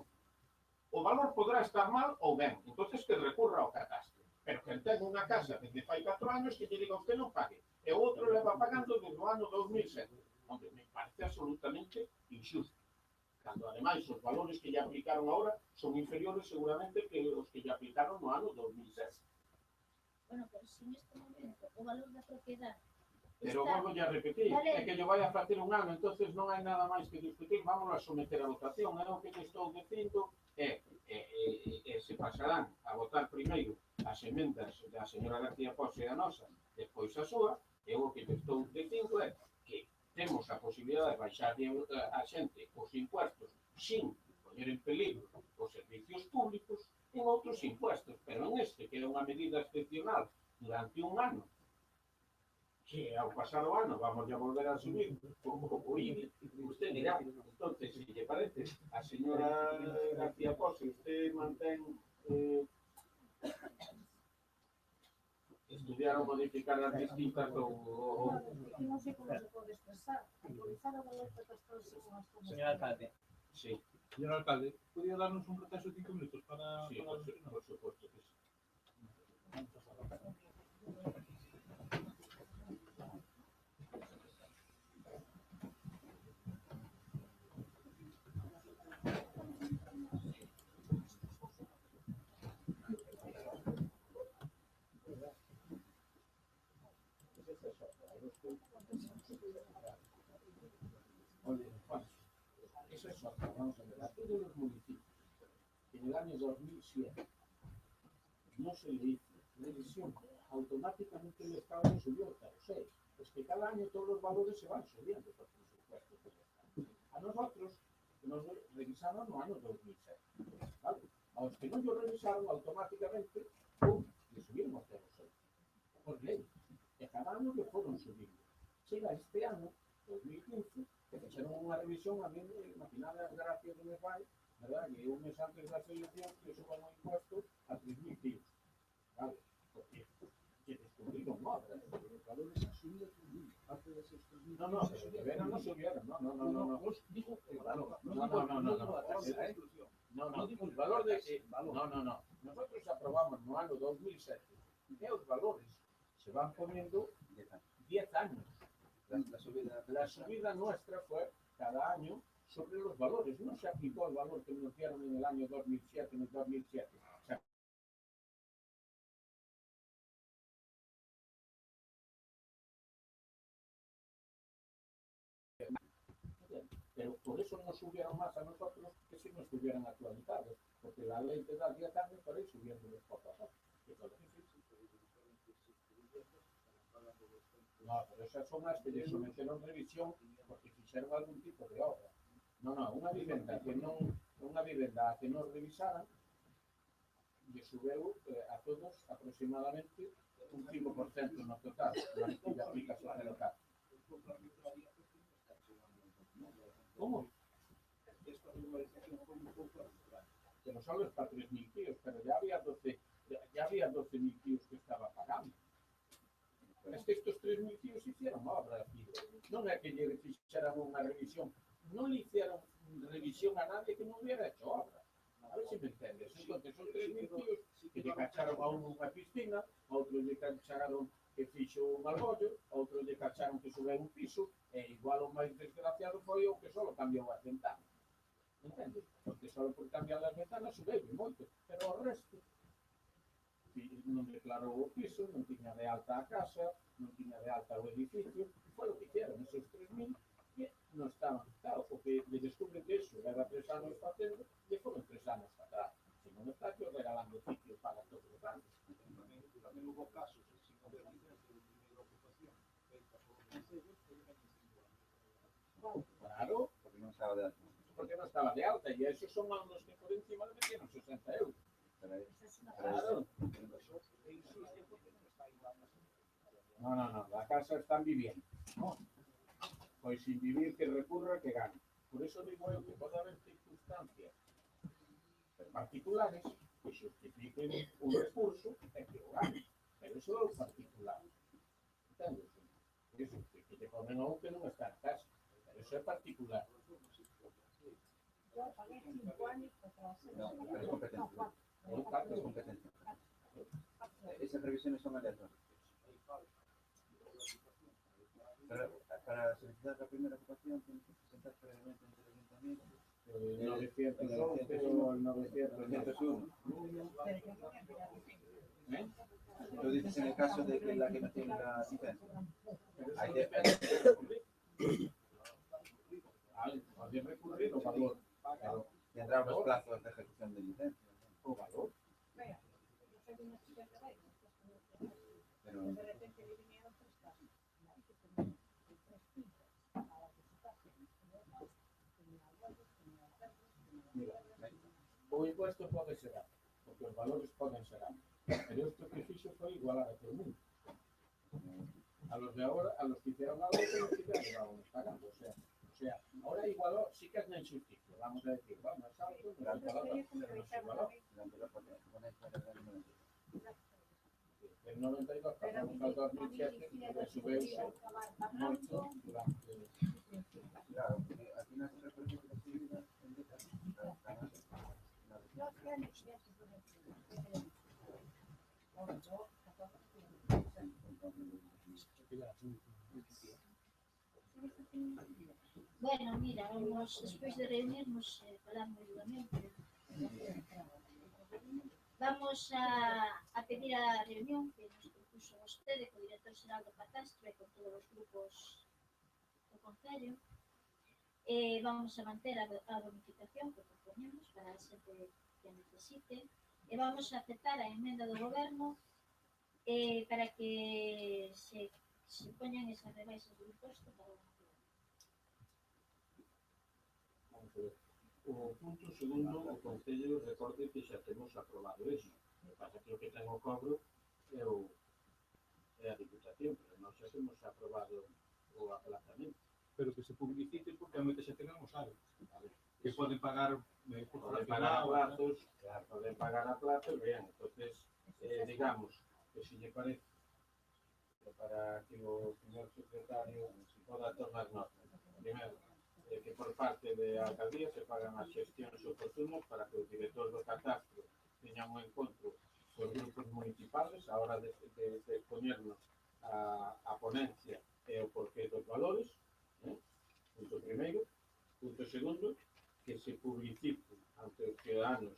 S11: o valor podrá estar mal ou ben, entonces que recurra ao catastro. Pero quen ten unha casa desde fai 4 anos que lle diga que non pague, e o outro leva pagando desde o ano 2007. Onde me parece absolutamente injusto. Cando, ademais, os valores que lle aplicaron agora son inferiores seguramente que os que lle aplicaron no ano 2006.
S7: Bueno, pero si neste momento o valor da propiedade...
S11: Pero volvo a repetir, é que lle vai a facer un ano, entonces non hai nada máis que discutir, vámonos a someter a votación. É o que lle estou dicindo, se pasarán a votar primeiro as emendas da señora García Poxe e a nosa, despois a súa, e o que lle estou dicindo é que temos a posibilidade de baixar a xente os impuestos sin poñer en peligro os servicios públicos en outros impuestos, pero en este, que é unha medida excepcional durante un ano, que ao pasar o ano vamos a volver a subir o IBI, usted dirá, entonces, si lle parece, a señora García Posse, usted mantén estudiar ou modificar as distintas ou...
S3: Non sei como se pode expresar. Actualizar o valor catastral según as comunidades.
S9: Señor alcalde.
S11: Sí.
S2: Señor alcalde, ¿podría darnos un retraso de 5 minutos para...
S11: Sí, por supuesto que sí. Eso es otra, vamos a ver, a todos los municipios, en el año 2007, no se le hizo revisión, automáticamente el Estado le subió el carrusel. Es que cada año todos los valores se van subiendo por supuesto. A nosotros nos revisaron no año 2007, ¿vale? A los que no lo revisaron automáticamente, ¡pum!, le subieron el carrusel, por ley. Y cada año le fueron subiendo. Llega este año, 2015, que fixeron unha revisión, a mí na final das gracias que me fai, verdad, que un mes antes das eleccións que suban o impuesto a 3.000 tíos, vale, porque que descubriron obras, os valores así de
S8: aparte de esos 3.000
S11: No, no, pero de veras no subieron, no, no, no, no, no.
S8: os digo el valor,
S11: No, no digo la tasa, no, no,
S8: digo
S11: el valor de...
S8: valor.
S11: No. Nosotros aprobamos no ano 2007 e os valores se van poniendo 10 años. La subida nuestra fue cada año sobre los valores. No se aplicó el valor que nos dieron en el año 2007, en el 2007. Se pero por eso no subieron más a nosotros que si no estuvieran actualizados, porque la ley te da 10 años para ir subiendo los poco a poco. No, pero esas son las que le sometieron revisión porque hicieron algún tipo de obra. No, unha vivenda que non revisaran lle subeu a todos aproximadamente un 5% no total, na aplicación del local. ¿Cómo? Pero solo es para 3.000 tíos, pero ya había 12.000 tíos que estaba pagando. Es que estos 3.000 tíos hicieron obra aquí. Non é que lle fixeran unha revisión. Non le hicieron revisión a nadie que non hubiera hecho obra. A ver se me entendes. Entonces son 3.000 tíos que lle cacharon a unha piscina, a outro lle cacharon que fixo un arroyo, a outro lle cacharon que sube un piso, e igual o máis desgraciado foi o que solo cambiou as ventanas. Entendes? Porque solo por cambiar as ventanas subeu moito, pero o resto non declarou o piso, non tiña de alta a casa, non tiña de alta o edificio, e foi o que hicieron esos 3.000 que non estaban. Claro, o que le descubre que eso leva 3 anos facendo, e foron 3 anos para atrás. Se non está que regalando sitios para todos os anos.
S4: Tamén hubo casos de sin haber licencia de primeira ocupación feita por o Concello, que lle ven 5 anos.
S11: Claro,
S12: Porque non estaba de alta.
S11: porque non estaba de alta, e esos son a los que por encima le metieron 60 euros. Claro. No, la casa están viviendo. ¿No? Pues sin vivir que recurra, que gane. Por eso digo yo que puede haber circunstancias particulares que justifiquen un recurso e que o gane. Pero eso é o particular. ¿Entendes? Eso, que te ponen a un que non está en casa. Pero eso é particular.
S3: Yo pagué 5 años para hacer
S12: No, pero es competencia. Es competencia. Esas revisiones son aleatorias. Para solicitar la primera ocupación tienes que presentar previamente ante el ayuntamiento.
S11: 911 o el 901.
S12: Lo dices en el caso de que la que no tiene la licencia.
S11: Podría recurrir o valor.
S12: Tendrá unos plazos de ejecución de licencia.
S11: O valor.
S12: Pero
S3: de repente le vinieron 3 casos. Que tenían 3 pisos para que se pasen.
S11: O impuesto pode ser alto, porque os valores poden ser altos. Pero isto que fixo foi igualar a todo o mundo. A los de ahora, a los que hicieron algo, que no hicieron, vamos pagando. O sea, ahora igualó, sí que es una injusticia. Vamos a decir, vamos, es alto, pero no se igualó. El 92 pasamos al 2007 e subeuse moito durante...
S12: claro, porque aquí no se repercute la actividad en detalle.
S7: Bueno, mira, despois de reunirnos, falamos novamente. Vamos a pedir a reunión que nos propuso vostede co director xeral do Catastro e con todos os grupos do Concello. Vamos a manter a bonificación que proponemos para a xente que necesite e vamos a aceptar a emenda do goberno para que se poñan esas rebaixas do imposto para o ano que vem.
S11: Vamos a ver. O punto segundo, o Concello recorde que xa temos aprobado eso. O que pasa que o que ten o cobro é a Diputación, pero nós xa temos aprobado o aplazamento.
S2: Pero que se publicite porque a moita xente non o sabe. Que poden pagar por
S11: Poden pagar a plazos, poden pagar a plazos, bien, entonces, digamos, que si lle parece
S1: para que o señor secretario poda tomar nota. Primeiro, que por parte da alcaldía se pagan as xestións oportunas para que o director do catastro teña un encontro cos grupos municipales a hora de exponernos a ponencia e o porqué dos valores, punto primeiro. Punto segundo, que se publiciten ante os ciudadanos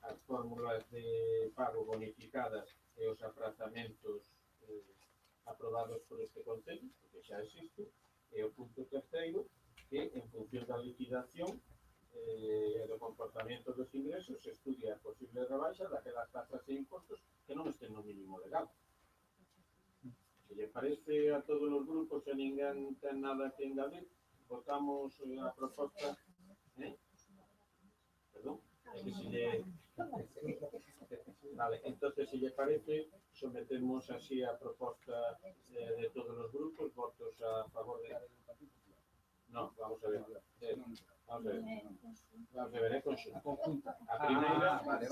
S1: as fórmulas de pago bonificadas e os aprazamentos aprobados por este Concello, porque xa existe. E o punto terceiro, que en función da liquidación e do comportamento dos ingresos se estudia a posible rebaixa daquelas taxas e impostos que non estén no mínimo legal. Se lle parece a todos os grupos e ninguén ten nada que engadir, votamos a proposta. Perdón? Que se lle... Vale, entonces, se lle parece, sometemos así a proposta de todos os grupos, votos a favor de... No, vamos a ver. Vamos a ver. Vamos a ver, é conxunta. A primeira, vale.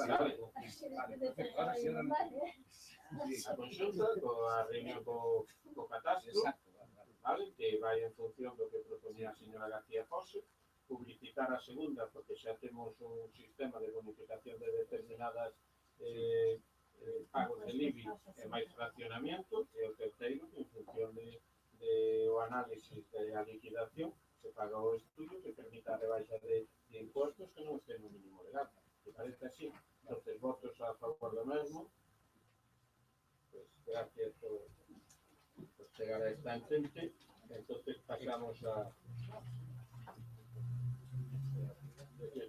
S1: A conxunta, coa reunión co catastro, vale, que vai en función do que proponía a señora García José, publicitar a segunda, porque xa temos un sistema de bonificación de determinadas pagos de IBI e máis fraccionamiento, e o terceiro, en función de o análisis da liquidación, se paga o estudio que permita a rebaixa de impostos que non estén no mínimo legal. Que parece así, entonces votos a favor do mesmo, pues gracias por chegar a esta entente. Entonces pasamos a...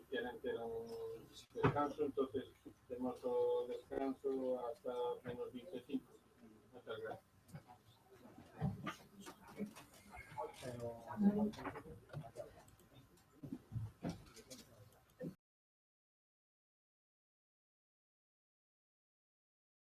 S1: Tienen que dar un descanso, entonces tenemos o descanso hasta menos 25. Muchas gracias.